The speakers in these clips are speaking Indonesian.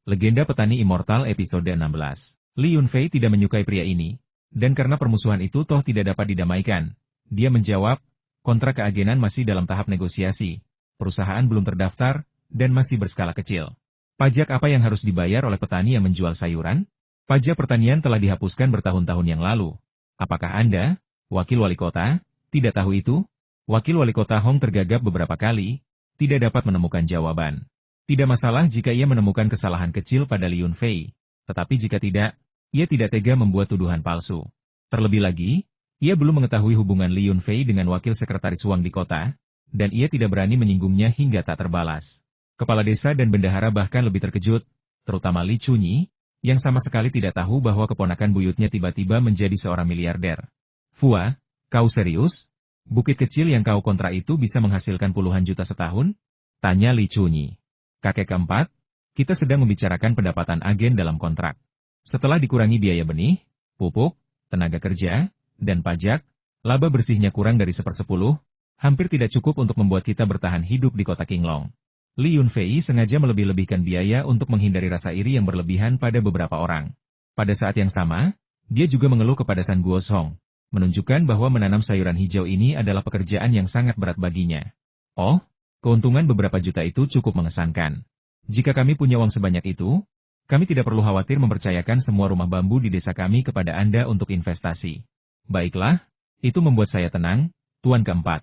Legenda Petani Immortal episode 16. Li Yunfei tidak menyukai pria ini, dan karena permusuhan itu toh tidak dapat didamaikan. Dia menjawab, kontrak keagenan masih dalam tahap negosiasi, perusahaan belum terdaftar, dan masih berskala kecil. Pajak apa yang harus dibayar oleh petani yang menjual sayuran? Pajak pertanian telah dihapuskan bertahun-tahun yang lalu. Apakah Anda, wakil wali kota, tidak tahu itu? Wakil wali kota Hong tergagap beberapa kali, tidak dapat menemukan jawaban. Tidak masalah jika ia menemukan kesalahan kecil pada Li Yunfei, tetapi jika tidak, ia tidak tega membuat tuduhan palsu. Terlebih lagi, ia belum mengetahui hubungan Li Yunfei dengan wakil sekretaris Wang di kota, dan ia tidak berani menyinggungnya hingga tak terbalas. Kepala desa dan bendahara bahkan lebih terkejut, terutama Li Chunyi, yang sama sekali tidak tahu bahwa keponakan buyutnya tiba-tiba menjadi seorang miliarder. Fua, kau serius? Bukit kecil yang kau kontrak itu bisa menghasilkan puluhan juta setahun? Tanya Li Chunyi. Kakek keempat, kita sedang membicarakan pendapatan agen dalam kontrak. Setelah dikurangi biaya benih, pupuk, tenaga kerja, dan pajak, laba bersihnya kurang dari 1/10, hampir tidak cukup untuk membuat kita bertahan hidup di kota Qinglong. Li Yunfei sengaja melebih-lebihkan biaya untuk menghindari rasa iri yang berlebihan pada beberapa orang. Pada saat yang sama, dia juga mengeluh kepada San Guosong, menunjukkan bahwa menanam sayuran hijau ini adalah pekerjaan yang sangat berat baginya. Oh, keuntungan beberapa juta itu cukup mengesankan. Jika kami punya uang sebanyak itu, kami tidak perlu khawatir mempercayakan semua rumah bambu di desa kami kepada Anda untuk investasi. Baiklah, itu membuat saya tenang, Tuan keempat.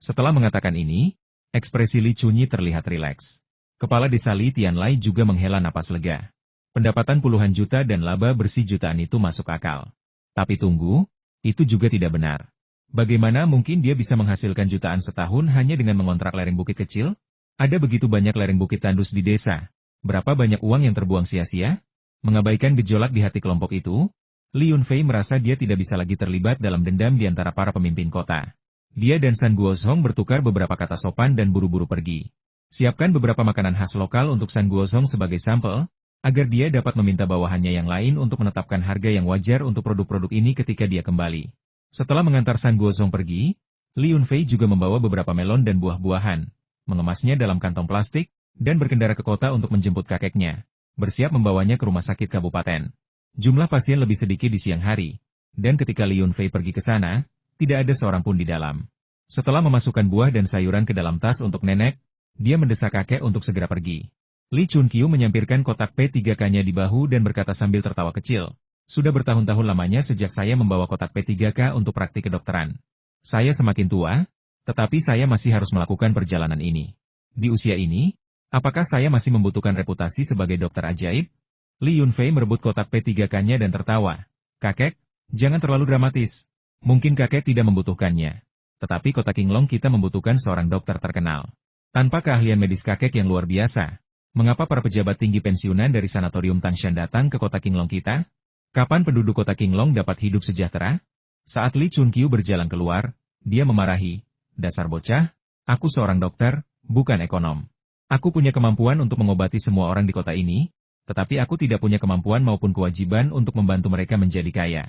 Setelah mengatakan ini, ekspresi Li Chunyi terlihat rileks. Kepala desa Li Tianlai juga menghela napas lega. Pendapatan puluhan juta dan laba bersih jutaan itu masuk akal. Tapi tunggu, itu juga tidak benar. Bagaimana mungkin dia bisa menghasilkan jutaan setahun hanya dengan mengontrak lereng bukit kecil? Ada begitu banyak lereng bukit tandus di desa. Berapa banyak uang yang terbuang sia-sia? Mengabaikan gejolak di hati kelompok itu, Li Yunfei merasa dia tidak bisa lagi terlibat dalam dendam di antara para pemimpin kota. Dia dan San Guosong bertukar beberapa kata sopan dan buru-buru pergi. Siapkan beberapa makanan khas lokal untuk San Guosong sebagai sampel, agar dia dapat meminta bawahannya yang lain untuk menetapkan harga yang wajar untuk produk-produk ini ketika dia kembali. Setelah mengantar San Guosong pergi, Li Yunfei juga membawa beberapa melon dan buah-buahan, mengemasnya dalam kantong plastik, dan berkendara ke kota untuk menjemput kakeknya, bersiap membawanya ke rumah sakit kabupaten. Jumlah pasien lebih sedikit di siang hari, dan ketika Li Yunfei pergi ke sana, tidak ada seorang pun di dalam. Setelah memasukkan buah dan sayuran ke dalam tas untuk nenek, dia mendesak kakek untuk segera pergi. Li Chunqiu menyampirkan kotak P3K-nya di bahu dan berkata sambil tertawa kecil, sudah bertahun-tahun lamanya sejak saya membawa kotak P3K untuk praktik kedokteran. Saya semakin tua, tetapi saya masih harus melakukan perjalanan ini. Di usia ini, apakah saya masih membutuhkan reputasi sebagai dokter ajaib? Li Yunfei merebut kotak P3K-nya dan tertawa. Kakek, jangan terlalu dramatis. Mungkin kakek tidak membutuhkannya. Tetapi kota Qinglong kita membutuhkan seorang dokter terkenal. Tanpa keahlian medis kakek yang luar biasa, mengapa para pejabat tinggi pensiunan dari sanatorium Tangshan datang ke kota Qinglong kita? Kapan penduduk kota Qinglong dapat hidup sejahtera? Saat Li Chunqiu berjalan keluar, dia memarahi, dasar bocah, aku seorang dokter, bukan ekonom. Aku punya kemampuan untuk mengobati semua orang di kota ini, tetapi aku tidak punya kemampuan maupun kewajiban untuk membantu mereka menjadi kaya.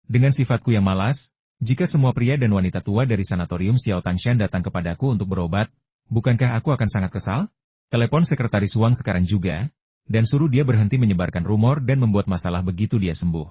Dengan sifatku yang malas, jika semua pria dan wanita tua dari sanatorium Xiao Tangshan datang kepadaku untuk berobat, bukankah aku akan sangat kesal? Telepon sekretaris Wang sekarang juga, dan suruh dia berhenti menyebarkan rumor dan membuat masalah begitu dia sembuh.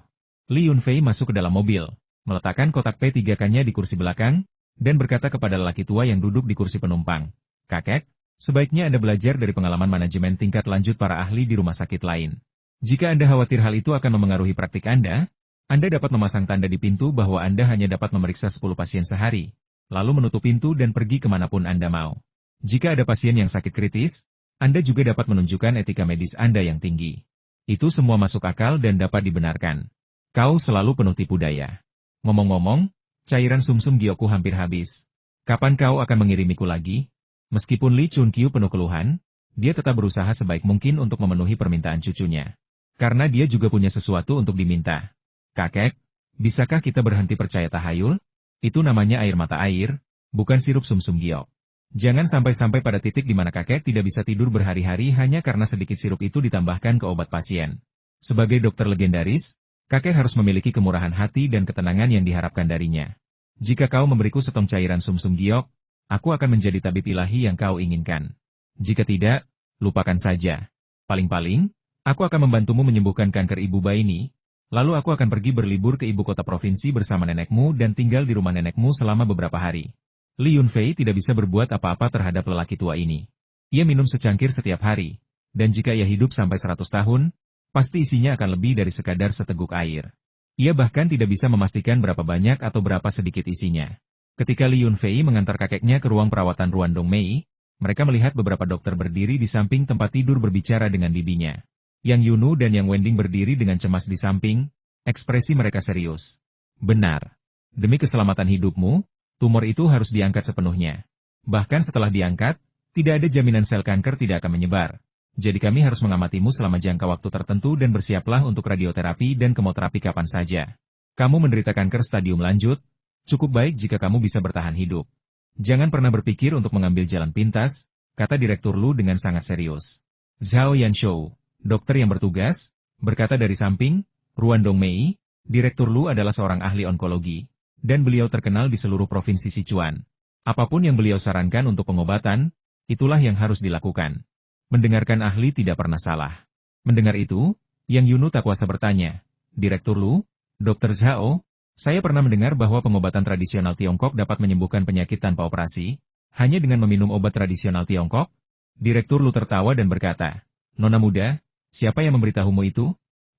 Li Yunfei masuk ke dalam mobil, meletakkan kotak P3K-nya di kursi belakang, dan berkata kepada lelaki tua yang duduk di kursi penumpang, kakek, sebaiknya Anda belajar dari pengalaman manajemen tingkat lanjut para ahli di rumah sakit lain. Jika Anda khawatir hal itu akan memengaruhi praktik Anda dapat memasang tanda di pintu bahwa Anda hanya dapat memeriksa 10 pasien sehari, lalu menutup pintu dan pergi kemanapun Anda mau. Jika ada pasien yang sakit kritis, Anda juga dapat menunjukkan etika medis Anda yang tinggi. Itu semua masuk akal dan dapat dibenarkan. Kau selalu penuh tipu daya. Ngomong-ngomong, cairan sumsum gioku hampir habis. Kapan kau akan mengirimiku lagi? Meskipun Li Chunqiu penuh keluhan, dia tetap berusaha sebaik mungkin untuk memenuhi permintaan cucunya. Karena dia juga punya sesuatu untuk diminta. Kakek, bisakah kita berhenti percaya tahayul? Itu namanya air mata air, bukan sirup sumsum giok. Jangan sampai-sampai pada titik di mana kakek tidak bisa tidur berhari-hari hanya karena sedikit sirup itu ditambahkan ke obat pasien. Sebagai dokter legendaris, kakek harus memiliki kemurahan hati dan ketenangan yang diharapkan darinya. Jika kau memberiku setong cairan sumsum giok, aku akan menjadi tabib ilahi yang kau inginkan. Jika tidak, lupakan saja. Paling-paling, Aku akan membantumu menyembuhkan kanker ibu bayi ini, lalu aku akan pergi berlibur ke ibu kota provinsi bersama nenekmu dan tinggal di rumah nenekmu selama beberapa hari. Li Yunfei tidak bisa berbuat apa-apa terhadap lelaki tua ini. Ia minum secangkir setiap hari, dan jika ia hidup sampai 100 tahun, pasti isinya akan lebih dari sekadar seteguk air. Ia bahkan tidak bisa memastikan berapa banyak atau berapa sedikit isinya. Ketika Li Yunfei mengantar kakeknya ke ruang perawatan Ruan Dongmei, mereka melihat beberapa dokter berdiri di samping tempat tidur berbicara dengan bibinya. Yang Yunu dan Yang Wending berdiri dengan cemas di samping, ekspresi mereka serius. Benar. Demi keselamatan hidupmu, tumor itu harus diangkat sepenuhnya. Bahkan setelah diangkat, tidak ada jaminan sel kanker tidak akan menyebar. Jadi kami harus mengamatimu selama jangka waktu tertentu dan bersiaplah untuk radioterapi dan kemoterapi kapan saja. Kamu menderita kanker stadium lanjut, cukup baik jika kamu bisa bertahan hidup. Jangan pernah berpikir untuk mengambil jalan pintas, kata Direktur Lu dengan sangat serius. Zhao Yanshou, dokter yang bertugas, berkata dari samping, Ruan Dongmei, Direktur Lu adalah seorang ahli onkologi, dan beliau terkenal di seluruh provinsi Sichuan. Apapun yang beliau sarankan untuk pengobatan, itulah yang harus dilakukan. Mendengarkan ahli tidak pernah salah. Mendengar itu, Yang Yunu tak kuasa bertanya, Direktur Lu, Dr. Zhao, saya pernah mendengar bahwa pengobatan tradisional Tiongkok dapat menyembuhkan penyakit tanpa operasi, hanya dengan meminum obat tradisional Tiongkok. Direktur Lu tertawa dan berkata, Nona muda, siapa yang memberitahumu itu?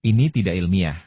Ini tidak ilmiah.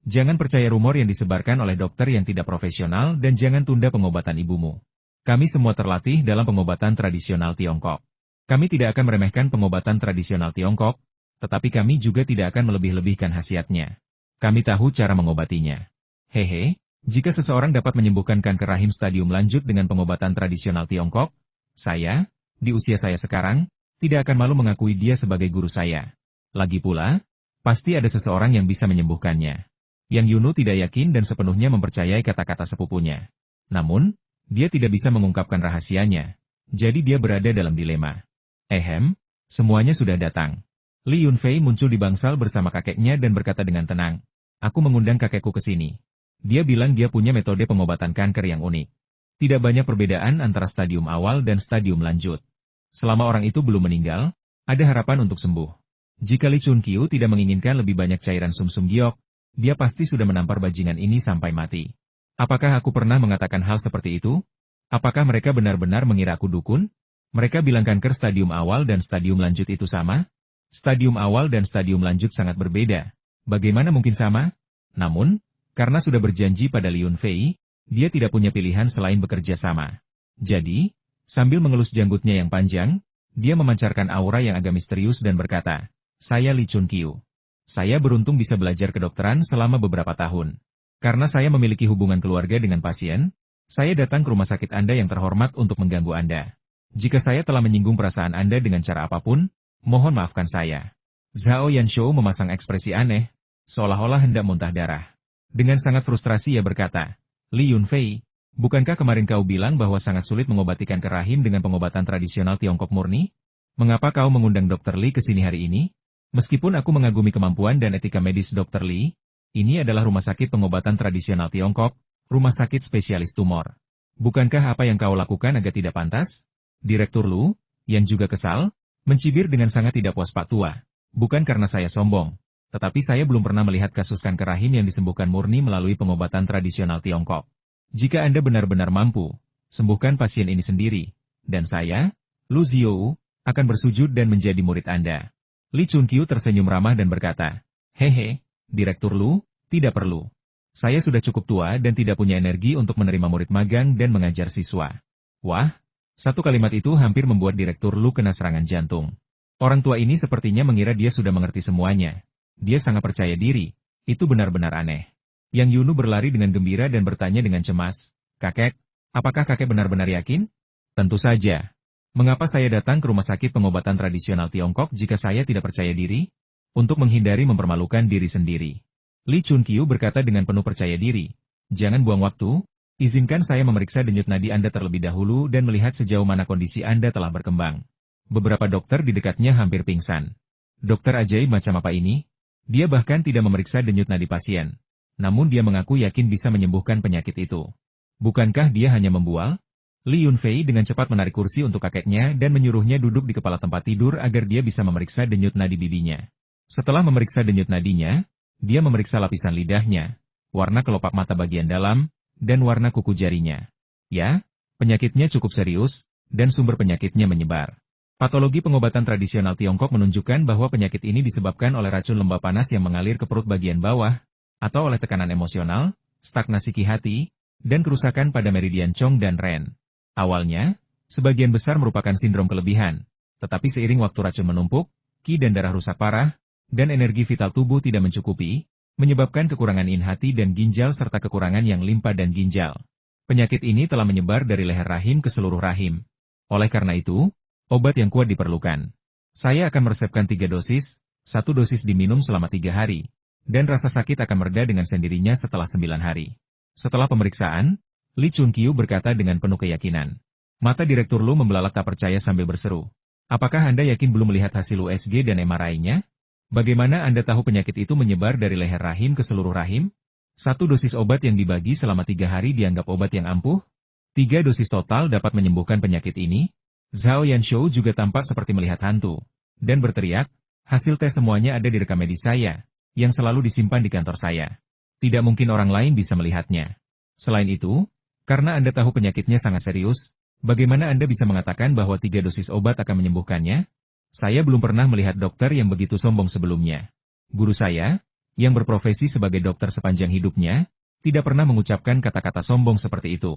Jangan percaya rumor yang disebarkan oleh dokter yang tidak profesional dan jangan tunda pengobatan ibumu. Kami semua terlatih dalam pengobatan tradisional Tiongkok. Kami tidak akan meremehkan pengobatan tradisional Tiongkok, tetapi kami juga tidak akan melebih-lebihkan khasiatnya. Kami tahu cara mengobatinya. Hehe, jika seseorang dapat menyembuhkan kanker rahim stadium lanjut dengan pengobatan tradisional Tiongkok, saya, di usia saya sekarang, tidak akan malu mengakui dia sebagai guru saya. Lagi pula, pasti ada seseorang yang bisa menyembuhkannya. Yang Yunu tidak yakin dan sepenuhnya mempercayai kata-kata sepupunya. Namun, dia tidak bisa mengungkapkan rahasianya. Jadi dia berada dalam dilema. Semuanya sudah datang. Li Yunfei muncul di bangsal bersama kakeknya dan berkata dengan tenang, aku mengundang kakekku ke sini. Dia bilang dia punya metode pengobatan kanker yang unik. Tidak banyak perbedaan antara stadium awal dan stadium lanjut. Selama orang itu belum meninggal, ada harapan untuk sembuh. Jika Li Chunqiu tidak menginginkan lebih banyak cairan sumsum giok, dia pasti sudah menampar bajingan ini sampai mati. Apakah aku pernah mengatakan hal seperti itu? Apakah mereka benar-benar mengira aku dukun? Mereka bilang kanker stadium awal dan stadium lanjut itu sama? Stadium awal dan stadium lanjut sangat berbeda. Bagaimana mungkin sama? Namun, karena sudah berjanji pada Li Yunfei, dia tidak punya pilihan selain bekerja sama. Jadi, sambil mengelus janggutnya yang panjang, dia memancarkan aura yang agak misterius dan berkata, saya Li Chunqiu. Saya beruntung bisa belajar kedokteran selama beberapa tahun. Karena saya memiliki hubungan keluarga dengan pasien, saya datang ke rumah sakit Anda yang terhormat untuk mengganggu Anda. Jika saya telah menyinggung perasaan Anda dengan cara apapun, mohon maafkan saya. Zhao Yanshou memasang ekspresi aneh, seolah-olah hendak muntah darah. Dengan sangat frustrasi ia berkata, Li Yunfei, bukankah kemarin kau bilang bahwa sangat sulit mengobati kanker rahim dengan pengobatan tradisional Tiongkok murni? Mengapa kau mengundang Dr. Li ke sini hari ini? Meskipun aku mengagumi kemampuan dan etika medis Dr. Li, ini adalah rumah sakit pengobatan tradisional Tiongkok, rumah sakit spesialis tumor. Bukankah apa yang kau lakukan agak tidak pantas? Direktur Lu, yang juga kesal, mencibir dengan sangat tidak puas Pak Tua. Bukan karena saya sombong. Tetapi saya belum pernah melihat kasus kanker rahim yang disembuhkan murni melalui pengobatan tradisional Tiongkok. Jika Anda benar-benar mampu, sembuhkan pasien ini sendiri, dan saya, Lu Ziou, akan bersujud dan menjadi murid Anda. Li Chunqiu tersenyum ramah dan berkata, hehe, Direktur Lu, tidak perlu. Saya sudah cukup tua dan tidak punya energi untuk menerima murid magang dan mengajar siswa. Wah, satu kalimat itu hampir membuat Direktur Lu kena serangan jantung. Orang tua ini sepertinya mengira dia sudah mengerti semuanya. Dia sangat percaya diri, itu benar-benar aneh. Yang Yunu berlari dengan gembira dan bertanya dengan cemas, kakek, apakah kakek benar-benar yakin? Tentu saja. Mengapa saya datang ke rumah sakit pengobatan tradisional Tiongkok jika saya tidak percaya diri? Untuk menghindari mempermalukan diri sendiri. Li Chunqiu berkata dengan penuh percaya diri, jangan buang waktu, izinkan saya memeriksa denyut nadi Anda terlebih dahulu dan melihat sejauh mana kondisi Anda telah berkembang. Beberapa dokter di dekatnya hampir pingsan. Dokter ajaib macam apa ini? Dia bahkan tidak memeriksa denyut nadi pasien. Namun dia mengaku yakin bisa menyembuhkan penyakit itu. Bukankah dia hanya membual? Li Yunfei dengan cepat menarik kursi untuk kakeknya dan menyuruhnya duduk di kepala tempat tidur agar dia bisa memeriksa denyut nadi bibinya. Setelah memeriksa denyut nadinya, dia memeriksa lapisan lidahnya, warna kelopak mata bagian dalam, dan warna kuku jarinya. Ya, penyakitnya cukup serius, dan sumber penyakitnya menyebar. Patologi pengobatan tradisional Tiongkok menunjukkan bahwa penyakit ini disebabkan oleh racun lembah panas yang mengalir ke perut bagian bawah, atau oleh tekanan emosional, stagnasi Qi hati, dan kerusakan pada meridian Chong dan Ren. Awalnya, sebagian besar merupakan sindrom kelebihan, tetapi seiring waktu racun menumpuk, Qi dan darah rusak parah, dan energi vital tubuh tidak mencukupi, menyebabkan kekurangan in hati dan ginjal serta kekurangan yang limpa dan ginjal. Penyakit ini telah menyebar dari leher rahim ke seluruh rahim. Oleh karena itu, obat yang kuat diperlukan. Saya akan meresepkan 3 dosis, 1 dosis diminum selama 3 hari, dan rasa sakit akan mereda dengan sendirinya setelah 9 hari. Setelah pemeriksaan, Li Chunqiu berkata dengan penuh keyakinan. Mata Direktur Lu membelalak tak percaya sambil berseru. Apakah Anda yakin belum melihat hasil USG dan MRI-nya? Bagaimana Anda tahu penyakit itu menyebar dari leher rahim ke seluruh rahim? 1 dosis obat yang dibagi selama 3 hari dianggap obat yang ampuh? 3 dosis total dapat menyembuhkan penyakit ini? Zhao Yanshou juga tampak seperti melihat hantu, dan berteriak, hasil tes semuanya ada di rekam medis saya, yang selalu disimpan di kantor saya. Tidak mungkin orang lain bisa melihatnya. Selain itu, karena Anda tahu penyakitnya sangat serius, bagaimana Anda bisa mengatakan bahwa 3 dosis obat akan menyembuhkannya? Saya belum pernah melihat dokter yang begitu sombong sebelumnya. Guru saya, yang berprofesi sebagai dokter sepanjang hidupnya, tidak pernah mengucapkan kata-kata sombong seperti itu.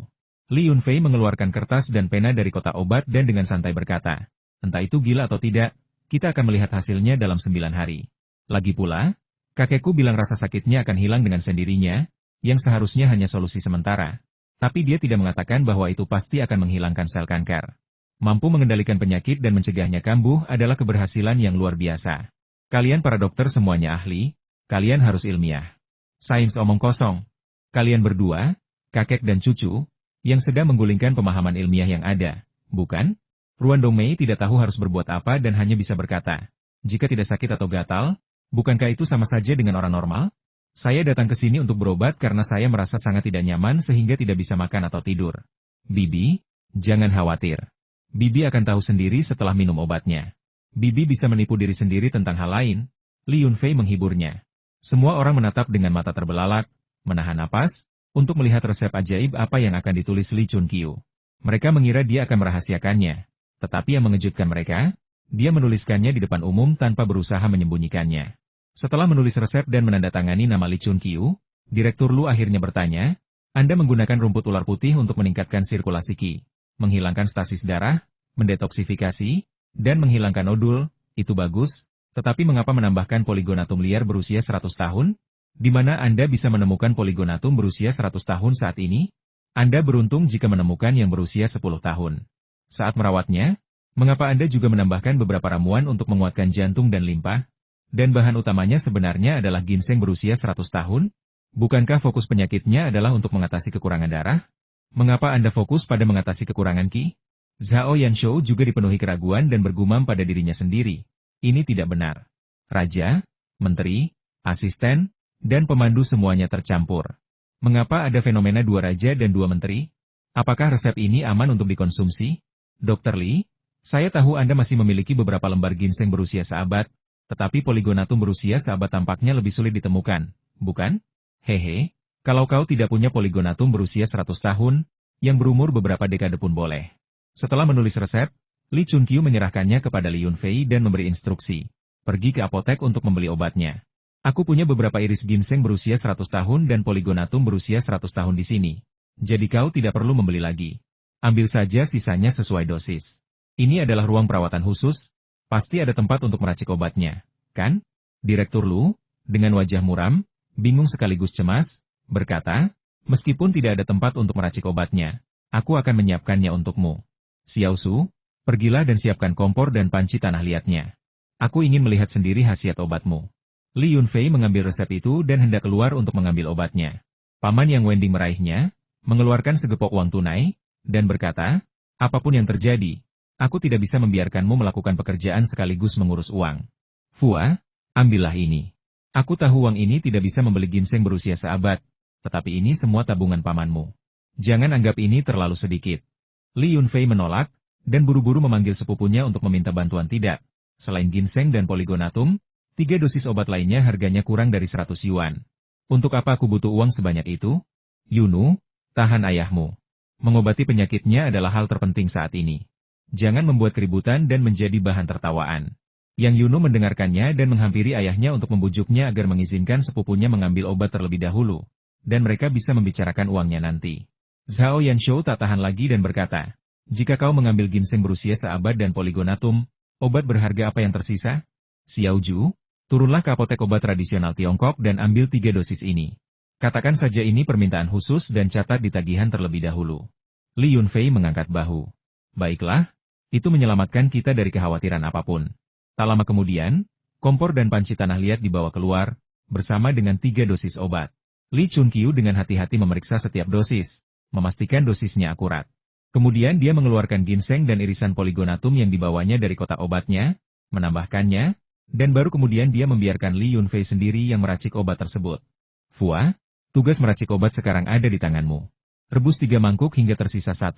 Li Yunfei mengeluarkan kertas dan pena dari kotak obat dan dengan santai berkata, entah itu gila atau tidak, kita akan melihat hasilnya dalam 9 hari. Lagi pula, kakekku bilang rasa sakitnya akan hilang dengan sendirinya, yang seharusnya hanya solusi sementara. Tapi dia tidak mengatakan bahwa itu pasti akan menghilangkan sel kanker. Mampu mengendalikan penyakit dan mencegahnya kambuh adalah keberhasilan yang luar biasa. Kalian para dokter semuanya ahli, kalian harus ilmiah. Sains omong kosong. Kalian berdua, kakek dan cucu, yang sedang menggulingkan pemahaman ilmiah yang ada, bukan? Ruan Dongmei tidak tahu harus berbuat apa dan hanya bisa berkata, jika tidak sakit atau gatal, bukankah itu sama saja dengan orang normal? Saya datang ke sini untuk berobat karena saya merasa sangat tidak nyaman sehingga tidak bisa makan atau tidur. Bibi, jangan khawatir. Bibi akan tahu sendiri setelah minum obatnya. Bibi bisa menipu diri sendiri tentang hal lain. Li Yunfei menghiburnya. Semua orang menatap dengan mata terbelalak, menahan napas, untuk melihat resep ajaib apa yang akan ditulis Li Chunqiu. Mereka mengira dia akan merahasiakannya. Tetapi yang mengejutkan mereka, dia menuliskannya di depan umum tanpa berusaha menyembunyikannya. Setelah menulis resep dan menandatangani nama Li Chunqiu, Direktur Lu akhirnya bertanya, Anda menggunakan rumput ular putih untuk meningkatkan sirkulasi Qi, menghilangkan stasis darah, mendetoksifikasi, dan menghilangkan nodul, itu bagus, tetapi mengapa menambahkan poligonatum liar berusia 100 tahun? Di mana Anda bisa menemukan poligonatum berusia 100 tahun saat ini? Anda beruntung jika menemukan yang berusia 10 tahun. Saat merawatnya, mengapa Anda juga menambahkan beberapa ramuan untuk menguatkan jantung dan limpa? Dan bahan utamanya sebenarnya adalah ginseng berusia 100 tahun? Bukankah fokus penyakitnya adalah untuk mengatasi kekurangan darah? Mengapa Anda fokus pada mengatasi kekurangan Qi? Zhao Yanshou juga dipenuhi keraguan dan bergumam pada dirinya sendiri. Ini tidak benar. Raja, menteri, asisten, dan pemandu semuanya tercampur. Mengapa ada fenomena 2 raja dan 2 menteri? Apakah resep ini aman untuk dikonsumsi? Dr. Li, saya tahu Anda masih memiliki beberapa lembar ginseng berusia seabad, tetapi poligonatum berusia seabad tampaknya lebih sulit ditemukan, bukan? Hehe, kalau kau tidak punya poligonatum berusia 100 tahun, yang berumur beberapa dekade pun boleh. Setelah menulis resep, Li Chunqiu menyerahkannya kepada Li Yunfei dan memberi instruksi. Pergi ke apotek untuk membeli obatnya. Aku punya beberapa iris ginseng berusia 100 tahun dan poligonatum berusia 100 tahun di sini. Jadi kau tidak perlu membeli lagi. Ambil saja sisanya sesuai dosis. Ini adalah ruang perawatan khusus, pasti ada tempat untuk meracik obatnya, kan? Direktur Lu, dengan wajah muram, bingung sekaligus cemas, berkata, meskipun tidak ada tempat untuk meracik obatnya, aku akan menyiapkannya untukmu. Xiao Su, pergilah dan siapkan kompor dan panci tanah liatnya. Aku ingin melihat sendiri khasiat obatmu. Li Yunfei mengambil resep itu dan hendak keluar untuk mengambil obatnya. Paman Yang Wending meraihnya, mengeluarkan segepok uang tunai, dan berkata, apapun yang terjadi, aku tidak bisa membiarkanmu melakukan pekerjaan sekaligus mengurus uang. Fua, ambillah ini. Aku tahu uang ini tidak bisa membeli ginseng berusia seabad, tetapi ini semua tabungan pamanmu. Jangan anggap ini terlalu sedikit. Li Yunfei menolak, dan buru-buru memanggil sepupunya untuk meminta bantuan tidak. Selain ginseng dan poligonatum, 3 dosis obat lainnya harganya kurang dari 100 yuan. Untuk apa aku butuh uang sebanyak itu? Yunu, tahan ayahmu. Mengobati penyakitnya adalah hal terpenting saat ini. Jangan membuat keributan dan menjadi bahan tertawaan. Yang Yunu mendengarkannya dan menghampiri ayahnya untuk membujuknya agar mengizinkan sepupunya mengambil obat terlebih dahulu, dan mereka bisa membicarakan uangnya nanti. Zhao Yanshou tak tahan lagi dan berkata, jika kau mengambil ginseng berusia seabad dan poligonatum, obat berharga apa yang tersisa? Xiaoju, turunlah ke apotek obat tradisional Tiongkok dan ambil 3 dosis ini. Katakan saja ini permintaan khusus dan catat di tagihan terlebih dahulu. Li Yunfei mengangkat bahu. Baiklah, itu menyelamatkan kita dari kekhawatiran apapun. Tak lama kemudian, kompor dan panci tanah liat dibawa keluar, bersama dengan 3 dosis obat. Li Chunqiu dengan hati-hati memeriksa setiap dosis, memastikan dosisnya akurat. Kemudian dia mengeluarkan ginseng dan irisan poligonatum yang dibawanya dari kotak obatnya, menambahkannya, dan baru kemudian dia membiarkan Li Yunfei sendiri yang meracik obat tersebut. Fua, tugas meracik obat sekarang ada di tanganmu. Rebus 3 mangkuk hingga tersisa 1,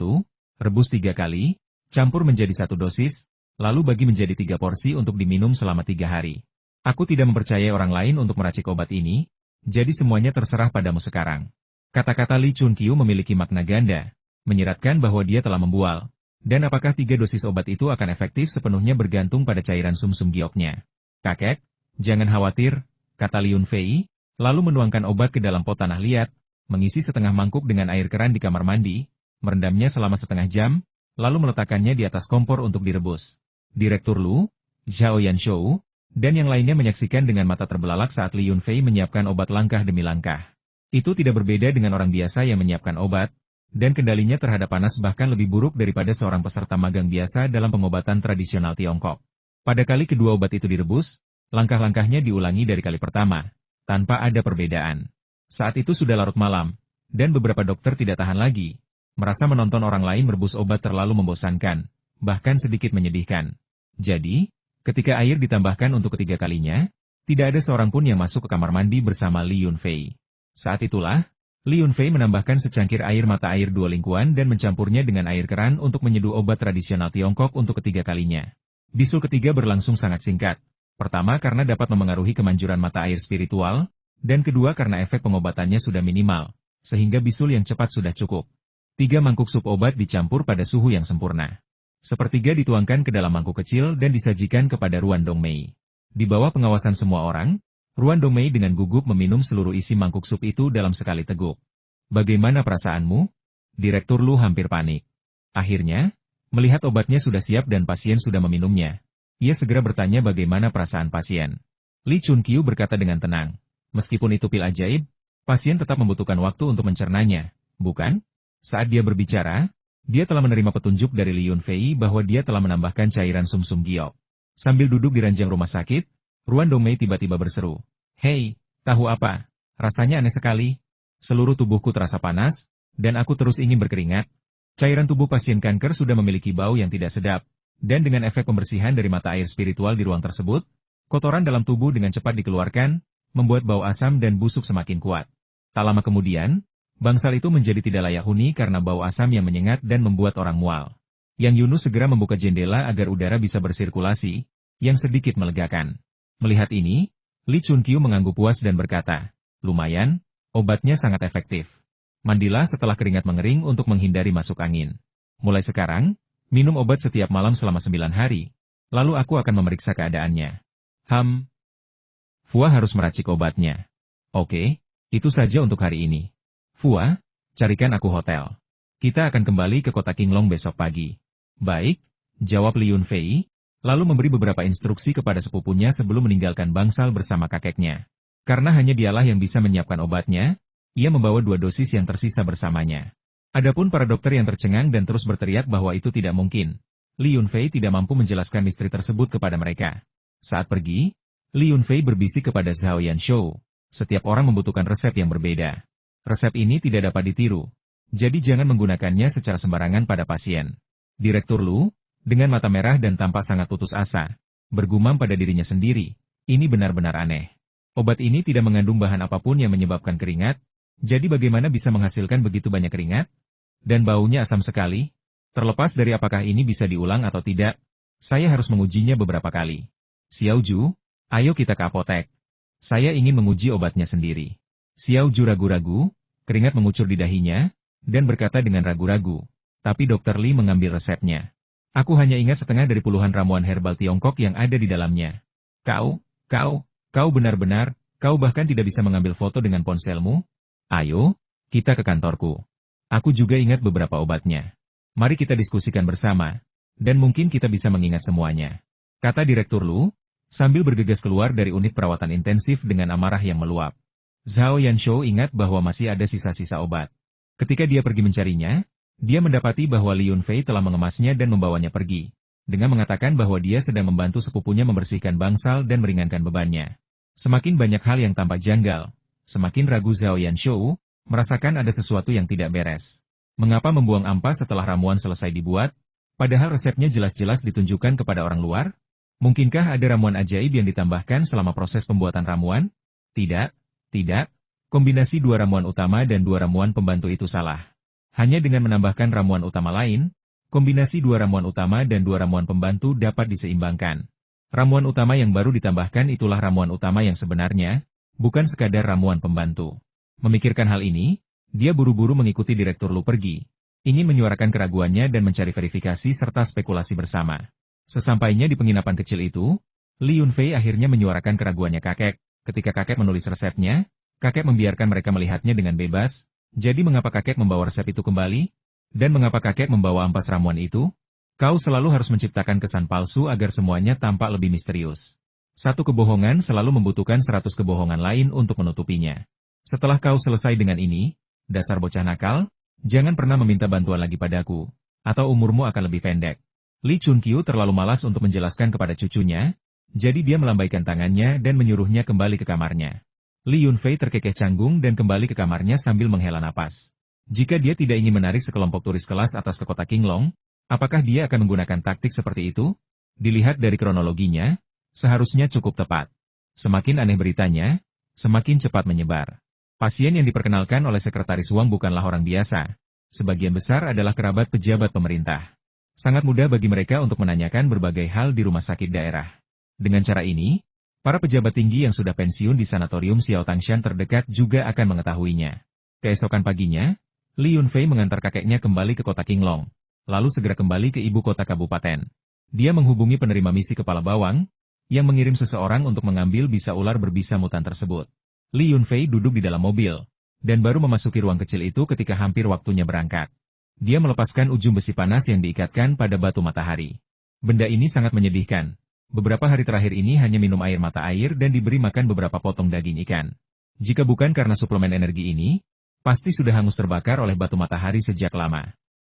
rebus 3 kali, campur menjadi 1 dosis, lalu bagi menjadi 3 porsi untuk diminum selama 3 hari. Aku tidak mempercayai orang lain untuk meracik obat ini, jadi semuanya terserah padamu sekarang. Kata-kata Li Chunqiu memiliki makna ganda, menyiratkan bahwa dia telah membual, dan apakah 3 dosis obat itu akan efektif sepenuhnya bergantung pada cairan sumsum gioknya. Kakek, jangan khawatir, kata Li Yunfei, lalu menuangkan obat ke dalam pot tanah liat, mengisi setengah mangkuk dengan air keran di kamar mandi, merendamnya selama setengah jam, lalu meletakkannya di atas kompor untuk direbus. Direktur Lu, Zhao Yanshou, dan yang lainnya menyaksikan dengan mata terbelalak saat Li Yunfei menyiapkan obat langkah demi langkah. Itu tidak berbeda dengan orang biasa yang menyiapkan obat, dan kendalinya terhadap panas bahkan lebih buruk daripada seorang peserta magang biasa dalam pengobatan tradisional Tiongkok. Pada kali kedua obat itu direbus, langkah-langkahnya diulangi dari kali pertama, tanpa ada perbedaan. Saat itu sudah larut malam, dan beberapa dokter tidak tahan lagi, merasa menonton orang lain merebus obat terlalu membosankan, bahkan sedikit menyedihkan. Jadi, ketika air ditambahkan untuk ketiga kalinya, tidak ada seorang pun yang masuk ke kamar mandi bersama Li Yunfei. Saat itulah, Li Yunfei menambahkan secangkir air mata air 2 lingkuan dan mencampurnya dengan air keran untuk menyeduh obat tradisional Tiongkok untuk ketiga kalinya. Bisul ketiga berlangsung sangat singkat. Pertama karena dapat memengaruhi kemanjuran mata air spiritual, dan kedua karena efek pengobatannya sudah minimal, sehingga bisul yang cepat sudah cukup. 3 mangkuk sup obat dicampur pada suhu yang sempurna. Sepertiga dituangkan ke dalam mangkuk kecil dan disajikan kepada Ruan Dongmei. Di bawah pengawasan semua orang, Ruan Dongmei dengan gugup meminum seluruh isi mangkuk sup itu dalam sekali teguk. Bagaimana perasaanmu? Direktur Lu hampir panik. Akhirnya, melihat obatnya sudah siap dan pasien sudah meminumnya, ia segera bertanya bagaimana perasaan pasien. Li Chunqiu berkata dengan tenang, meskipun itu pil ajaib, pasien tetap membutuhkan waktu untuk mencernanya, bukan? Saat dia berbicara, dia telah menerima petunjuk dari Li Yunfei bahwa dia telah menambahkan cairan sumsum giok. Sambil duduk di ranjang rumah sakit, Ruan Dongmei tiba-tiba berseru, "Hei, tahu apa? Rasanya aneh sekali. Seluruh tubuhku terasa panas, dan aku terus ingin berkeringat. Cairan tubuh pasien kanker sudah memiliki bau yang tidak sedap, dan dengan efek pembersihan dari mata air spiritual di ruang tersebut, kotoran dalam tubuh dengan cepat dikeluarkan, membuat bau asam dan busuk semakin kuat. Tak lama kemudian, bangsal itu menjadi tidak layak huni karena bau asam yang menyengat dan membuat orang mual." Yang Yunus segera membuka jendela agar udara bisa bersirkulasi, yang sedikit melegakan. Melihat ini, Li Chunqiu mengangguk puas dan berkata, lumayan, obatnya sangat efektif. Mandilah setelah keringat mengering untuk menghindari masuk angin. Mulai sekarang, minum obat setiap malam selama 9 hari, lalu aku akan memeriksa keadaannya. Fua harus meracik obatnya. Oke, itu saja untuk hari ini. Fua, carikan aku hotel. Kita akan kembali ke kota Qinglong besok pagi. Baik, jawab Li Yunfei, lalu memberi beberapa instruksi kepada sepupunya sebelum meninggalkan bangsal bersama kakeknya. Karena hanya dialah yang bisa menyiapkan obatnya, ia membawa 2 dosis yang tersisa bersamanya. Adapun para dokter yang tercengang dan terus berteriak bahwa itu tidak mungkin, Li Yunfei tidak mampu menjelaskan misteri tersebut kepada mereka. Saat pergi, Li Yunfei berbisik kepada Zhao Yanshou, setiap orang membutuhkan resep yang berbeda. Resep ini tidak dapat ditiru, jadi jangan menggunakannya secara sembarangan pada pasien. Direktur Lu, dengan mata merah dan tampak sangat putus asa, bergumam pada dirinya sendiri, ini benar-benar aneh. Obat ini tidak mengandung bahan apapun yang menyebabkan keringat, jadi bagaimana bisa menghasilkan begitu banyak keringat? Dan baunya asam sekali. Terlepas dari apakah ini bisa diulang atau tidak, saya harus mengujinya beberapa kali. Xiaoju, Ayo kita ke apotek. Saya ingin menguji obatnya sendiri. Xiao Ju ragu-ragu, keringat mengucur di dahinya, dan berkata dengan ragu-ragu. Tapi Dr. Li mengambil resepnya. Aku hanya ingat setengah dari puluhan ramuan herbal Tiongkok yang ada di dalamnya. Kau benar-benar, kau bahkan tidak bisa mengambil foto dengan ponselmu? Ayo, kita ke kantorku. Aku juga ingat beberapa obatnya. Mari kita diskusikan bersama, dan mungkin kita bisa mengingat semuanya. Kata Direktur Lu, sambil bergegas keluar dari unit perawatan intensif dengan amarah yang meluap. Zhao Yanshou ingat bahwa masih ada sisa-sisa obat. Ketika dia pergi mencarinya, dia mendapati bahwa Li Yunfei telah mengemasnya dan membawanya pergi, dengan mengatakan bahwa dia sedang membantu sepupunya membersihkan bangsal dan meringankan bebannya. Semakin banyak hal yang tampak janggal, semakin ragu Zhao Yanshou, merasakan ada sesuatu yang tidak beres. Mengapa membuang ampas setelah ramuan selesai dibuat, padahal resepnya jelas-jelas ditunjukkan kepada orang luar? Mungkinkah ada ramuan ajaib yang ditambahkan selama proses pembuatan ramuan? Tidak. Kombinasi 2 ramuan utama dan 2 ramuan pembantu itu salah. Hanya dengan menambahkan ramuan utama lain, kombinasi 2 ramuan utama dan 2 ramuan pembantu dapat diseimbangkan. Ramuan utama yang baru ditambahkan itulah ramuan utama yang sebenarnya, bukan sekadar ramuan pembantu. Memikirkan hal ini, dia buru-buru mengikuti Direktur Lu pergi, ingin menyuarakan keraguannya dan mencari verifikasi serta spekulasi bersama. Sesampainya di penginapan kecil itu, Li Yunfei akhirnya menyuarakan keraguannya kakek. Ketika kakek menulis resepnya, kakek membiarkan mereka melihatnya dengan bebas. Jadi mengapa kakek membawa resep itu kembali? Dan mengapa kakek membawa ampas ramuan itu? Kau selalu harus menciptakan kesan palsu agar semuanya tampak lebih misterius. Satu kebohongan selalu membutuhkan 100 kebohongan lain untuk menutupinya. Setelah kau selesai dengan ini, dasar bocah nakal, jangan pernah meminta bantuan lagi padaku, atau umurmu akan lebih pendek. Li Chunqiu terlalu malas untuk menjelaskan kepada cucunya, jadi dia melambaikan tangannya dan menyuruhnya kembali ke kamarnya. Li Yunfei terkekeh canggung dan kembali ke kamarnya sambil menghela napas. Jika dia tidak ingin menarik sekelompok turis kelas atas ke kota Qinglong, apakah dia akan menggunakan taktik seperti itu? Dilihat dari kronologinya, seharusnya cukup tepat. Semakin aneh beritanya, semakin cepat menyebar. Pasien yang diperkenalkan oleh Sekretaris Wang bukanlah orang biasa. Sebagian besar adalah kerabat pejabat pemerintah. Sangat mudah bagi mereka untuk menanyakan berbagai hal di rumah sakit daerah. Dengan cara ini, para pejabat tinggi yang sudah pensiun di sanatorium Xiao Tangshan terdekat juga akan mengetahuinya. Keesokan paginya, Li Yunfei mengantar kakeknya kembali ke kota Qinglong, lalu segera kembali ke ibu kota kabupaten. Dia menghubungi penerima misi Kepala Bawang, yang mengirim seseorang untuk mengambil bisa ular berbisa mutan tersebut. Li Yunfei duduk di dalam mobil, dan baru memasuki ruang kecil itu ketika hampir waktunya berangkat. Dia melepaskan ujung besi panas yang diikatkan pada batu matahari. Benda ini sangat menyedihkan. Beberapa hari terakhir ini hanya minum air mata air dan diberi makan beberapa potong daging ikan. Jika bukan karena suplemen energi ini, pasti sudah hangus terbakar oleh batu matahari sejak lama.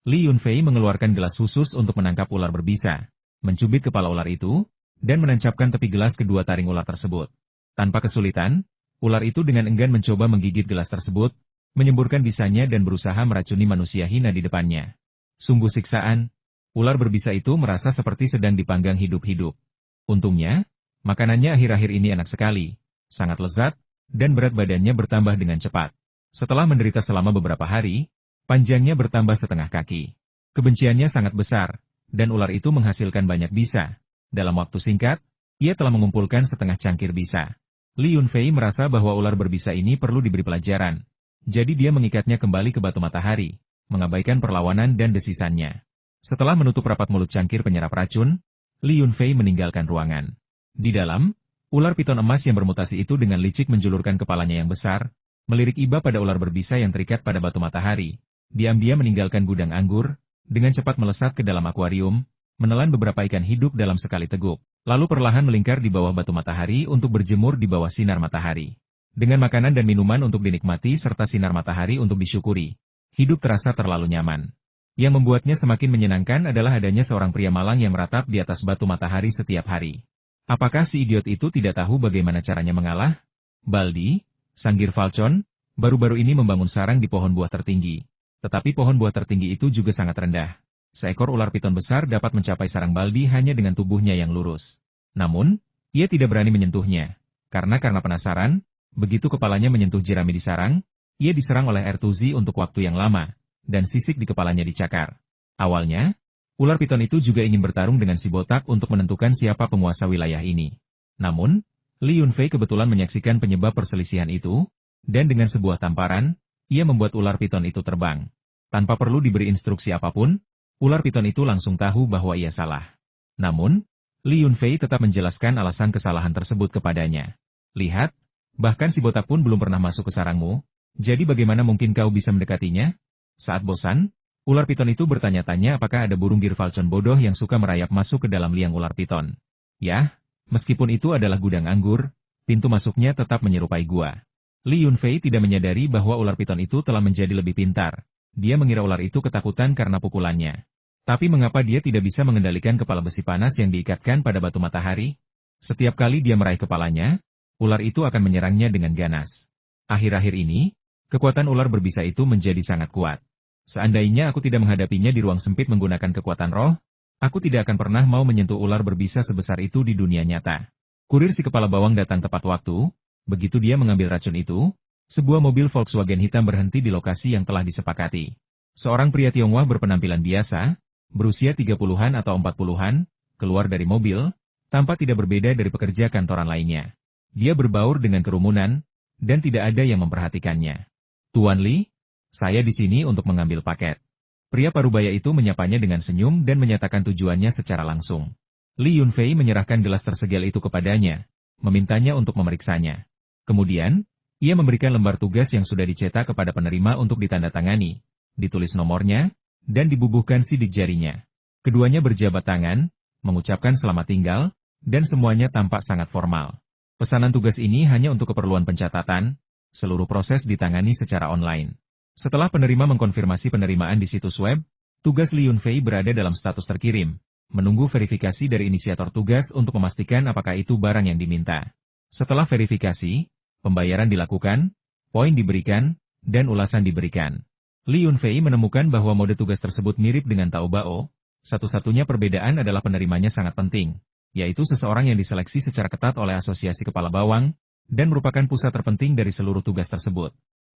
Li Yunfei mengeluarkan gelas khusus untuk menangkap ular berbisa, mencubit kepala ular itu, dan menancapkan tepi gelas kedua taring ular tersebut. Tanpa kesulitan, ular itu dengan enggan mencoba menggigit gelas tersebut, menyemburkan bisanya dan berusaha meracuni manusia hina di depannya. Sungguh siksaan, ular berbisa itu merasa seperti sedang dipanggang hidup-hidup. Untungnya, makanannya akhir-akhir ini enak sekali, sangat lezat, dan berat badannya bertambah dengan cepat. Setelah menderita selama beberapa hari, panjangnya bertambah setengah kaki. Kebenciannya sangat besar, dan ular itu menghasilkan banyak bisa. Dalam waktu singkat, ia telah mengumpulkan setengah cangkir bisa. Li Yunfei merasa bahwa ular berbisa ini perlu diberi pelajaran. Jadi dia mengikatnya kembali ke batu matahari, mengabaikan perlawanan dan desisannya. Setelah menutup rapat mulut cangkir penyerap racun, Li Yunfei meninggalkan ruangan. Di dalam, ular piton emas yang bermutasi itu dengan licik menjulurkan kepalanya yang besar, melirik iba pada ular berbisa yang terikat pada batu matahari. Diam-diam meninggalkan gudang anggur, dengan cepat melesat ke dalam akuarium, menelan beberapa ikan hidup dalam sekali teguk, lalu perlahan melingkar di bawah batu matahari untuk berjemur di bawah sinar matahari. Dengan makanan dan minuman untuk dinikmati serta sinar matahari untuk disyukuri, hidup terasa terlalu nyaman. Yang membuatnya semakin menyenangkan adalah adanya seorang pria malang yang meratap di atas batu matahari setiap hari. Apakah si idiot itu tidak tahu bagaimana caranya mengalah? Baldi, Sanggir Falcon, baru-baru ini membangun sarang di pohon buah tertinggi. Tetapi pohon buah tertinggi itu juga sangat rendah. Seekor ular piton besar dapat mencapai sarang Baldi hanya dengan tubuhnya yang lurus. Namun, ia tidak berani menyentuhnya. Karena penasaran, begitu kepalanya menyentuh jerami di sarang, ia diserang oleh Ertuzi untuk waktu yang lama, dan sisik di kepalanya dicakar. Awalnya, ular piton itu juga ingin bertarung dengan si botak untuk menentukan siapa penguasa wilayah ini. Namun, Li Yunfei kebetulan menyaksikan penyebab perselisihan itu, dan dengan sebuah tamparan, ia membuat ular piton itu terbang. Tanpa perlu diberi instruksi apapun, ular piton itu langsung tahu bahwa ia salah. Namun, Li Yunfei tetap menjelaskan alasan kesalahan tersebut kepadanya. Lihat, bahkan si botak pun belum pernah masuk ke sarangmu, jadi bagaimana mungkin kau bisa mendekatinya? Saat bosan, ular piton itu bertanya-tanya apakah ada burung girfalcon bodoh yang suka merayap masuk ke dalam liang ular piton. Yah, meskipun itu adalah gudang anggur, pintu masuknya tetap menyerupai gua. Li Yunfei tidak menyadari bahwa ular piton itu telah menjadi lebih pintar. Dia mengira ular itu ketakutan karena pukulannya. Tapi mengapa dia tidak bisa mengendalikan kepala besi panas yang diikatkan pada batu matahari? Setiap kali dia meraih kepalanya, ular itu akan menyerangnya dengan ganas. Akhir-akhir ini, kekuatan ular berbisa itu menjadi sangat kuat. Seandainya aku tidak menghadapinya di ruang sempit menggunakan kekuatan roh, aku tidak akan pernah mau menyentuh ular berbisa sebesar itu di dunia nyata. Kurir si kepala bawang datang tepat waktu. Begitu dia mengambil racun itu, sebuah mobil Volkswagen hitam berhenti di lokasi yang telah disepakati. Seorang pria Tionghoa berpenampilan biasa, berusia 30-an atau 40-an, keluar dari mobil, tampak tidak berbeda dari pekerja kantoran lainnya. Dia berbaur dengan kerumunan, dan tidak ada yang memperhatikannya. Tuan Li, saya di sini untuk mengambil paket. Pria parubaya itu menyapanya dengan senyum dan menyatakan tujuannya secara langsung. Li Yunfei menyerahkan gelas tersegel itu kepadanya, memintanya untuk memeriksanya. Kemudian, ia memberikan lembar tugas yang sudah dicetak kepada penerima untuk ditandatangani, ditulis nomornya, dan dibubuhkan sidik jarinya. Keduanya berjabat tangan, mengucapkan selamat tinggal, dan semuanya tampak sangat formal. Pesanan tugas ini hanya untuk keperluan pencatatan, seluruh proses ditangani secara online. Setelah penerima mengkonfirmasi penerimaan di situs web, tugas Li Yunfei berada dalam status terkirim, menunggu verifikasi dari inisiator tugas untuk memastikan apakah itu barang yang diminta. Setelah verifikasi, pembayaran dilakukan, poin diberikan, dan ulasan diberikan. Li Yunfei menemukan bahwa mode tugas tersebut mirip dengan Tao Bao, satu-satunya perbedaan adalah penerimanya sangat penting, yaitu seseorang yang diseleksi secara ketat oleh Asosiasi Kepala Bawang, dan merupakan pusat terpenting dari seluruh tugas tersebut.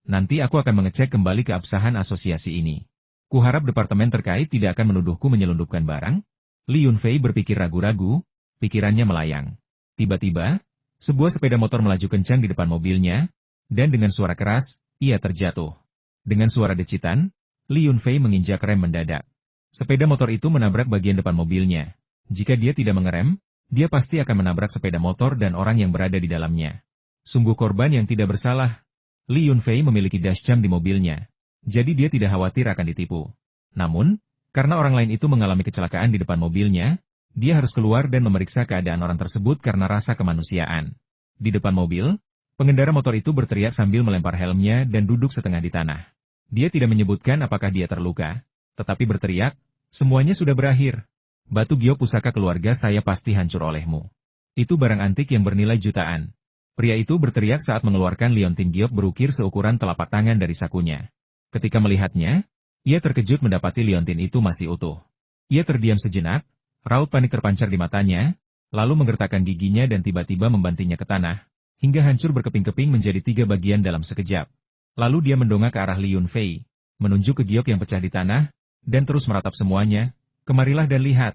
Nanti aku akan mengecek kembali keabsahan asosiasi ini. Kuharap departemen terkait tidak akan menuduhku menyelundupkan barang. Li Yunfei berpikir ragu-ragu, pikirannya melayang. Tiba-tiba, sebuah sepeda motor melaju kencang di depan mobilnya, dan dengan suara keras, ia terjatuh. Dengan suara decitan, Li Yunfei menginjak rem mendadak. Sepeda motor itu menabrak bagian depan mobilnya. Jika dia tidak mengerem, dia pasti akan menabrak sepeda motor dan orang yang berada di dalamnya. Sungguh korban yang tidak bersalah. Li Yunfei memiliki dashcam di mobilnya, jadi dia tidak khawatir akan ditipu. Namun, karena orang lain itu mengalami kecelakaan di depan mobilnya, dia harus keluar dan memeriksa keadaan orang tersebut karena rasa kemanusiaan. Di depan mobil, pengendara motor itu berteriak sambil melempar helmnya dan duduk setengah di tanah. Dia tidak menyebutkan apakah dia terluka, tetapi berteriak, semuanya sudah berakhir. Batu giok pusaka keluarga saya pasti hancur olehmu. Itu barang antik yang bernilai jutaan. Pria itu berteriak saat mengeluarkan liontin giok berukir seukuran telapak tangan dari sakunya. Ketika melihatnya, ia terkejut mendapati liontin itu masih utuh. Ia terdiam sejenak, raut panik terpancar di matanya, lalu menggertakkan giginya dan tiba-tiba membantingnya ke tanah, hingga hancur berkeping-keping menjadi 3 bagian dalam sekejap. Lalu dia mendongak ke arah Li Yunfei, menunjuk ke giok yang pecah di tanah, dan terus meratap semuanya, kemarilah dan lihat.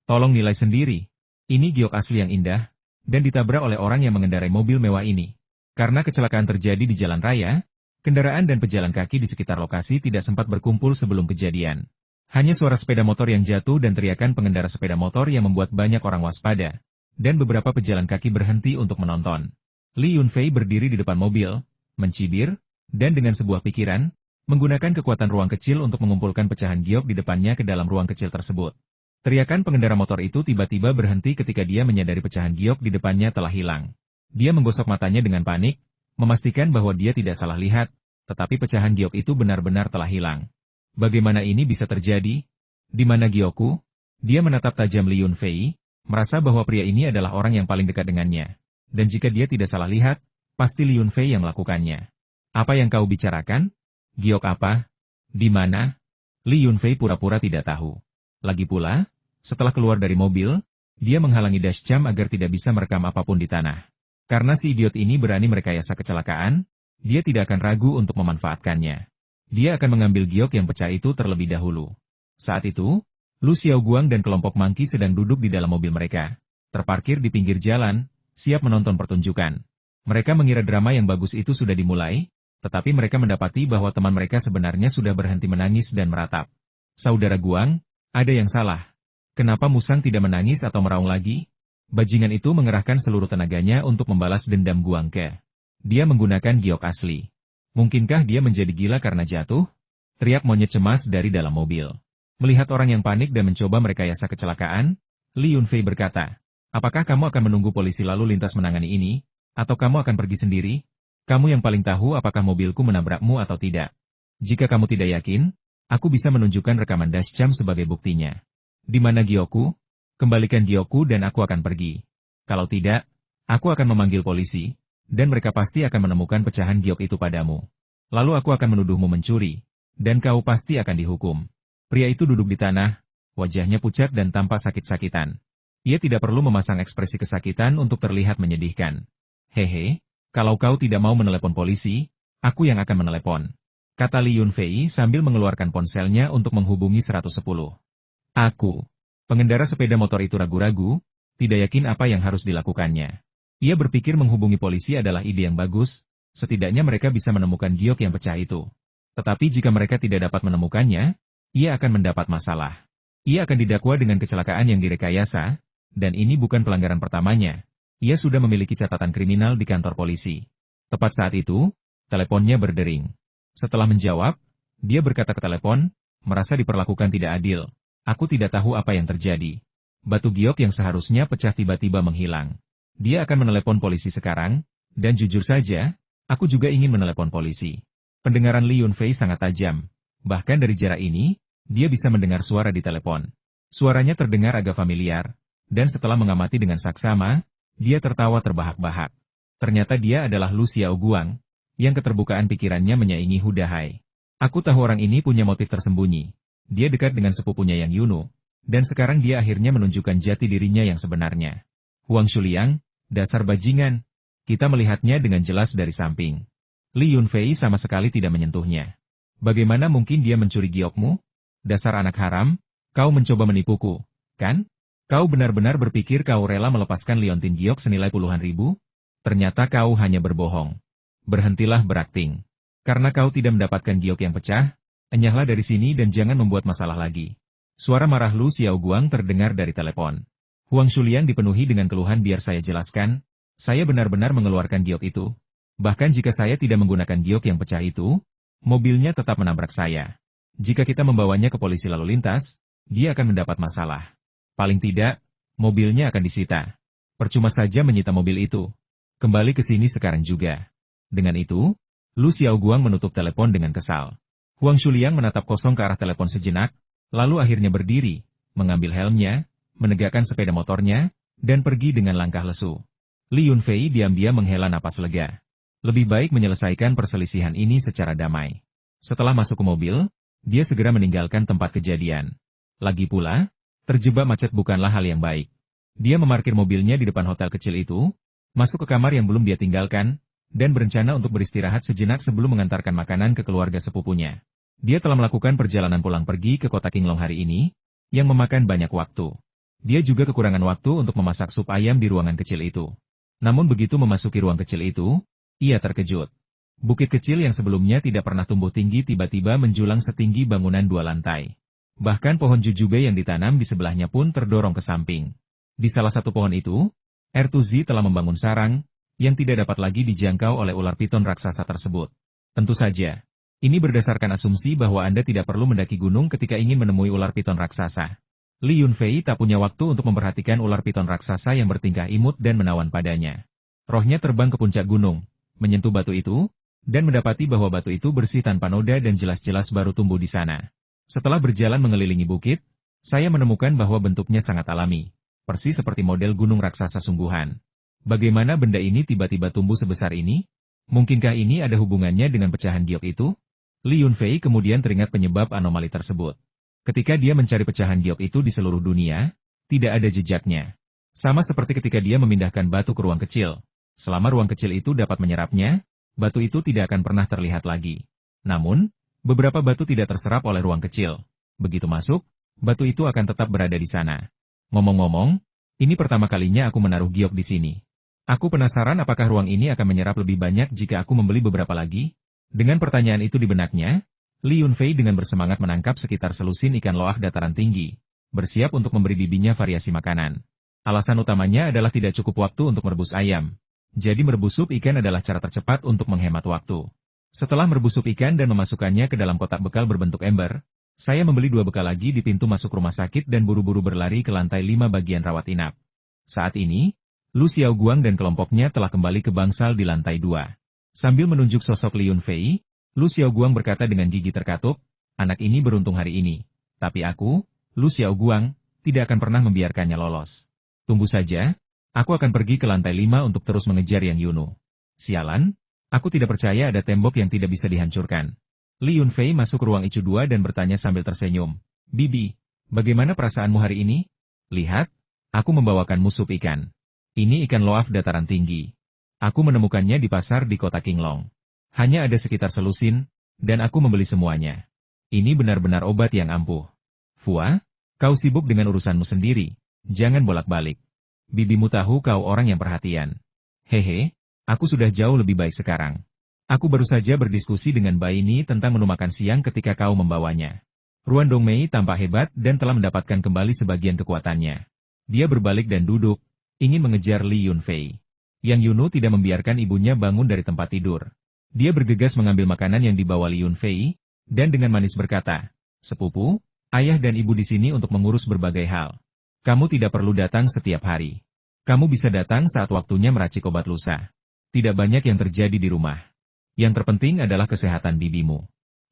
Tolong nilai sendiri. Ini giok asli yang indah, dan ditabrak oleh orang yang mengendarai mobil mewah ini. Karena kecelakaan terjadi di jalan raya, kendaraan dan pejalan kaki di sekitar lokasi tidak sempat berkumpul sebelum kejadian. Hanya suara sepeda motor yang jatuh dan teriakan pengendara sepeda motor yang membuat banyak orang waspada, dan beberapa pejalan kaki berhenti untuk menonton. Li Yunfei berdiri di depan mobil, mencibir, dan dengan sebuah pikiran, menggunakan kekuatan ruang kecil untuk mengumpulkan pecahan giok di depannya ke dalam ruang kecil tersebut. Teriakan pengendara motor itu tiba-tiba berhenti ketika dia menyadari pecahan giok di depannya telah hilang. Dia menggosok matanya dengan panik, memastikan bahwa dia tidak salah lihat, tetapi pecahan giok itu benar-benar telah hilang. Bagaimana ini bisa terjadi? Di mana giokku? Dia menatap tajam Li Yunfei, merasa bahwa pria ini adalah orang yang paling dekat dengannya. Dan jika dia tidak salah lihat, pasti Li Yunfei yang melakukannya. Apa yang kau bicarakan? Giok apa? Di mana? Li Yunfei pura-pura tidak tahu. Lagi pula, setelah keluar dari mobil, dia menghalangi dashcam agar tidak bisa merekam apapun di tanah. Karena si idiot ini berani merekayasa kecelakaan, dia tidak akan ragu untuk memanfaatkannya. Dia akan mengambil giok yang pecah itu terlebih dahulu. Saat itu, Lu Xiaoguang dan kelompok Monkey sedang duduk di dalam mobil mereka, terparkir di pinggir jalan, siap menonton pertunjukan. Mereka mengira drama yang bagus itu sudah dimulai, tetapi mereka mendapati bahwa teman mereka sebenarnya sudah berhenti menangis dan meratap. Saudara Guang, ada yang salah. Kenapa Musang tidak menangis atau meraung lagi? Bajingan itu mengerahkan seluruh tenaganya untuk membalas dendam Guang Ke. Dia menggunakan giok asli. Mungkinkah dia menjadi gila karena jatuh? Teriak monyet cemas dari dalam mobil. Melihat orang yang panik dan mencoba merekayasa kecelakaan, Li Yunfei berkata, apakah kamu akan menunggu polisi lalu lintas menangani ini, atau kamu akan pergi sendiri? Kamu yang paling tahu apakah mobilku menabrakmu atau tidak. Jika kamu tidak yakin, aku bisa menunjukkan rekaman dashcam sebagai buktinya. Di mana giokku? Kembalikan giokku dan aku akan pergi. Kalau tidak, aku akan memanggil polisi, dan mereka pasti akan menemukan pecahan giok itu padamu. Lalu aku akan menuduhmu mencuri, dan kau pasti akan dihukum. Pria itu duduk di tanah, wajahnya pucat dan tampak sakit-sakitan. Ia tidak perlu memasang ekspresi kesakitan untuk terlihat menyedihkan. Hehe. Kalau kau tidak mau menelepon polisi, aku yang akan menelepon. Kata Li Yunfei sambil mengeluarkan ponselnya untuk menghubungi 110. Aku. Pengendara sepeda motor itu ragu-ragu, tidak yakin apa yang harus dilakukannya. Ia berpikir menghubungi polisi adalah ide yang bagus, setidaknya mereka bisa menemukan giok yang pecah itu. Tetapi jika mereka tidak dapat menemukannya, ia akan mendapat masalah. Ia akan didakwa dengan kecelakaan yang direkayasa, dan ini bukan pelanggaran pertamanya. Ia sudah memiliki catatan kriminal di kantor polisi. Tepat saat itu, teleponnya berdering. Setelah menjawab, dia berkata ke telepon, merasa diperlakukan tidak adil. Aku tidak tahu apa yang terjadi. Batu giok yang seharusnya pecah tiba-tiba menghilang. Dia akan menelepon polisi sekarang, dan jujur saja, aku juga ingin menelepon polisi. Pendengaran Li Yunfei sangat tajam. Bahkan dari jarak ini, dia bisa mendengar suara di telepon. Suaranya terdengar agak familiar, dan setelah mengamati dengan saksama, dia tertawa terbahak-bahak. Ternyata dia adalah Lu Xiaoguang, yang keterbukaan pikirannya menyaingi Hu Dahai. Aku tahu orang ini punya motif tersembunyi. Dia dekat dengan sepupunya Yang Yunu, dan sekarang dia akhirnya menunjukkan jati dirinya yang sebenarnya. Huang Shuliang, dasar bajingan. Kita melihatnya dengan jelas dari samping. Li Yunfei sama sekali tidak menyentuhnya. Bagaimana mungkin dia mencuri giokmu? Dasar anak haram, kau mencoba menipuku, kan? Kau benar-benar berpikir kau rela melepaskan liontin giok senilai puluhan ribu? Ternyata kau hanya berbohong. Berhentilah berakting. Karena kau tidak mendapatkan giok yang pecah, enyahlah dari sini dan jangan membuat masalah lagi. Suara marah Lu Xiaoguang terdengar dari telepon. Huang Shuliang dipenuhi dengan keluhan biar saya jelaskan, saya benar-benar mengeluarkan giok itu. Bahkan jika saya tidak menggunakan giok yang pecah itu, mobilnya tetap menabrak saya. Jika kita membawanya ke polisi lalu lintas, dia akan mendapat masalah. Paling tidak, mobilnya akan disita. Percuma saja menyita mobil itu. Kembali ke sini sekarang juga. Dengan itu, Lu Xiaoguang menutup telepon dengan kesal. Huang Shuliang menatap kosong ke arah telepon sejenak, lalu akhirnya berdiri, mengambil helmnya, menegakkan sepeda motornya, dan pergi dengan langkah lesu. Li Yunfei diam-diam menghela napas lega. Lebih baik menyelesaikan perselisihan ini secara damai. Setelah masuk ke mobil, dia segera meninggalkan tempat kejadian. Lagi pula, terjebak macet bukanlah hal yang baik. Dia memarkir mobilnya di depan hotel kecil itu, masuk ke kamar yang belum dia tinggalkan, dan berencana untuk beristirahat sejenak sebelum mengantarkan makanan ke keluarga sepupunya. Dia telah melakukan perjalanan pulang pergi ke kota Qinglong hari ini, yang memakan banyak waktu. Dia juga kekurangan waktu untuk memasak sup ayam di ruangan kecil itu. Namun begitu memasuki ruang kecil itu, ia terkejut. Bukit kecil yang sebelumnya tidak pernah tumbuh tinggi tiba-tiba menjulang setinggi bangunan 2 lantai. Bahkan pohon jujube yang ditanam di sebelahnya pun terdorong ke samping. Di salah satu pohon itu, Ertuzi telah membangun sarang, yang tidak dapat lagi dijangkau oleh ular piton raksasa tersebut. Tentu saja, ini berdasarkan asumsi bahwa Anda tidak perlu mendaki gunung ketika ingin menemui ular piton raksasa. Li Yunfei tak punya waktu untuk memperhatikan ular piton raksasa yang bertingkah imut dan menawan padanya. Rohnya terbang ke puncak gunung, menyentuh batu itu, dan mendapati bahwa batu itu bersih tanpa noda dan jelas-jelas baru tumbuh di sana. Setelah berjalan mengelilingi bukit, saya menemukan bahwa bentuknya sangat alami, persis seperti model gunung raksasa sungguhan. Bagaimana benda ini tiba-tiba tumbuh sebesar ini? Mungkinkah ini ada hubungannya dengan pecahan giok itu? Li Yunfei kemudian teringat penyebab anomali tersebut. Ketika dia mencari pecahan giok itu di seluruh dunia, tidak ada jejaknya. Sama seperti ketika dia memindahkan batu ke ruang kecil. Selama ruang kecil itu dapat menyerapnya, batu itu tidak akan pernah terlihat lagi. Namun, beberapa batu tidak terserap oleh ruang kecil. Begitu masuk, batu itu akan tetap berada di sana. Ngomong-ngomong, ini pertama kalinya aku menaruh giok di sini. Aku penasaran apakah ruang ini akan menyerap lebih banyak jika aku membeli beberapa lagi? Dengan pertanyaan itu di benaknya, Li Yunfei dengan bersemangat menangkap sekitar selusin ikan loaf dataran tinggi, bersiap untuk memberi bibinya variasi makanan. Alasan utamanya adalah tidak cukup waktu untuk merebus ayam. Jadi merebus sup ikan adalah cara tercepat untuk menghemat waktu. Setelah merebus sup ikan dan memasukkannya ke dalam kotak bekal berbentuk ember, saya membeli 2 bekal lagi di pintu masuk rumah sakit dan buru-buru berlari ke lantai 5 bagian rawat inap. Saat ini, Lu Xiaoguang dan kelompoknya telah kembali ke bangsal di lantai 2. Sambil menunjuk sosok Li Yunfei, Lu Xiaoguang berkata dengan gigi terkatup, anak ini beruntung hari ini. Tapi aku, Lu Xiaoguang, tidak akan pernah membiarkannya lolos. Tunggu saja, aku akan pergi ke lantai 5 untuk terus mengejar Yang Yunu. Sialan, aku tidak percaya ada tembok yang tidak bisa dihancurkan. Li Yunfei masuk ke ruang ICU 2 dan bertanya sambil tersenyum. Bibi, bagaimana perasaanmu hari ini? Lihat, aku membawakanmu sup ikan. Ini ikan loaf dataran tinggi. Aku menemukannya di pasar di kota Qinglong. Hanya ada sekitar selusin, dan aku membeli semuanya. Ini benar-benar obat yang ampuh. Fua, kau sibuk dengan urusanmu sendiri. Jangan bolak-balik. Bibimu tahu kau orang yang perhatian. Hehe, aku sudah jauh lebih baik sekarang. Aku baru saja berdiskusi dengan Bai Ni tentang menu makan siang ketika kau membawanya. Ruan Dongmei tampak hebat dan telah mendapatkan kembali sebagian kekuatannya. Dia berbalik dan duduk, ingin mengejar Li Yunfei. Yang Yunu tidak membiarkan ibunya bangun dari tempat tidur. Dia bergegas mengambil makanan yang dibawa Li Yunfei, dan dengan manis berkata, "Sepupu, ayah dan ibu di sini untuk mengurus berbagai hal. Kamu tidak perlu datang setiap hari. Kamu bisa datang saat waktunya meracik obat lusa. Tidak banyak yang terjadi di rumah. Yang terpenting adalah kesehatan bibimu.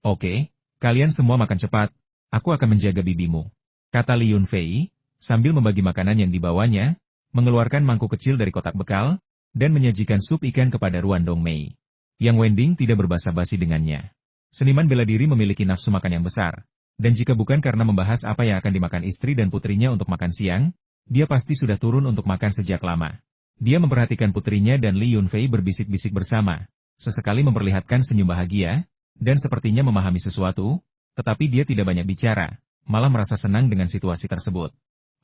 Oke, kalian semua makan cepat, aku akan menjaga bibimu," kata Li Yunfei, sambil membagi makanan yang dibawanya, mengeluarkan mangkuk kecil dari kotak bekal, dan menyajikan sup ikan kepada Ruan Dongmei. Yang Wending tidak berbasa-basi dengannya. Seniman bela diri memiliki nafsu makan yang besar. Dan jika bukan karena membahas apa yang akan dimakan istri dan putrinya untuk makan siang, dia pasti sudah turun untuk makan sejak lama. Dia memperhatikan putrinya dan Li Yunfei berbisik-bisik bersama, sesekali memperlihatkan senyum bahagia, dan sepertinya memahami sesuatu, tetapi dia tidak banyak bicara, malah merasa senang dengan situasi tersebut.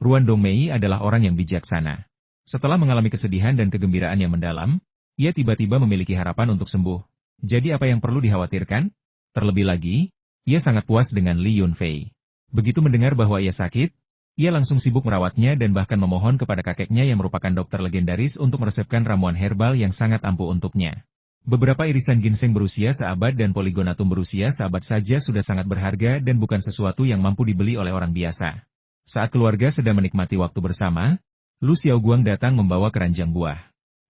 Ruan Dongmei adalah orang yang bijaksana. Setelah mengalami kesedihan dan kegembiraan yang mendalam, ia tiba-tiba memiliki harapan untuk sembuh. Jadi apa yang perlu dikhawatirkan? Terlebih lagi, ia sangat puas dengan Li Yunfei. Begitu mendengar bahwa ia sakit, ia langsung sibuk merawatnya dan bahkan memohon kepada kakeknya yang merupakan dokter legendaris untuk meresepkan ramuan herbal yang sangat ampuh untuknya. Beberapa irisan ginseng berusia seabad dan polygonatum berusia seabad saja sudah sangat berharga dan bukan sesuatu yang mampu dibeli oleh orang biasa. Saat keluarga sedang menikmati waktu bersama, Lu Xiaoguang datang membawa keranjang buah.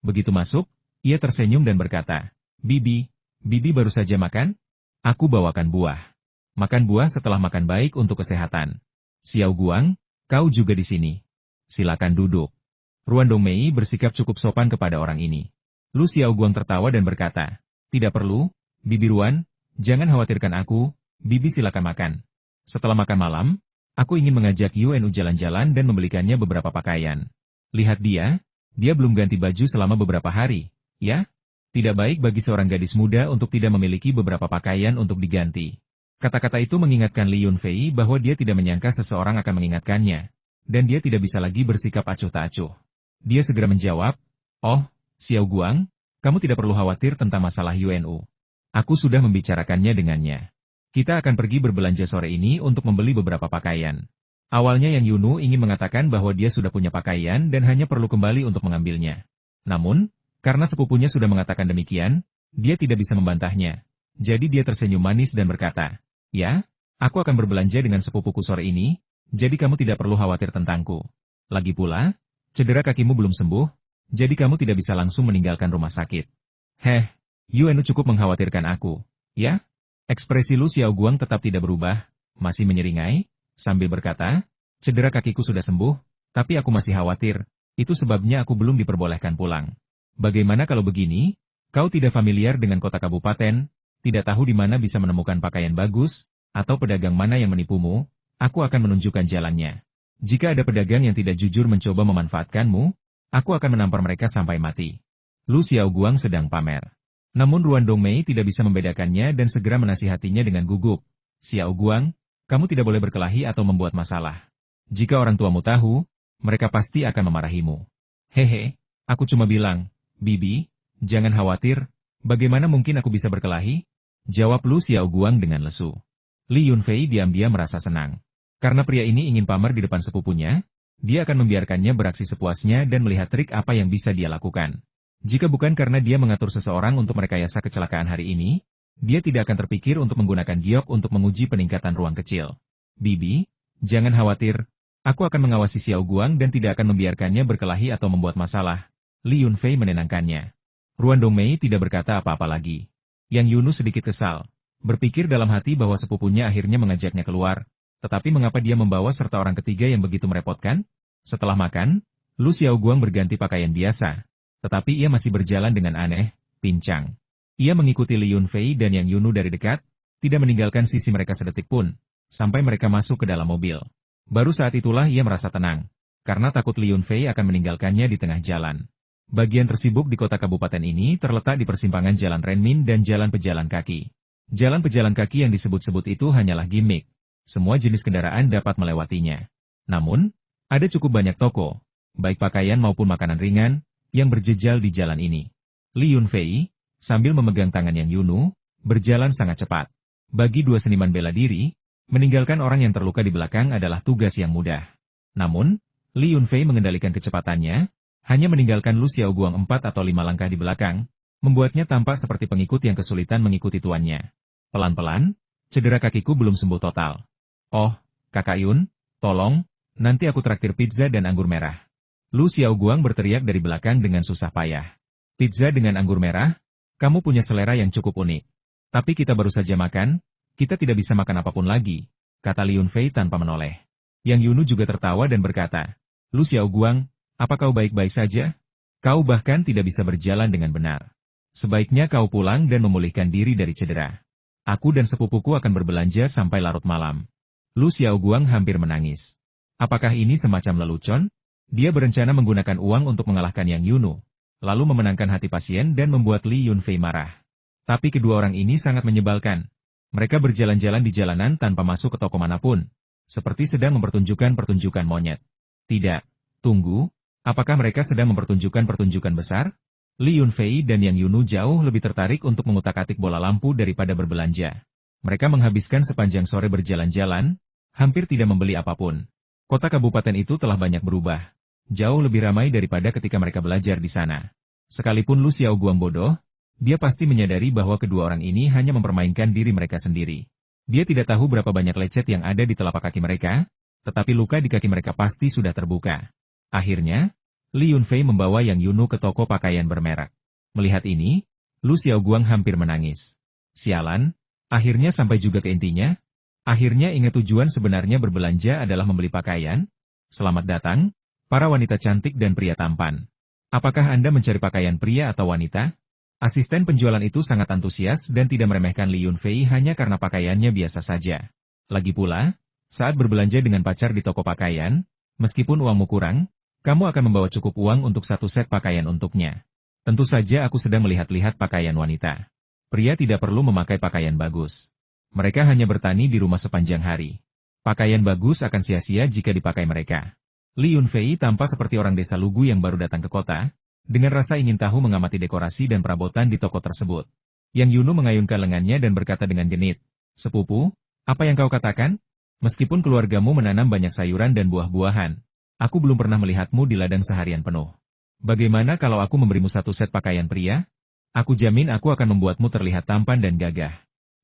Begitu masuk, ia tersenyum dan berkata, Bibi baru saja makan? Aku bawakan buah. Makan buah setelah makan baik untuk kesehatan. Xiaoguang, kau juga di sini. Silakan duduk. Ruan Dongmei bersikap cukup sopan kepada orang ini. Lu Xiaoguang tertawa dan berkata, tidak perlu, Bibi Ruan, jangan khawatirkan aku, Bibi silakan makan. Setelah makan malam, aku ingin mengajak Yuenu jalan-jalan dan membelikannya beberapa pakaian. Lihat dia belum ganti baju selama beberapa hari, ya? Tidak baik bagi seorang gadis muda untuk tidak memiliki beberapa pakaian untuk diganti. Kata-kata itu mengingatkan Li Yunfei bahwa dia tidak menyangka seseorang akan mengingatkannya, dan dia tidak bisa lagi bersikap acuh tak acuh. Dia segera menjawab, "Oh, Xiaoguang, kamu tidak perlu khawatir tentang masalah Yuenu. Aku sudah membicarakannya dengannya. Kita akan pergi berbelanja sore ini untuk membeli beberapa pakaian." Awalnya Yang Yunu ingin mengatakan bahwa dia sudah punya pakaian dan hanya perlu kembali untuk mengambilnya. Namun, karena sepupunya sudah mengatakan demikian, dia tidak bisa membantahnya. Jadi dia tersenyum manis dan berkata, "Ya, aku akan berbelanja dengan sepupuku sore ini, jadi kamu tidak perlu khawatir tentangku. Lagi pula, cedera kakimu belum sembuh, jadi kamu tidak bisa langsung meninggalkan rumah sakit." Yuenu cukup mengkhawatirkan aku, ya? Ekspresi Lu Xiaoguang tetap tidak berubah, masih menyeringai, sambil berkata, "Cedera kakiku sudah sembuh, tapi aku masih khawatir, itu sebabnya aku belum diperbolehkan pulang. Bagaimana kalau begini? Kau tidak familiar dengan kota kabupaten, tidak tahu di mana bisa menemukan pakaian bagus, atau pedagang mana yang menipumu, aku akan menunjukkan jalannya. Jika ada pedagang yang tidak jujur mencoba memanfaatkanmu, aku akan menampar mereka sampai mati." Lu Xiaoguang sedang pamer. Namun Ruan Dongmei tidak bisa membedakannya dan segera menasihatinya dengan gugup. "Xiaoguang, kamu tidak boleh berkelahi atau membuat masalah. Jika orang tuamu tahu, mereka pasti akan memarahimu." Aku cuma bilang, Bibi, jangan khawatir, bagaimana mungkin aku bisa berkelahi? Jawab Lu Xiaoguang dengan lesu. Li Yunfei diam-diam merasa senang. Karena pria ini ingin pamer di depan sepupunya, dia akan membiarkannya beraksi sepuasnya dan melihat trik apa yang bisa dia lakukan. Jika bukan karena dia mengatur seseorang untuk merekayasa kecelakaan hari ini, dia tidak akan terpikir untuk menggunakan giok untuk menguji peningkatan ruang kecil. Bibi, jangan khawatir, aku akan mengawasi Xiaoguang dan tidak akan membiarkannya berkelahi atau membuat masalah. Li Yunfei menenangkannya. Ruan Dongmei tidak berkata apa-apa lagi. Yang Yunu sedikit kesal. Berpikir dalam hati bahwa sepupunya akhirnya mengajaknya keluar. Tetapi mengapa dia membawa serta orang ketiga yang begitu merepotkan? Setelah makan, Lu Xiaoguang berganti pakaian biasa. Tetapi ia masih berjalan dengan aneh, pincang. Ia mengikuti Li Yunfei dan Yang Yunu dari dekat, tidak meninggalkan sisi mereka sedetik pun, sampai mereka masuk ke dalam mobil. Baru saat itulah ia merasa tenang, karena takut Li Yunfei akan meninggalkannya di tengah jalan. Bagian tersibuk di kota kabupaten ini terletak di persimpangan Jalan Renmin dan Jalan Pejalan Kaki. Jalan pejalan kaki yang disebut-sebut itu hanyalah gimmick. Semua jenis kendaraan dapat melewatinya. Namun, ada cukup banyak toko, baik pakaian maupun makanan ringan, yang berjejal di jalan ini. Li Yunfei, sambil memegang tangan Yang Yunu, berjalan sangat cepat. Bagi dua seniman bela diri, meninggalkan orang yang terluka di belakang adalah tugas yang mudah. Namun, Li Yunfei mengendalikan kecepatannya, hanya meninggalkan Lu Xiaoguang 4 atau 5 langkah di belakang, membuatnya tampak seperti pengikut yang kesulitan mengikuti tuannya. Pelan-pelan, cedera kakiku belum sembuh total. Oh, Kakak Yun, tolong, nanti aku traktir pizza dan anggur merah. Lu Xiaoguang berteriak dari belakang dengan susah payah. Pizza dengan anggur merah? Kamu punya selera yang cukup unik. Tapi kita baru saja makan, kita tidak bisa makan apapun lagi, kata Li Yunfei tanpa menoleh. Yang Yunu juga tertawa dan berkata, Lu Xiaoguang, apa kau baik-baik saja? Kau bahkan tidak bisa berjalan dengan benar. Sebaiknya kau pulang dan memulihkan diri dari cedera. Aku dan sepupuku akan berbelanja sampai larut malam. Lu Xiaoguang hampir menangis. Apakah ini semacam lelucon? Dia berencana menggunakan uang untuk mengalahkan Yang Yunu, lalu memenangkan hati pasien dan membuat Li Yunfei marah. Tapi kedua orang ini sangat menyebalkan. Mereka berjalan-jalan di jalanan tanpa masuk ke toko manapun, seperti sedang mempertunjukkan pertunjukan monyet. Tidak, tunggu. Apakah mereka sedang mempertunjukkan pertunjukan besar? Li Yunfei dan Yang Yunu jauh lebih tertarik untuk mengutak-atik bola lampu daripada berbelanja. Mereka menghabiskan sepanjang sore berjalan-jalan, hampir tidak membeli apapun. Kota kabupaten itu telah banyak berubah. Jauh lebih ramai daripada ketika mereka belajar di sana. Sekalipun Lu Xiaoguang bodoh, dia pasti menyadari bahwa kedua orang ini hanya mempermainkan diri mereka sendiri. Dia tidak tahu berapa banyak lecet yang ada di telapak kaki mereka, tetapi luka di kaki mereka pasti sudah terbuka. Akhirnya, Li Yunfei membawa Yang Yunu ke toko pakaian bermerek. Melihat ini, Lu Xiaoguang hampir menangis. Sialan, akhirnya sampai juga ke intinya. Akhirnya ingat tujuan sebenarnya berbelanja adalah membeli pakaian. Selamat datang, para wanita cantik dan pria tampan. Apakah Anda mencari pakaian pria atau wanita? Asisten penjualan itu sangat antusias dan tidak meremehkan Li Yunfei hanya karena pakaiannya biasa saja. Lagi pula, saat berbelanja dengan pacar di toko pakaian, meskipun uangmu kurang, kamu akan membawa cukup uang untuk satu set pakaian untuknya. Tentu saja aku sedang melihat-lihat pakaian wanita. Pria tidak perlu memakai pakaian bagus. Mereka hanya bertani di rumah sepanjang hari. Pakaian bagus akan sia-sia jika dipakai mereka. Li Yunfei tampak seperti orang desa lugu yang baru datang ke kota, dengan rasa ingin tahu mengamati dekorasi dan perabotan di toko tersebut. Yang Yunu mengayunkan lengannya dan berkata dengan genit, Sepupu, apa yang kau katakan? Meskipun keluargamu menanam banyak sayuran dan buah-buahan, aku belum pernah melihatmu di ladang seharian penuh. Bagaimana kalau aku memberimu satu set pakaian pria? Aku jamin aku akan membuatmu terlihat tampan dan gagah.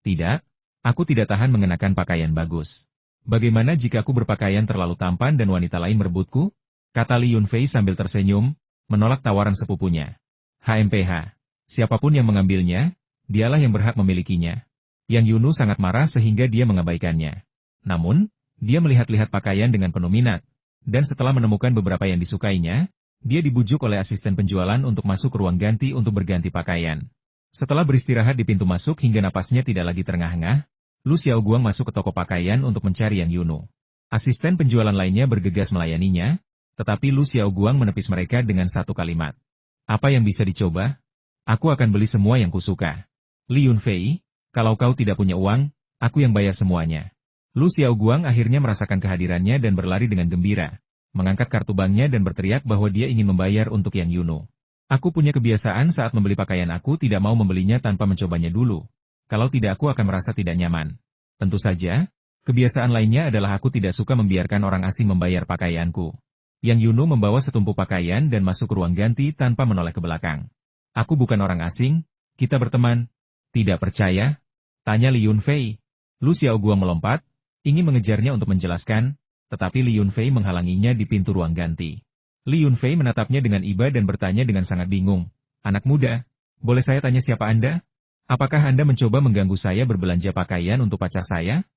Tidak, aku tidak tahan mengenakan pakaian bagus. Bagaimana jika aku berpakaian terlalu tampan dan wanita lain merebutku? Kata Li Yunfei sambil tersenyum, menolak tawaran sepupunya. HMPH, siapapun yang mengambilnya, dialah yang berhak memilikinya. Yang Yunu sangat marah sehingga dia mengabaikannya. Namun, dia melihat-lihat pakaian dengan penuh minat, dan setelah menemukan beberapa yang disukainya, dia dibujuk oleh asisten penjualan untuk masuk ke ruang ganti untuk berganti pakaian. Setelah beristirahat di pintu masuk hingga napasnya tidak lagi terengah-engah, Lu Xiaoguang masuk ke toko pakaian untuk mencari Yang Yunu. Asisten penjualan lainnya bergegas melayaninya, tetapi Lu Xiaoguang menepis mereka dengan satu kalimat. Apa yang bisa dicoba? Aku akan beli semua yang kusuka. Li Yunfei, kalau kau tidak punya uang, aku yang bayar semuanya. Lu Xiaoguang akhirnya merasakan kehadirannya dan berlari dengan gembira, mengangkat kartu banknya dan berteriak bahwa dia ingin membayar untuk Yang Yunu. Aku punya kebiasaan saat membeli pakaian aku tidak mau membelinya tanpa mencobanya dulu. Kalau tidak aku akan merasa tidak nyaman. Tentu saja, kebiasaan lainnya adalah aku tidak suka membiarkan orang asing membayar pakaianku. Yang Yuno membawa setumpuk pakaian dan masuk ke ruang ganti tanpa menoleh ke belakang. Aku bukan orang asing, kita berteman. Tidak percaya? Tanya Li Yunfei. Lu Xiaoguang melompat, ingin mengejarnya untuk menjelaskan, tetapi Li Yunfei menghalanginya di pintu ruang ganti. Li Yunfei menatapnya dengan iba dan bertanya dengan sangat bingung. Anak muda, boleh saya tanya siapa Anda? Apakah Anda mencoba mengganggu saya berbelanja pakaian untuk pacar saya?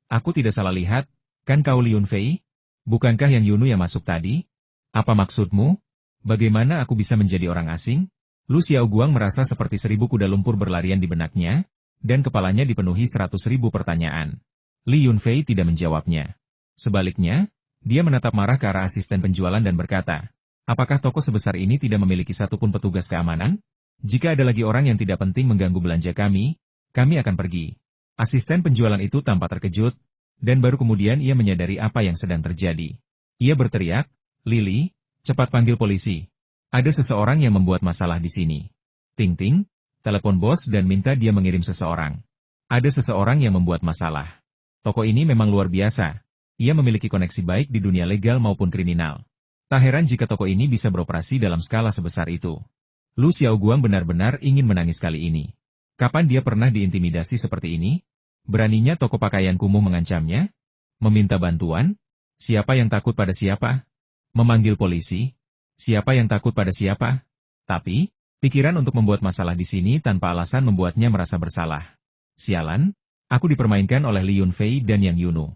Aku tidak salah lihat, kan kau Li Yunfei? Bukankah yang Yunu yang masuk tadi? Apa maksudmu? Bagaimana aku bisa menjadi orang asing? Lu Xiaoguang merasa seperti 1000 kuda lumpur berlarian di benaknya, dan kepalanya dipenuhi 100.000 pertanyaan. Li Yunfei tidak menjawabnya. Sebaliknya, dia menatap marah ke arah asisten penjualan dan berkata, apakah toko sebesar ini tidak memiliki satupun petugas keamanan? Jika ada lagi orang yang tidak penting mengganggu belanja kami akan pergi. Asisten penjualan itu tampak terkejut, dan baru kemudian ia menyadari apa yang sedang terjadi. Ia berteriak, Lily, cepat panggil polisi. Ada seseorang yang membuat masalah di sini. Ting-ting, telepon bos dan minta dia mengirim seseorang. Ada seseorang yang membuat masalah. Toko ini memang luar biasa. Ia memiliki koneksi baik di dunia legal maupun kriminal. Tak heran jika toko ini bisa beroperasi dalam skala sebesar itu. Lu Xiaoguang benar-benar ingin menangis kali ini. Kapan dia pernah diintimidasi seperti ini? Beraninya toko pakaian kumuh mengancamnya? Meminta bantuan? Siapa yang takut pada siapa? Memanggil polisi? Siapa yang takut pada siapa? Tapi, pikiran untuk membuat masalah di sini tanpa alasan membuatnya merasa bersalah. Sialan, aku dipermainkan oleh Li Yunfei dan Yang Yunu.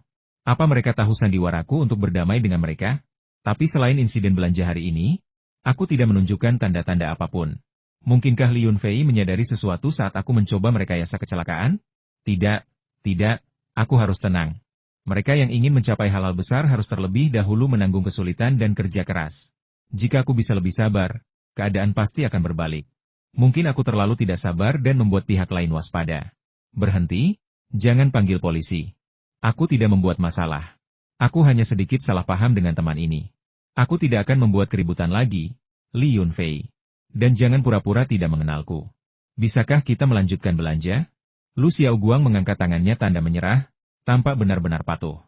Apa mereka tahu sandiwaraku untuk berdamai dengan mereka? Tapi selain insiden belanja hari ini, aku tidak menunjukkan tanda-tanda apapun. Mungkinkah Li Yunfei menyadari sesuatu saat aku mencoba merekayasa kecelakaan? Tidak, aku harus tenang. Mereka yang ingin mencapai hal-hal besar harus terlebih dahulu menanggung kesulitan dan kerja keras. Jika aku bisa lebih sabar, keadaan pasti akan berbalik. Mungkin aku terlalu tidak sabar dan membuat pihak lain waspada. Berhenti, jangan panggil polisi. Aku tidak membuat masalah. Aku hanya sedikit salah paham dengan teman ini. Aku tidak akan membuat keributan lagi, Li Yunfei. Dan jangan pura-pura tidak mengenalku. Bisakah kita melanjutkan belanja? Lu Xiaoguang mengangkat tangannya tanda menyerah, tampak benar-benar patuh.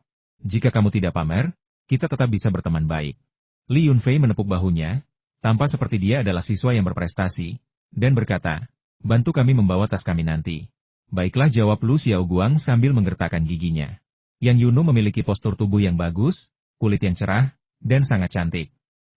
Jika kamu tidak pamer, kita tetap bisa berteman baik. Li Yunfei menepuk bahunya, tampak seperti dia adalah siswa yang berprestasi, dan berkata, bantu kami membawa tas kami nanti. Baiklah, jawab Lu Xiaoguang sambil menggertakkan giginya. Yang Yunu memiliki postur tubuh yang bagus, kulit yang cerah, dan sangat cantik.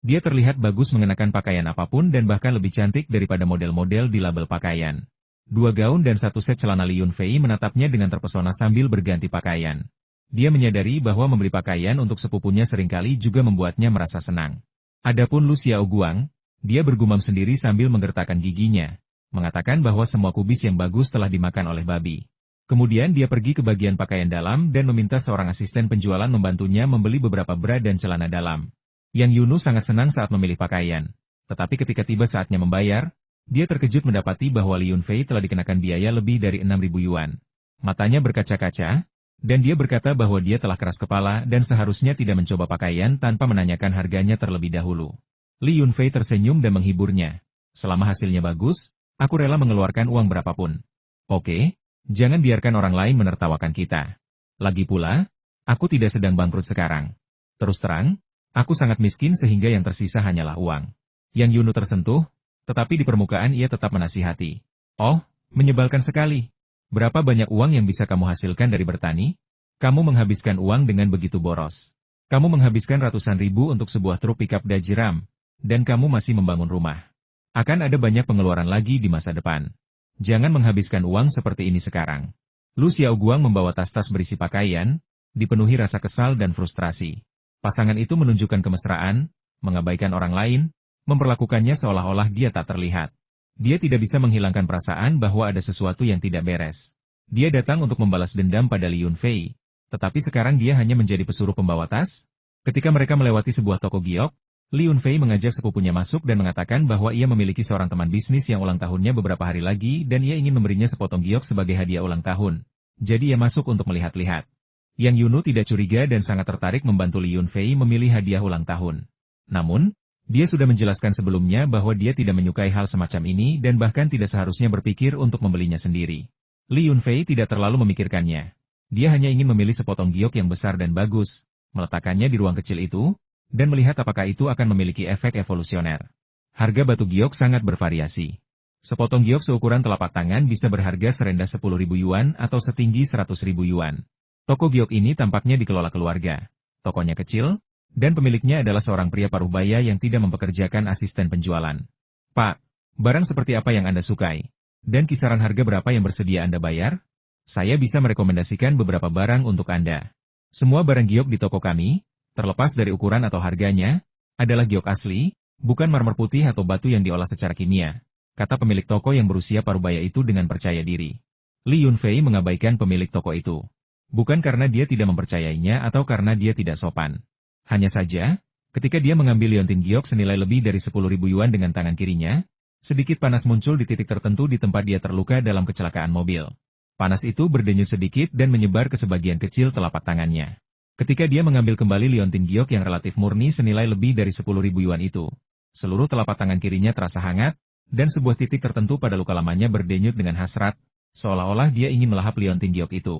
Dia terlihat bagus mengenakan pakaian apapun dan bahkan lebih cantik daripada model-model di label pakaian. 2 gaun dan 1 set celana. Li Yunfei menatapnya dengan terpesona sambil berganti pakaian. Dia menyadari bahwa membeli pakaian untuk sepupunya seringkali juga membuatnya merasa senang. Adapun Lu Xiaoguang, dia bergumam sendiri sambil menggertakkan giginya, mengatakan bahwa semua kubis yang bagus telah dimakan oleh babi. Kemudian dia pergi ke bagian pakaian dalam dan meminta seorang asisten penjualan membantunya membeli beberapa bra dan celana dalam. Yang Yunu sangat senang saat memilih pakaian. Tetapi ketika tiba saatnya membayar, dia terkejut mendapati bahwa Li Yunfei telah dikenakan biaya lebih dari 6.000 yuan. Matanya berkaca-kaca, dan dia berkata bahwa dia telah keras kepala dan seharusnya tidak mencoba pakaian tanpa menanyakan harganya terlebih dahulu. Li Yunfei tersenyum dan menghiburnya. Selama hasilnya bagus, aku rela mengeluarkan uang berapapun. Oke. Jangan biarkan orang lain menertawakan kita. Lagi pula, aku tidak sedang bangkrut sekarang. Terus terang, aku sangat miskin sehingga yang tersisa hanyalah uang. Yang Yunu tersentuh, tetapi di permukaan ia tetap menasihati. Oh, menyebalkan sekali. Berapa banyak uang yang bisa kamu hasilkan dari bertani? Kamu menghabiskan uang dengan begitu boros. Kamu menghabiskan ratusan ribu untuk sebuah truk pickup Dodge Ram, dan kamu masih membangun rumah. Akan ada banyak pengeluaran lagi di masa depan. Jangan menghabiskan uang seperti ini sekarang. Lu Xiaoguang membawa tas-tas berisi pakaian, dipenuhi rasa kesal dan frustrasi. Pasangan itu menunjukkan kemesraan, mengabaikan orang lain, memperlakukannya seolah-olah dia tak terlihat. Dia tidak bisa menghilangkan perasaan bahwa ada sesuatu yang tidak beres. Dia datang untuk membalas dendam pada Li Yunfei, tetapi sekarang dia hanya menjadi pesuruh pembawa tas. Ketika mereka melewati sebuah toko giok, Li Yunfei mengajak sepupunya masuk dan mengatakan bahwa ia memiliki seorang teman bisnis yang ulang tahunnya beberapa hari lagi dan ia ingin memberinya sepotong giok sebagai hadiah ulang tahun. Jadi ia masuk untuk melihat-lihat. Yang Yunu tidak curiga dan sangat tertarik membantu Li Yunfei memilih hadiah ulang tahun. Namun, Dia sudah menjelaskan sebelumnya bahwa dia tidak menyukai hal semacam ini dan bahkan tidak seharusnya berpikir untuk membelinya sendiri. Li Yunfei tidak terlalu memikirkannya. Dia hanya ingin memilih sepotong giok yang besar dan bagus, meletakkannya di ruang kecil itu, dan melihat apakah itu akan memiliki efek evolusioner. Harga batu giok sangat bervariasi. Sepotong giok seukuran telapak tangan bisa berharga serendah 10.000 yuan atau setinggi 100.000 yuan. Toko giok ini tampaknya dikelola keluarga. Tokonya kecil, dan pemiliknya adalah seorang pria paruh-baya yang tidak mempekerjakan asisten penjualan. Pak, barang seperti apa yang Anda sukai? Dan kisaran harga berapa yang bersedia Anda bayar? Saya bisa merekomendasikan beberapa barang untuk Anda. Semua barang giok di toko kami, terlepas dari ukuran atau harganya, adalah giok asli, bukan marmer putih atau batu yang diolah secara kimia, kata pemilik toko yang berusia paruh-baya itu dengan percaya diri. Li Yunfei mengabaikan pemilik toko itu. Bukan karena dia tidak mempercayainya atau karena dia tidak sopan. Hanya saja, ketika dia mengambil liontin giok senilai lebih dari 10.000 yuan dengan tangan kirinya, sedikit panas muncul di titik tertentu di tempat dia terluka dalam kecelakaan mobil. Panas itu berdenyut sedikit dan menyebar ke sebagian kecil telapak tangannya. Ketika dia mengambil kembali liontin giok yang relatif murni senilai lebih dari 10.000 yuan itu, seluruh telapak tangan kirinya terasa hangat, dan sebuah titik tertentu pada luka lamanya berdenyut dengan hasrat, seolah-olah dia ingin melahap liontin giok itu.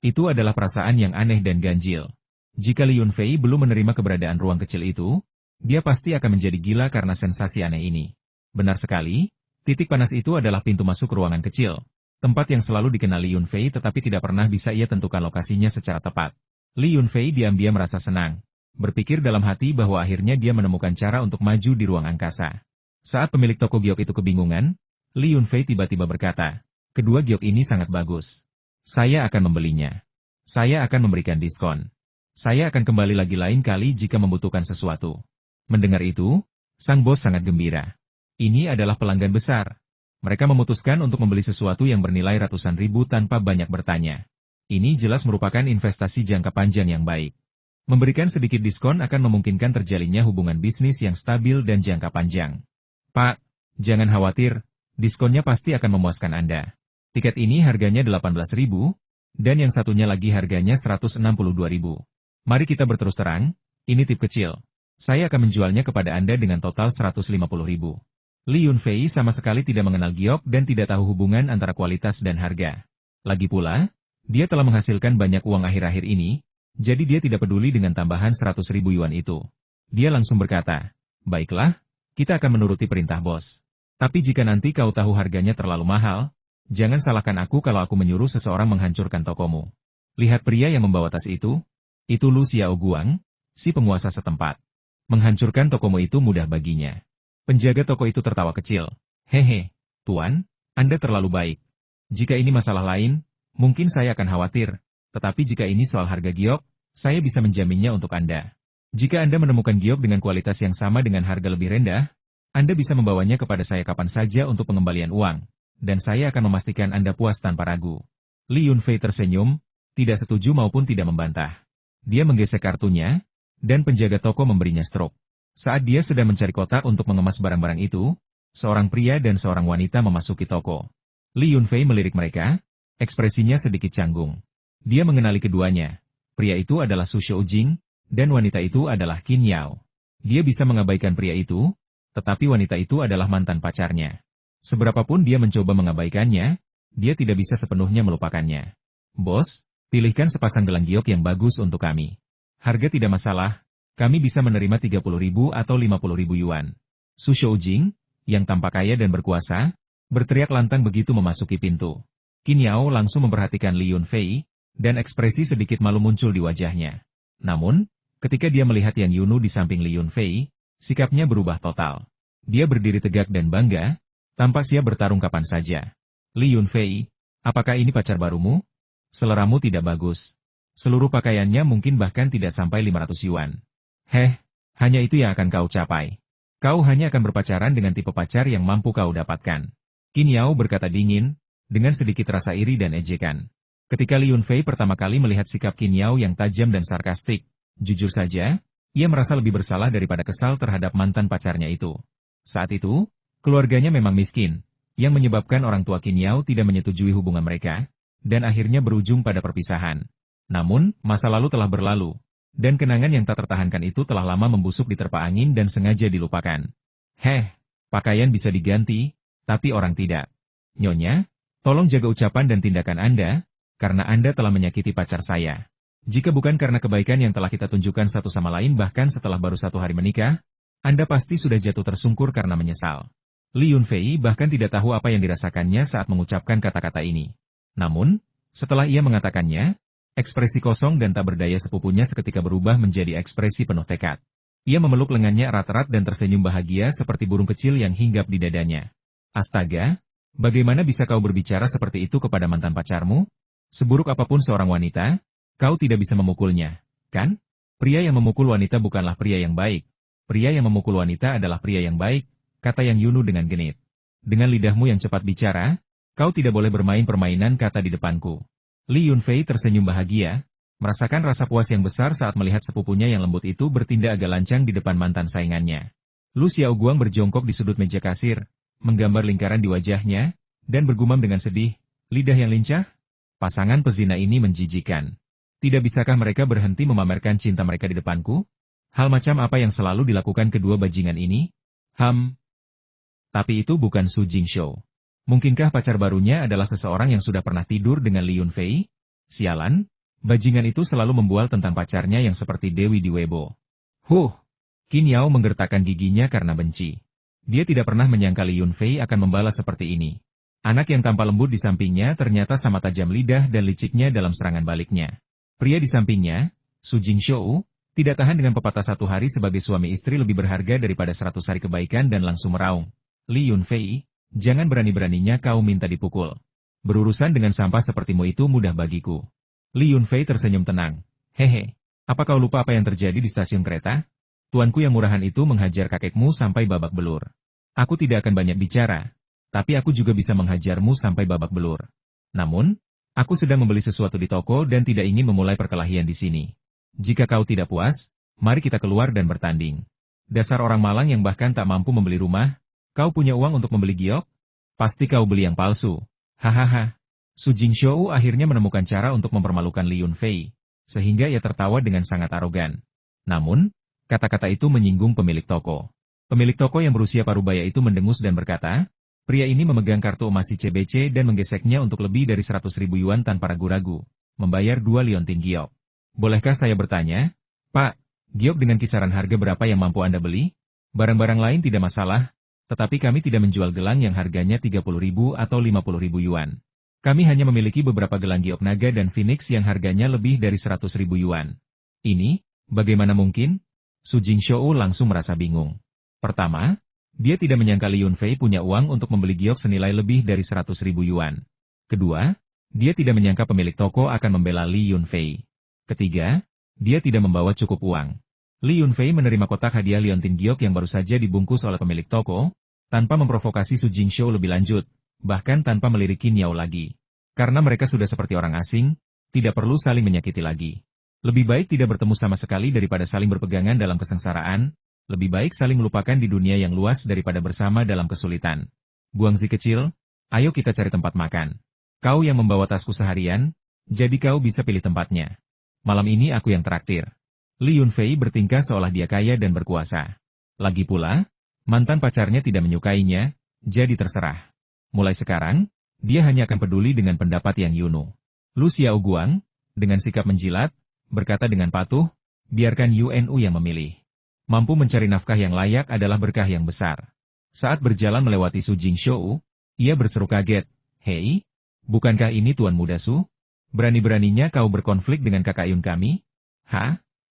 Itu adalah perasaan yang aneh dan ganjil. Jika Li Yunfei belum menerima keberadaan ruang kecil itu, dia pasti akan menjadi gila karena sensasi aneh ini. Benar sekali, titik panas itu adalah pintu masuk ruangan kecil, tempat yang selalu dikenal Li Yunfei tetapi tidak pernah bisa ia tentukan lokasinya secara tepat. Li Yunfei diam-diam merasa senang, berpikir dalam hati bahwa akhirnya dia menemukan cara untuk maju di ruang angkasa. Saat pemilik toko giok itu kebingungan, Li Yunfei tiba-tiba berkata, "Kedua giok ini sangat bagus. Saya akan membelinya. Saya akan memberikan diskon. Saya akan kembali lagi lain kali jika membutuhkan sesuatu." Mendengar itu, sang bos sangat gembira. Ini adalah pelanggan besar. Mereka memutuskan untuk membeli sesuatu yang bernilai ratusan ribu tanpa banyak bertanya. Ini jelas merupakan investasi jangka panjang yang baik. Memberikan sedikit diskon akan memungkinkan terjalinnya hubungan bisnis yang stabil dan jangka panjang. Pak, jangan khawatir, diskonnya pasti akan memuaskan Anda. Tiket ini harganya 18.000, dan yang satunya lagi harganya 162.000. Mari kita berterus terang, ini tip kecil. Saya akan menjualnya kepada Anda dengan total 150.000. Li Yunfei sama sekali tidak mengenal giok dan tidak tahu hubungan antara kualitas dan harga. Lagi pula, dia telah menghasilkan banyak uang akhir-akhir ini, jadi dia tidak peduli dengan tambahan 100.000 yuan itu. Dia langsung berkata, "Baiklah, kita akan menuruti perintah bos. Tapi jika nanti kau tahu harganya terlalu mahal, jangan salahkan aku kalau aku menyuruh seseorang menghancurkan tokomu." Lihat pria yang membawa tas itu Lu Xiaoguang, si penguasa setempat. Menghancurkan tokomu itu mudah baginya. Penjaga toko itu tertawa kecil. "Hehe, Tuan, Anda terlalu baik. Jika ini masalah lain, mungkin saya akan khawatir, tetapi jika ini soal harga giok, saya bisa menjaminnya untuk Anda. Jika Anda menemukan giok dengan kualitas yang sama dengan harga lebih rendah, Anda bisa membawanya kepada saya kapan saja untuk pengembalian uang, dan saya akan memastikan Anda puas tanpa ragu." Li Yunfei tersenyum, tidak setuju maupun tidak membantah. Dia menggesek kartunya, dan penjaga toko memberinya struk. Saat dia sedang mencari kotak untuk mengemas barang-barang itu, seorang pria dan seorang wanita memasuki toko. Li Yunfei melirik mereka, ekspresinya sedikit canggung. Dia mengenali keduanya. Pria itu adalah Su Xiaojing, dan wanita itu adalah Qin Yao. Dia bisa mengabaikan pria itu, tetapi wanita itu adalah mantan pacarnya. Seberapapun dia mencoba mengabaikannya, dia tidak bisa sepenuhnya melupakannya. "Bos, pilihkan sepasang gelang giok yang bagus untuk kami. Harga tidak masalah, kami bisa menerima 30.000 atau 50.000 yuan." Su Xiaojing, yang tampak kaya dan berkuasa, berteriak lantang begitu memasuki pintu. Qin Yao langsung memperhatikan Li Yunfei, dan ekspresi sedikit malu muncul di wajahnya. Namun, ketika dia melihat Yang Yunu di samping Li Yunfei, sikapnya berubah total. Dia berdiri tegak dan bangga, tampak siap bertarung kapan saja. "Li Yunfei, apakah ini pacar barumu? Seleramu tidak bagus. Seluruh pakaiannya mungkin bahkan tidak sampai 500 yuan. Hanya itu yang akan kau capai. Kau hanya akan berpacaran dengan tipe pacar yang mampu kau dapatkan." Qin Yao berkata dingin, dengan sedikit rasa iri dan ejekan. Ketika Li Yunfei pertama kali melihat sikap Qin Yao yang tajam dan sarkastik, jujur saja, ia merasa lebih bersalah daripada kesal terhadap mantan pacarnya itu. Saat itu, keluarganya memang miskin, yang menyebabkan orang tua Qin Yao tidak menyetujui hubungan mereka, dan akhirnya berujung pada perpisahan. Namun, masa lalu telah berlalu, Dan kenangan yang tak tertahankan itu telah lama membusuk diterpa angin dan sengaja dilupakan. Pakaian bisa diganti, tapi orang tidak. Nyonya, tolong jaga ucapan dan tindakan Anda, karena Anda telah menyakiti pacar saya. Jika bukan karena kebaikan yang telah kita tunjukkan satu sama lain bahkan setelah baru 1 hari menikah, Anda pasti sudah jatuh tersungkur karena menyesal. Li Yunfei bahkan tidak tahu apa yang dirasakannya saat mengucapkan kata-kata ini. Namun, setelah ia mengatakannya, ekspresi kosong dan tak berdaya sepupunya seketika berubah menjadi ekspresi penuh tekad. Ia memeluk lengannya erat-erat dan tersenyum bahagia seperti burung kecil yang hinggap di dadanya. Astaga, bagaimana bisa kau berbicara seperti itu kepada mantan pacarmu? Seburuk apapun seorang wanita, kau tidak bisa memukulnya, kan? Pria yang memukul wanita bukanlah pria yang baik. Pria yang memukul wanita adalah pria yang baik, kata Yang Yunu dengan genit. Dengan lidahmu yang cepat bicara, kau tidak boleh bermain permainan kata di depanku. Li Yunfei tersenyum bahagia, merasakan rasa puas yang besar saat melihat sepupunya yang lembut itu bertindak agak lancang di depan mantan saingannya. Lu Xiaoguang berjongkok di sudut meja kasir, menggambar lingkaran di wajahnya, dan bergumam dengan sedih, lidah yang lincah? Pasangan pezina ini menjijikan. Tidak bisakah mereka berhenti memamerkan cinta mereka di depanku? Hal macam apa yang selalu dilakukan kedua bajingan ini? Tapi itu bukan Su Jingshou. Mungkinkah pacar barunya adalah seseorang yang sudah pernah tidur dengan Li Yunfei? Sialan, bajingan itu selalu membual tentang pacarnya yang seperti Dewi di Weibo. Qin Yao menggertakkan giginya karena benci. Dia tidak pernah menyangka Li Yunfei akan membalas seperti ini. Anak yang tampak lembut di sampingnya ternyata sama tajam lidah dan liciknya dalam serangan baliknya. Pria di sampingnya, Su Jingshou, tidak tahan dengan pepatah 1 hari sebagai suami istri lebih berharga daripada 100 hari kebaikan dan langsung meraung. Li Yunfei, jangan berani-beraninya kau minta dipukul. Berurusan dengan sampah sepertimu itu mudah bagiku. Li Yunfei tersenyum tenang. Apa kau lupa apa yang terjadi di stasiun kereta? Tuanku yang murahan itu menghajar kakekmu sampai babak belur. Aku tidak akan banyak bicara, tapi aku juga bisa menghajarmu sampai babak belur. Namun, aku sedang membeli sesuatu di toko dan tidak ingin memulai perkelahian di sini. Jika kau tidak puas, mari kita keluar dan bertanding. Dasar orang malang yang bahkan tak mampu membeli rumah, kau punya uang untuk membeli giok? Pasti kau beli yang palsu. Hahaha. Su Jingshou akhirnya menemukan cara untuk mempermalukan Li Yunfei, sehingga ia tertawa dengan sangat arogan. Namun, kata-kata itu menyinggung pemilik toko. Pemilik toko yang berusia parubaya itu mendengus dan berkata, pria ini memegang kartu emas CBC dan menggeseknya untuk lebih dari 100.000 yuan tanpa ragu-ragu, membayar 2 liontin giok. Bolehkah saya bertanya, Pak, giok dengan kisaran harga berapa yang mampu Anda beli? Barang-barang lain tidak masalah, tetapi kami tidak menjual gelang yang harganya 30.000 atau 50.000 yuan. Kami hanya memiliki beberapa gelang giok naga dan phoenix yang harganya lebih dari 100.000 yuan. Ini, bagaimana mungkin? Su Jingshou langsung merasa bingung. Pertama, dia tidak menyangka Li Yunfei punya uang untuk membeli giok senilai lebih dari 100.000 yuan. Kedua, dia tidak menyangka pemilik toko akan membela Li Yunfei. Ketiga, dia tidak membawa cukup uang. Li Yunfei menerima kotak hadiah liontin giok yang baru saja dibungkus oleh pemilik toko, tanpa memprovokasi Su Jingshou lebih lanjut, bahkan tanpa melirik Qin Yao lagi. Karena mereka sudah seperti orang asing, tidak perlu saling menyakiti lagi. Lebih baik tidak bertemu sama sekali daripada saling berpegangan dalam kesengsaraan, lebih baik saling melupakan di dunia yang luas daripada bersama dalam kesulitan. Guangzi kecil, ayo kita cari tempat makan. Kau yang membawa tasku seharian, jadi kau bisa pilih tempatnya. Malam ini aku yang traktir. Li Yunfei bertingkah seolah dia kaya dan berkuasa. Lagi pula, mantan pacarnya tidak menyukainya, jadi terserah. Mulai sekarang, dia hanya akan peduli dengan pendapat Yang Yunu. Lu Xiaoguang, dengan sikap menjilat, berkata dengan patuh, biarkan Yunu yang memilih. Mampu mencari nafkah yang layak adalah berkah yang besar. Saat berjalan melewati Su Jingshou, ia berseru kaget, hei, bukankah ini Tuan Muda Su? Berani-beraninya kau berkonflik dengan kakak Yun kami?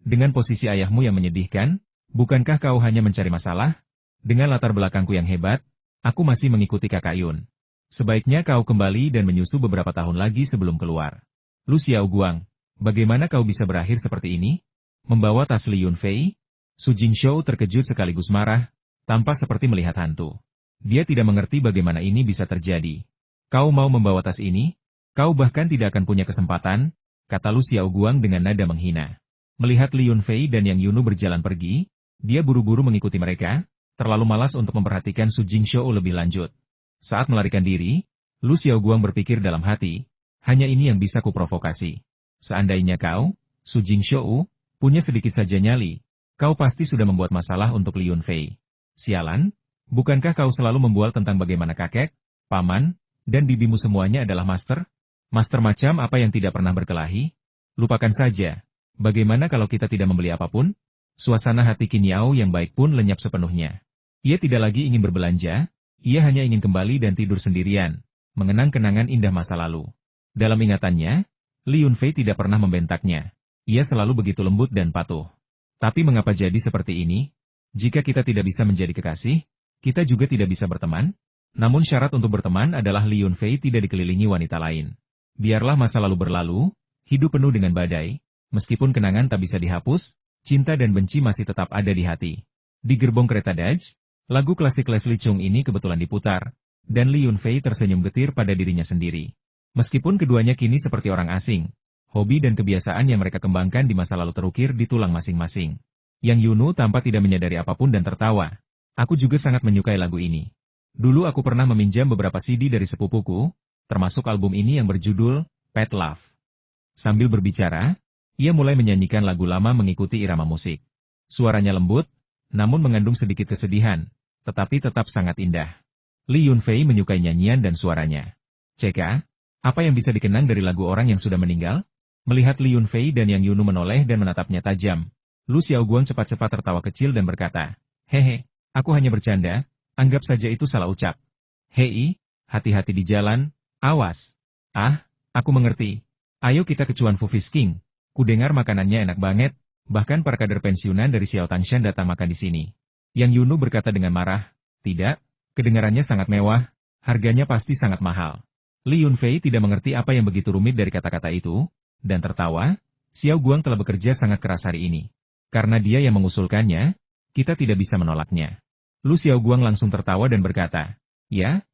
Dengan posisi ayahmu yang menyedihkan, bukankah kau hanya mencari masalah? Dengan latar belakangku yang hebat, aku masih mengikuti kakak Yun. Sebaiknya kau kembali dan menyusu beberapa tahun lagi sebelum keluar. Lu Xiaoguang, bagaimana kau bisa berakhir seperti ini? Membawa tas Li Yunfei? Su Jingshou terkejut sekaligus marah, tampak seperti melihat hantu. Dia tidak mengerti bagaimana ini bisa terjadi. Kau mau membawa tas ini? Kau bahkan tidak akan punya kesempatan, kata Lu Xiaoguang dengan nada menghina. Melihat Li Yunfei dan Yang Yunu berjalan pergi, dia buru-buru mengikuti mereka, terlalu malas untuk memperhatikan Su Jingshou lebih lanjut. Saat melarikan diri, Lu Xiaoguang berpikir dalam hati, hanya ini yang bisa kuprovokasi. Seandainya kau, Su Jingshou, Punya sedikit saja nyali, kau pasti sudah membuat masalah untuk Li Yunfei. Sialan, bukankah kau selalu membual tentang bagaimana kakek, paman, dan bibimu semuanya adalah master? Master macam apa yang tidak pernah berkelahi? Lupakan saja. Bagaimana kalau kita tidak membeli apapun? Suasana hati Qin Yao yang baik pun lenyap sepenuhnya. Ia tidak lagi ingin berbelanja, ia hanya ingin kembali dan tidur sendirian, mengenang kenangan indah masa lalu. Dalam ingatannya, Li Yunfei tidak pernah membentaknya. Ia selalu begitu lembut dan patuh. Tapi mengapa jadi seperti ini? Jika kita tidak bisa menjadi kekasih, kita juga tidak bisa berteman? Namun syarat untuk berteman adalah Li Yunfei tidak dikelilingi wanita lain. Biarlah masa lalu berlalu, hidup penuh dengan badai, meskipun kenangan tak bisa dihapus, cinta dan benci masih tetap ada di hati. Di gerbong kereta Daj, lagu klasik Leslie Cheung ini kebetulan diputar, dan Li Yunfei tersenyum getir pada dirinya sendiri. Meskipun keduanya kini seperti orang asing, hobi dan kebiasaan yang mereka kembangkan di masa lalu terukir di tulang masing-masing. Yang Yunu tampak tidak menyadari apapun dan tertawa. Aku juga sangat menyukai lagu ini. Dulu aku pernah meminjam beberapa CD dari sepupuku, termasuk album ini yang berjudul Pet Love. Sambil berbicara, ia mulai menyanyikan lagu lama mengikuti irama musik. Suaranya lembut, namun mengandung sedikit kesedihan, tetapi tetap sangat indah. Li Yunfei menyukai nyanyian dan suaranya. CK, apa yang bisa dikenang dari lagu orang yang sudah meninggal? Melihat Li Yunfei dan Yang Yunu menoleh dan menatapnya tajam, Lu Xiaoguang cepat-cepat tertawa kecil dan berkata, "Hehe, aku hanya bercanda, anggap saja itu salah ucap. Hei, hati-hati di jalan, awas." "Ah, aku mengerti. Ayo kita ke Chuan Fu Fish King. Kudengar makanannya enak banget, bahkan para kader pensiunan dari Xiao Tangshan datang makan di sini." Yang Yunu berkata dengan marah, "Tidak, kedengarannya sangat mewah, harganya pasti sangat mahal." Li Yunfei tidak mengerti apa yang begitu rumit dari kata-kata itu, dan tertawa. Xiao Guang telah bekerja sangat keras hari ini. Karena dia yang mengusulkannya, kita tidak bisa menolaknya. Lu Xiaoguang langsung tertawa dan berkata, ya,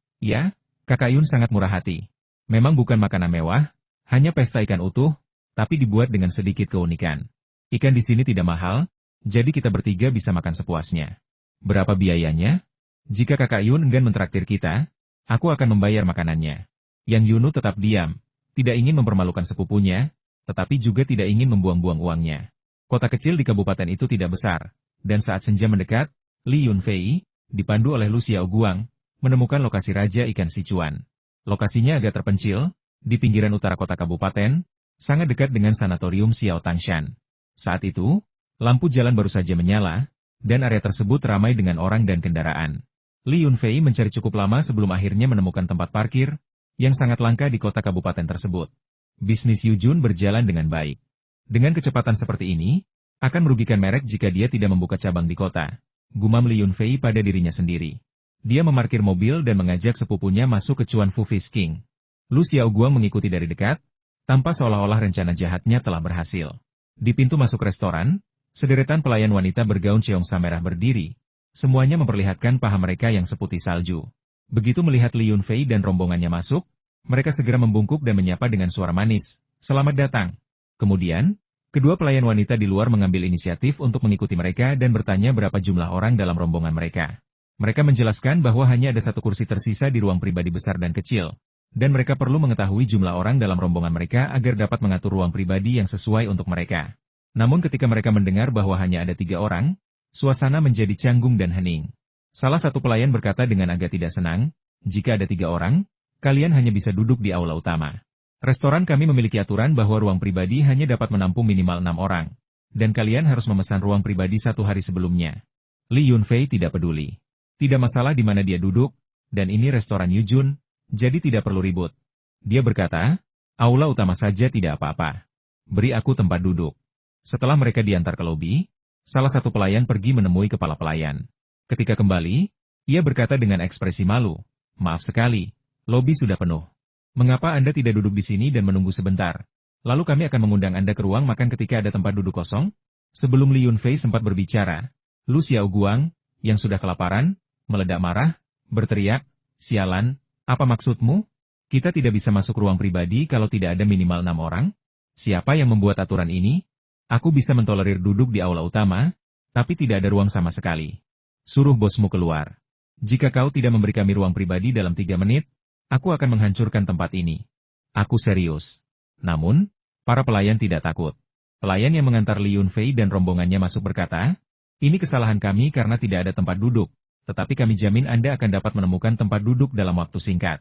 Kakak Yun sangat murah hati. Memang bukan makanan mewah, hanya pesta ikan utuh, tapi dibuat dengan sedikit keunikan. Ikan di sini tidak mahal, jadi kita bertiga bisa makan sepuasnya. Berapa biayanya? Jika Kakak Yun enggan mentraktir kita, aku akan membayar makanannya. Yang Yunu tetap diam, tidak ingin mempermalukan sepupunya, tetapi juga tidak ingin membuang-buang uangnya. Kota kecil di kabupaten itu tidak besar, dan saat senja mendekat, Li Yunfei, dipandu oleh Lu Xiaoguang, menemukan lokasi Raja Ikan Sichuan. Lokasinya agak terpencil, di pinggiran utara kota kabupaten, sangat dekat dengan sanatorium Xiao Tangshan. Saat itu, lampu jalan baru saja menyala, dan area tersebut ramai dengan orang dan kendaraan. Li Yunfei mencari cukup lama sebelum akhirnya menemukan tempat parkir, yang sangat langka di kota kabupaten tersebut. Bisnis Yujun berjalan dengan baik. Dengan kecepatan seperti ini, akan merugikan merek jika dia tidak membuka cabang di kota. Gumam Li Yunfei pada dirinya sendiri. Dia memarkir mobil dan mengajak sepupunya masuk ke Chuan Fu Fish King. Lu Xiaoguang mengikuti dari dekat, tanpa seolah-olah rencana jahatnya telah berhasil. Di pintu masuk restoran, sederetan pelayan wanita bergaun cheongsa merah berdiri. Semuanya memperlihatkan paha mereka yang seputih salju. Begitu melihat Li Yunfei dan rombongannya masuk, mereka segera membungkuk dan menyapa dengan suara manis, "Selamat datang." Kemudian, kedua pelayan wanita di luar mengambil inisiatif untuk mengikuti mereka dan bertanya berapa jumlah orang dalam rombongan mereka. Mereka menjelaskan bahwa hanya ada satu kursi tersisa di ruang pribadi besar dan kecil, dan mereka perlu mengetahui jumlah orang dalam rombongan mereka agar dapat mengatur ruang pribadi yang sesuai untuk mereka. Namun ketika mereka mendengar bahwa hanya ada 3 orang, suasana menjadi canggung dan hening. Salah satu pelayan berkata dengan agak tidak senang, "Jika ada 3 orang, kalian hanya bisa duduk di aula utama. Restoran kami memiliki aturan bahwa ruang pribadi hanya dapat menampung minimal 6 orang, dan kalian harus memesan ruang pribadi 1 hari sebelumnya." Li Yunfei tidak peduli. Tidak masalah di mana dia duduk, dan ini restoran Yujun, jadi tidak perlu ribut. Dia berkata, "Aula utama saja tidak apa-apa. Beri aku tempat duduk." Setelah mereka diantar ke lobi, salah satu pelayan pergi menemui kepala pelayan. Ketika kembali, ia berkata dengan ekspresi malu, "Maaf sekali, lobi sudah penuh. Mengapa Anda tidak duduk di sini dan menunggu sebentar? Lalu kami akan mengundang Anda ke ruang makan ketika ada tempat duduk kosong?" Sebelum Li Yunfei sempat berbicara, Lu Xiaoguang, yang sudah kelaparan, meledak marah, berteriak, "Sialan, apa maksudmu? Kita tidak bisa masuk ruang pribadi kalau tidak ada minimal 6 orang? Siapa yang membuat aturan ini? Aku bisa mentolerir duduk di aula utama, tapi tidak ada ruang sama sekali. Suruh bosmu keluar. Jika kau tidak memberi kami ruang pribadi dalam 3 menit, aku akan menghancurkan tempat ini. Aku serius." Namun, para pelayan tidak takut. Pelayan yang mengantar Li Yunfei dan rombongannya masuk berkata, "Ini kesalahan kami karena tidak ada tempat duduk, tetapi kami jamin Anda akan dapat menemukan tempat duduk dalam waktu singkat.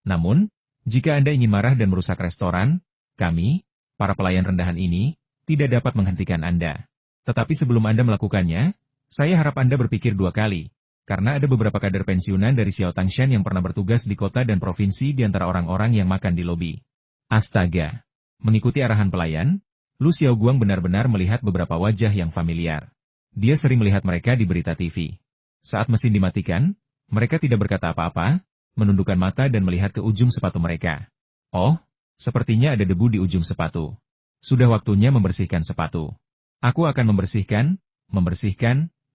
Namun, jika Anda ingin marah dan merusak restoran, kami, para pelayan rendahan ini, tidak dapat menghentikan Anda. Tetapi sebelum Anda melakukannya, saya harap Anda berpikir dua kali, karena ada beberapa kader pensiunan dari Xiao Tangshan yang pernah bertugas di kota dan provinsi di antara orang-orang yang makan di lobi." Astaga! Mengikuti arahan pelayan, Lu Xiaoguang benar-benar melihat beberapa wajah yang familiar. Dia sering melihat mereka di berita TV. Saat mesin dimatikan, mereka tidak berkata apa-apa, menundukkan mata dan melihat ke ujung sepatu mereka. Oh, sepertinya ada debu di ujung sepatu. Sudah waktunya membersihkan sepatu. Aku akan membersihkan,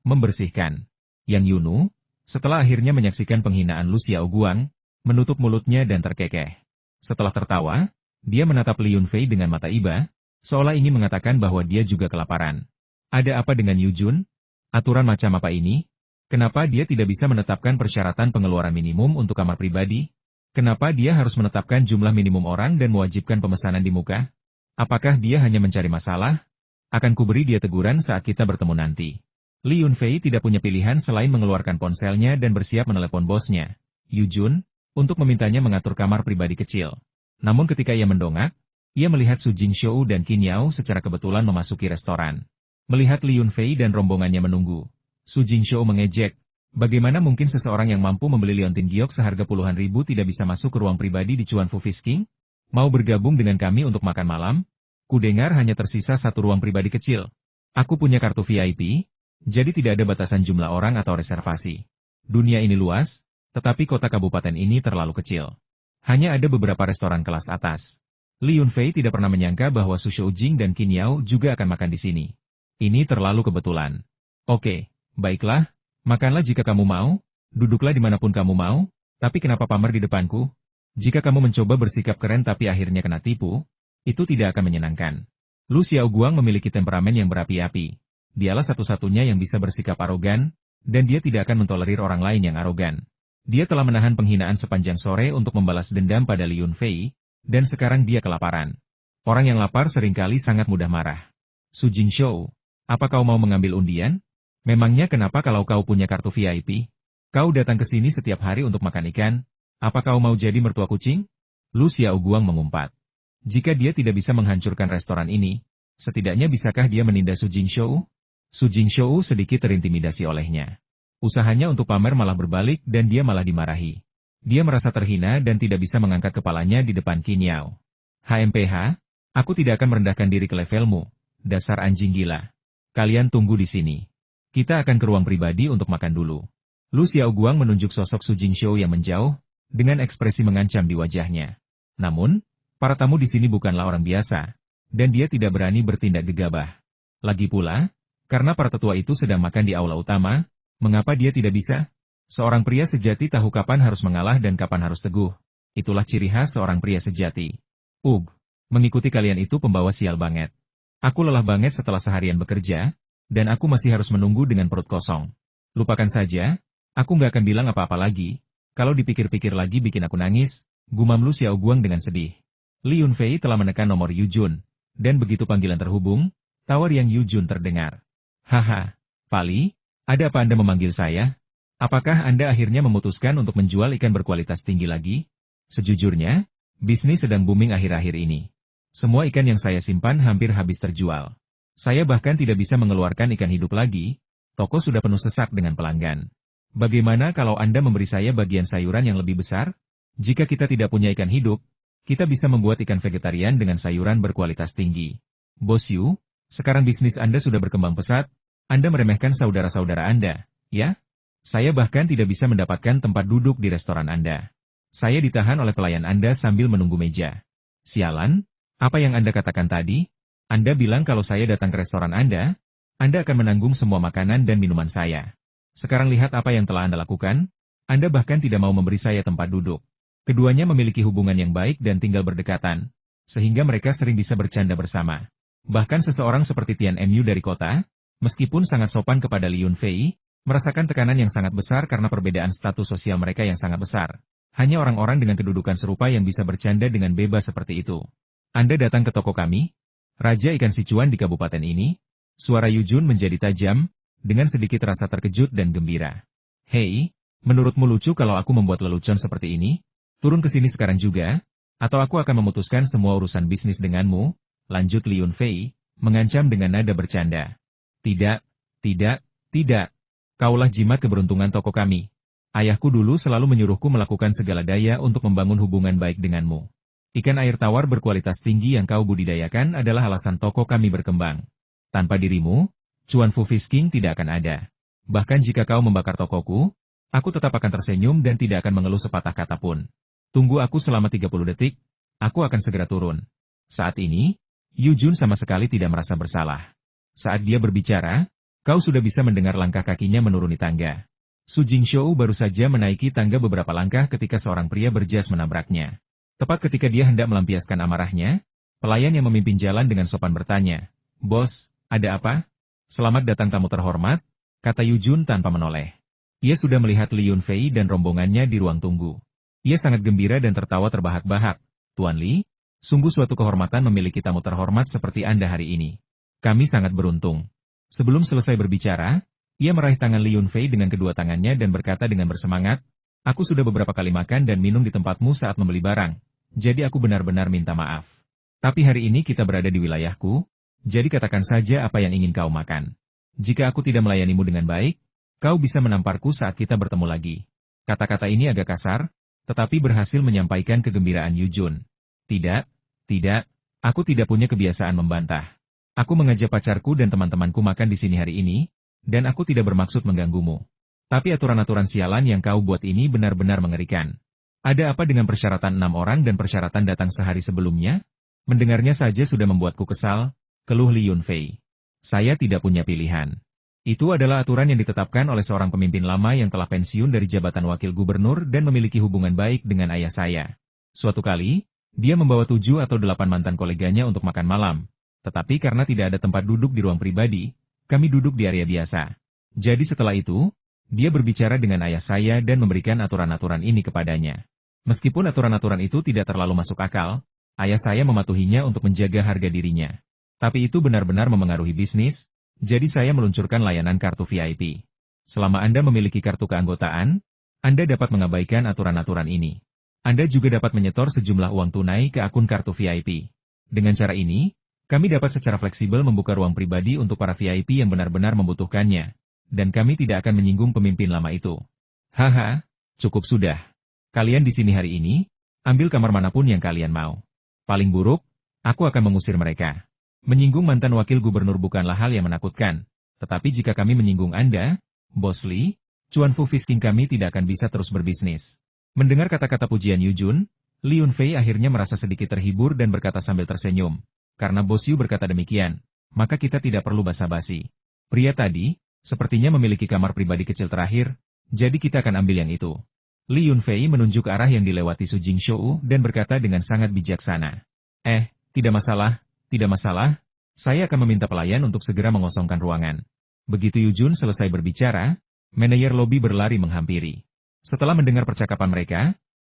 membersihkan. Yang Yunu, setelah akhirnya menyaksikan penghinaan Lu Xiaoguang, menutup mulutnya dan terkekeh. Setelah tertawa, dia menatap Li Yunfei dengan mata iba, seolah ingin mengatakan bahwa dia juga kelaparan. Ada apa dengan Yu Jun? Aturan macam apa ini? Kenapa dia tidak bisa menetapkan persyaratan pengeluaran minimum untuk kamar pribadi? Kenapa dia harus menetapkan jumlah minimum orang dan mewajibkan pemesanan di muka? Apakah dia hanya mencari masalah? Akan kuberi dia teguran saat kita bertemu nanti. Li Yunfei tidak punya pilihan selain mengeluarkan ponselnya dan bersiap menelepon bosnya, Yu Jun, untuk memintanya mengatur kamar pribadi kecil. Namun ketika ia mendongak, ia melihat Su Jingshou dan Qin Yao secara kebetulan memasuki restoran. Melihat Li Yunfei dan rombongannya menunggu, Su Jingshou mengejek, bagaimana mungkin seseorang yang mampu membeli liontin giok seharga puluhan ribu tidak bisa masuk ke ruang pribadi di Chuan Fu Fish King? Mau bergabung dengan kami untuk makan malam? Kudengar hanya tersisa satu ruang pribadi kecil. Aku punya kartu VIP, jadi tidak ada batasan jumlah orang atau reservasi. Dunia ini luas, tetapi kota kabupaten ini terlalu kecil. Hanya ada beberapa restoran kelas atas. Li Yunfei tidak pernah menyangka bahwa Su Shoujing dan Qin Yao juga akan makan di sini. Ini terlalu kebetulan. Oke, baiklah, makanlah jika kamu mau, duduklah dimanapun kamu mau, tapi kenapa pamer di depanku? Jika kamu mencoba bersikap keren tapi akhirnya kena tipu, itu tidak akan menyenangkan. Lu Xiaoguang memiliki temperamen yang berapi-api. Dialah satu-satunya yang bisa bersikap arogan, dan dia tidak akan mentolerir orang lain yang arogan. Dia telah menahan penghinaan sepanjang sore untuk membalas dendam pada Li Yunfei, dan sekarang dia kelaparan. Orang yang lapar seringkali sangat mudah marah. Su Jingshou, apa kau mau mengambil undian? Memangnya kenapa kalau kau punya kartu VIP? Kau datang ke sini setiap hari untuk makan ikan? Apa kau mau jadi mertua kucing? Lu Xiaoguang mengumpat. Jika dia tidak bisa menghancurkan restoran ini, setidaknya bisakah dia menindas Su Jingshou? Su Jingshou sedikit terintimidasi olehnya. Usahanya untuk pamer malah berbalik dan dia malah dimarahi. Dia merasa terhina dan tidak bisa mengangkat kepalanya di depan Qin Yao. HMPH, aku tidak akan merendahkan diri ke levelmu, dasar anjing gila. Kalian tunggu di sini. Kita akan ke ruang pribadi untuk makan dulu. Lu Xiaoguang menunjuk sosok Su Jingshou yang menjauh, dengan ekspresi mengancam di wajahnya. Namun, para tamu di sini bukanlah orang biasa, dan dia tidak berani bertindak gegabah. Lagi pula, karena para tetua itu sedang makan di aula utama, mengapa dia tidak bisa? Seorang pria sejati tahu kapan harus mengalah dan kapan harus teguh. Itulah ciri khas seorang pria sejati. Mengikuti kalian itu pembawa sial banget. Aku lelah banget setelah seharian bekerja, dan aku masih harus menunggu dengan perut kosong. Lupakan saja, aku nggak akan bilang apa-apa lagi. Kalau dipikir-pikir lagi bikin aku nangis, gumam Lu Xiaoguang dengan sedih. Li Yunfei telah menekan nomor Yu Jun, dan begitu panggilan terhubung, tawar yang Yu Jun terdengar. Haha, Pali, ada apa Anda memanggil saya? Apakah Anda akhirnya memutuskan untuk menjual ikan berkualitas tinggi lagi? Sejujurnya, bisnis sedang booming akhir-akhir ini. Semua ikan yang saya simpan hampir habis terjual. Saya bahkan tidak bisa mengeluarkan ikan hidup lagi, toko sudah penuh sesak dengan pelanggan. Bagaimana kalau Anda memberi saya bagian sayuran yang lebih besar? Jika kita tidak punya ikan hidup, kita bisa membuat ikan vegetarian dengan sayuran berkualitas tinggi. Bos Yu, sekarang bisnis Anda sudah berkembang pesat, Anda meremehkan saudara-saudara Anda, ya? Saya bahkan tidak bisa mendapatkan tempat duduk di restoran Anda. Saya ditahan oleh pelayan Anda sambil menunggu meja. Sialan, apa yang Anda katakan tadi? Anda bilang kalau saya datang ke restoran Anda akan menanggung semua makanan dan minuman saya. Sekarang lihat apa yang telah Anda lakukan, Anda bahkan tidak mau memberi saya tempat duduk. Keduanya memiliki hubungan yang baik dan tinggal berdekatan, sehingga mereka sering bisa bercanda bersama. Bahkan seseorang seperti Tian Mu dari kota, meskipun sangat sopan kepada Li Yunfei, merasakan tekanan yang sangat besar karena perbedaan status sosial mereka yang sangat besar. Hanya orang-orang dengan kedudukan serupa yang bisa bercanda dengan bebas seperti itu. Anda datang ke toko kami? Raja ikan Sichuan di kabupaten ini? Suara Yujun menjadi tajam, dengan sedikit rasa terkejut dan gembira. Hei, menurutmu lucu kalau aku membuat lelucon seperti ini? Turun ke sini sekarang juga, atau aku akan memutuskan semua urusan bisnis denganmu, lanjut Li Yunfei, mengancam dengan nada bercanda. Tidak, tidak, tidak. Kaulah jimat keberuntungan toko kami. Ayahku dulu selalu menyuruhku melakukan segala daya untuk membangun hubungan baik denganmu. Ikan air tawar berkualitas tinggi yang kau budidayakan adalah alasan toko kami berkembang. Tanpa dirimu, Chuan Fu Fish King tidak akan ada. Bahkan jika kau membakar tokoku, aku tetap akan tersenyum dan tidak akan mengeluh sepatah kata pun. Tunggu aku selama 30 detik, aku akan segera turun. Saat ini, Yu Jun sama sekali tidak merasa bersalah. Saat dia berbicara, kau sudah bisa mendengar langkah kakinya menuruni tangga. Su Jingshou baru saja menaiki tangga beberapa langkah ketika seorang pria berjas menabraknya. Tepat ketika dia hendak melampiaskan amarahnya, pelayan yang memimpin jalan dengan sopan bertanya, "Bos, ada apa?" "Selamat datang tamu terhormat," kata Yu Jun tanpa menoleh. Ia sudah melihat Li Yunfei dan rombongannya di ruang tunggu. Ia sangat gembira dan tertawa terbahak-bahak. "Tuan Li, sungguh suatu kehormatan memiliki tamu terhormat seperti Anda hari ini. Kami sangat beruntung." Sebelum selesai berbicara, ia meraih tangan Li Yunfei dengan kedua tangannya dan berkata dengan bersemangat, "Aku sudah beberapa kali makan dan minum di tempatmu saat membeli barang. Jadi aku benar-benar minta maaf. Tapi hari ini kita berada di wilayahku, jadi katakan saja apa yang ingin kau makan. Jika aku tidak melayanimu dengan baik, kau bisa menamparku saat kita bertemu lagi." Kata-kata ini agak kasar, tetapi berhasil menyampaikan kegembiraan Yu Jun. "Tidak, tidak, aku tidak punya kebiasaan membantah. Aku mengajak pacarku dan teman-temanku makan di sini hari ini, dan aku tidak bermaksud mengganggumu. Tapi aturan-aturan sialan yang kau buat ini benar-benar mengerikan. Ada apa dengan persyaratan 6 orang dan persyaratan datang sehari sebelumnya?" Mendengarnya saja sudah membuatku kesal, keluh Li Yunfei. "Saya tidak punya pilihan. Itu adalah aturan yang ditetapkan oleh seorang pemimpin lama yang telah pensiun dari jabatan wakil gubernur dan memiliki hubungan baik dengan ayah saya. Suatu kali, dia membawa 7 atau 8 mantan koleganya untuk makan malam. Tetapi karena tidak ada tempat duduk di ruang pribadi, kami duduk di area biasa. Jadi setelah itu, dia berbicara dengan ayah saya dan memberikan aturan-aturan ini kepadanya. Meskipun aturan-aturan itu tidak terlalu masuk akal, ayah saya mematuhinya untuk menjaga harga dirinya. Tapi itu benar-benar memengaruhi bisnis, jadi saya meluncurkan layanan kartu VIP. Selama Anda memiliki kartu keanggotaan, Anda dapat mengabaikan aturan-aturan ini. Anda juga dapat menyetor sejumlah uang tunai ke akun kartu VIP. Dengan cara ini, kami dapat secara fleksibel membuka ruang pribadi untuk para VIP yang benar-benar membutuhkannya. Dan kami tidak akan menyinggung pemimpin lama itu. Haha, cukup sudah. Kalian di sini hari ini, ambil kamar manapun yang kalian mau. Paling buruk, aku akan mengusir mereka. Menyinggung mantan wakil gubernur bukanlah hal yang menakutkan. Tetapi jika kami menyinggung Anda, Bos Li, Chuan Fu Fish King kami tidak akan bisa terus berbisnis." Mendengar kata-kata pujian Yu Jun, Li Yunfei akhirnya merasa sedikit terhibur dan berkata sambil tersenyum. "Karena Bos Yu berkata demikian, maka kita tidak perlu basa-basi. Pria tadi, sepertinya memiliki kamar pribadi kecil terakhir, jadi kita akan ambil yang itu." Li Yunfei menunjuk arah yang dilewati Su Jingshou dan berkata dengan sangat bijaksana. Tidak masalah, tidak masalah, saya akan meminta pelayan untuk segera mengosongkan ruangan." Begitu Yu Jun selesai berbicara, manajer lobi berlari menghampiri. Setelah mendengar percakapan mereka,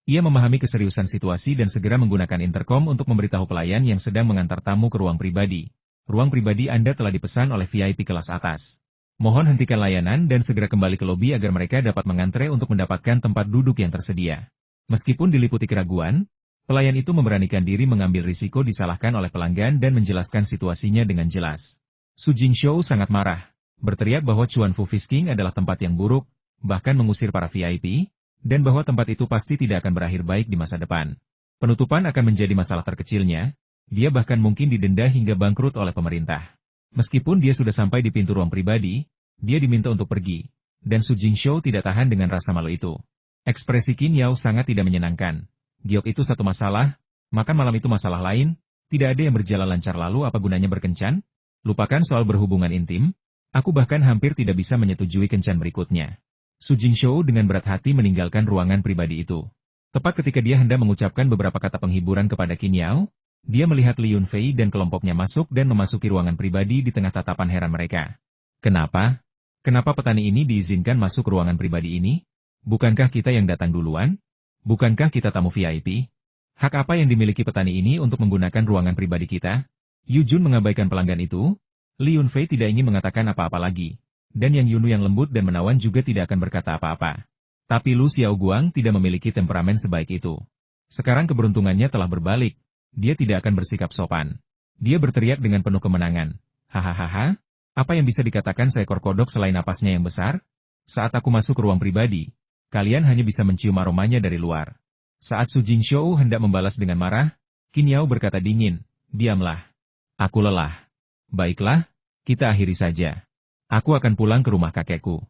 ia memahami keseriusan situasi dan segera menggunakan interkom untuk memberitahu pelayan yang sedang mengantar tamu ke ruang pribadi. "Ruang pribadi Anda telah dipesan oleh VIP kelas atas. Mohon hentikan layanan dan segera kembali ke lobi agar mereka dapat mengantre untuk mendapatkan tempat duduk yang tersedia." Meskipun diliputi keraguan, pelayan itu memberanikan diri mengambil risiko disalahkan oleh pelanggan dan menjelaskan situasinya dengan jelas. Su Jingshou sangat marah, berteriak bahwa Chuan Fu Fish King adalah tempat yang buruk, bahkan mengusir para VIP, dan bahwa tempat itu pasti tidak akan berakhir baik di masa depan. Penutupan akan menjadi masalah terkecilnya, dia bahkan mungkin didenda hingga bangkrut oleh pemerintah. Meskipun dia sudah sampai di pintu ruang pribadi, dia diminta untuk pergi, dan Su Jingshou tidak tahan dengan rasa malu itu. Ekspresi Qin Yao sangat tidak menyenangkan. Giok itu satu masalah, makan malam itu masalah lain, tidak ada yang berjalan lancar lalu apa gunanya berkencan? Lupakan soal berhubungan intim, aku bahkan hampir tidak bisa menyetujui kencan berikutnya. Su Jingshou dengan berat hati meninggalkan ruangan pribadi itu. Tepat ketika dia hendak mengucapkan beberapa kata penghiburan kepada Qin Yao, dia melihat Li Yunfei dan kelompoknya masuk dan memasuki ruangan pribadi di tengah tatapan heran mereka. "Kenapa? Kenapa petani ini diizinkan masuk ruangan pribadi ini? Bukankah kita yang datang duluan? Bukankah kita tamu VIP? Hak apa yang dimiliki petani ini untuk menggunakan ruangan pribadi kita?" Yu Jun mengabaikan pelanggan itu. Li Yunfei tidak ingin mengatakan apa-apa lagi. Dan Yang Yunu yang lembut dan menawan juga tidak akan berkata apa-apa. Tapi Lu Xiaoguang tidak memiliki temperamen sebaik itu. Sekarang keberuntungannya telah berbalik. Dia tidak akan bersikap sopan. Dia berteriak dengan penuh kemenangan. Hahaha, apa yang bisa dikatakan seekor kodok selain napasnya yang besar? Saat aku masuk ke ruang pribadi, kalian hanya bisa mencium aromanya dari luar. Saat Su Jingshou hendak membalas dengan marah, Qin Yao berkata dingin, diamlah. Aku lelah. Baiklah, kita akhiri saja. Aku akan pulang ke rumah kakekku.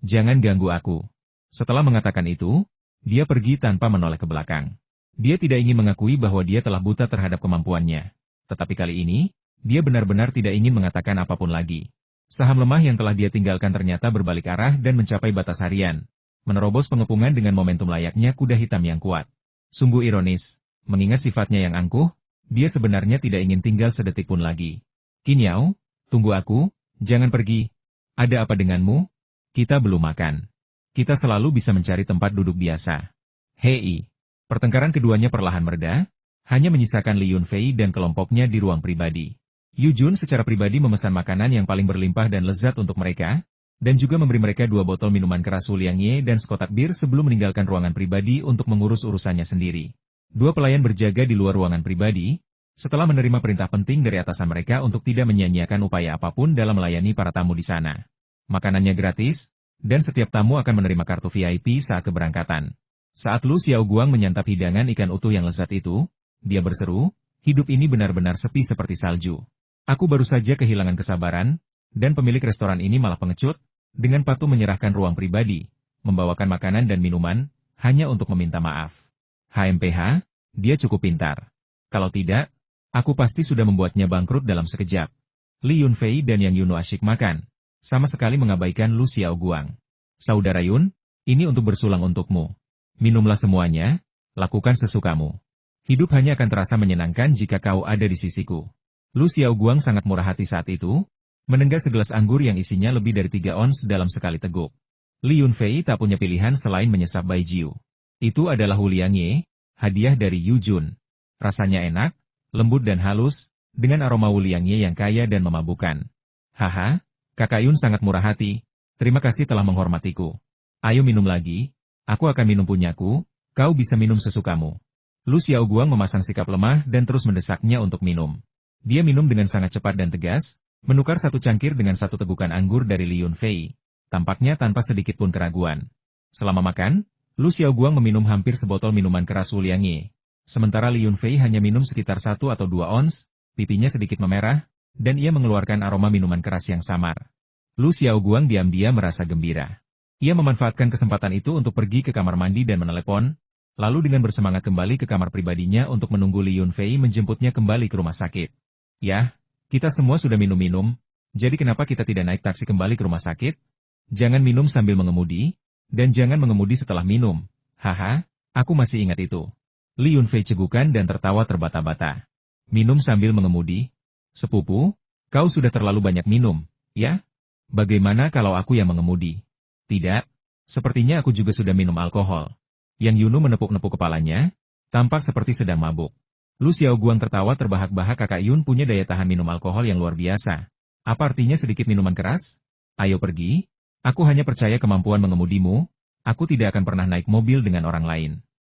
Jangan ganggu aku. Setelah mengatakan itu, dia pergi tanpa menoleh ke belakang. Dia tidak ingin mengakui bahwa dia telah buta terhadap kemampuannya. Tetapi kali ini, dia benar-benar tidak ingin mengatakan apapun lagi. Saham lemah yang telah dia tinggalkan ternyata berbalik arah dan mencapai batas harian. Menerobos pengepungan dengan momentum layaknya kuda hitam yang kuat. Sungguh ironis, mengingat sifatnya yang angkuh, dia sebenarnya tidak ingin tinggal sedetik pun lagi. Qin Yao, tunggu aku, jangan pergi. Ada apa denganmu? Kita belum makan. Kita selalu bisa mencari tempat duduk biasa. Hei. Pertengkaran keduanya perlahan mereda, hanya menyisakan Li Yunfei dan kelompoknya di ruang pribadi. Yu Jun secara pribadi memesan makanan yang paling berlimpah dan lezat untuk mereka, dan juga memberi mereka 2 botol minuman keras Wu Liang Ye dan sekotak bir sebelum meninggalkan ruangan pribadi untuk mengurus urusannya sendiri. 2 pelayan berjaga di luar ruangan pribadi, setelah menerima perintah penting dari atasan mereka untuk tidak menyia-nyiakan upaya apapun dalam melayani para tamu di sana. Makanannya gratis, dan setiap tamu akan menerima kartu VIP saat keberangkatan. Saat Lu Xiaoguang menyantap hidangan ikan utuh yang lezat itu, dia berseru, hidup ini benar-benar sepi seperti salju. Aku baru saja kehilangan kesabaran, dan pemilik restoran ini malah pengecut, dengan patuh menyerahkan ruang pribadi, membawakan makanan dan minuman, hanya untuk meminta maaf. HMPH, dia cukup pintar. Kalau tidak, aku pasti sudah membuatnya bangkrut dalam sekejap. Li Yunfei dan Yang Yunu asyik makan, sama sekali mengabaikan Lu Xiaoguang. Saudara Yun, ini untuk bersulang untukmu. Minumlah semuanya, lakukan sesukamu. Hidup hanya akan terasa menyenangkan jika kau ada di sisiku. Lu Xiaoguang sangat murah hati saat itu, menenggak segelas anggur yang isinya lebih dari 3 ons dalam sekali teguk. Li Yunfei tak punya pilihan selain menyesap Baijiu. Itu adalah Wu Liang Ye, hadiah dari Yu Jun. Rasanya enak, lembut dan halus, dengan aroma Wu Liang Ye yang kaya dan memabukkan. Haha, Kakak Yun sangat murah hati, terima kasih telah menghormatiku. Ayo minum lagi, aku akan minum punyaku, kau bisa minum sesukamu. Lu Xiaoguang memasang sikap lemah dan terus mendesaknya untuk minum. Dia minum dengan sangat cepat dan tegas, menukar 1 cangkir dengan 1 tegukan anggur dari Li Yunfei, tampaknya tanpa sedikit pun keraguan. Selama makan, Lu Xiaoguang meminum hampir sebotol minuman keras Wu Liang Ye. Sementara Li Yunfei hanya minum sekitar 1 atau 2 ons, pipinya sedikit memerah, dan ia mengeluarkan aroma minuman keras yang samar. Lu Xiaoguang diam-diam merasa gembira. Ia memanfaatkan kesempatan itu untuk pergi ke kamar mandi dan menelepon, lalu dengan bersemangat kembali ke kamar pribadinya untuk menunggu Li Yunfei menjemputnya kembali ke rumah sakit. Yah, kita semua sudah minum-minum, jadi kenapa kita tidak naik taksi kembali ke rumah sakit? Jangan minum sambil mengemudi, dan jangan mengemudi setelah minum. Haha, aku masih ingat itu. Li Yunfei cegukan dan tertawa terbata-bata. Minum sambil mengemudi? Sepupu, kau sudah terlalu banyak minum, ya? Bagaimana kalau aku yang mengemudi? Tidak, sepertinya aku juga sudah minum alkohol. Yang Yunu menepuk-nepuk kepalanya, tampak seperti sedang mabuk. Lu Xiaoguang tertawa terbahak-bahak. Kakak Yun punya daya tahan minum alkohol yang luar biasa. Apa artinya sedikit minuman keras? Ayo pergi, aku hanya percaya kemampuan mengemudimu, aku tidak akan pernah naik mobil dengan orang lain.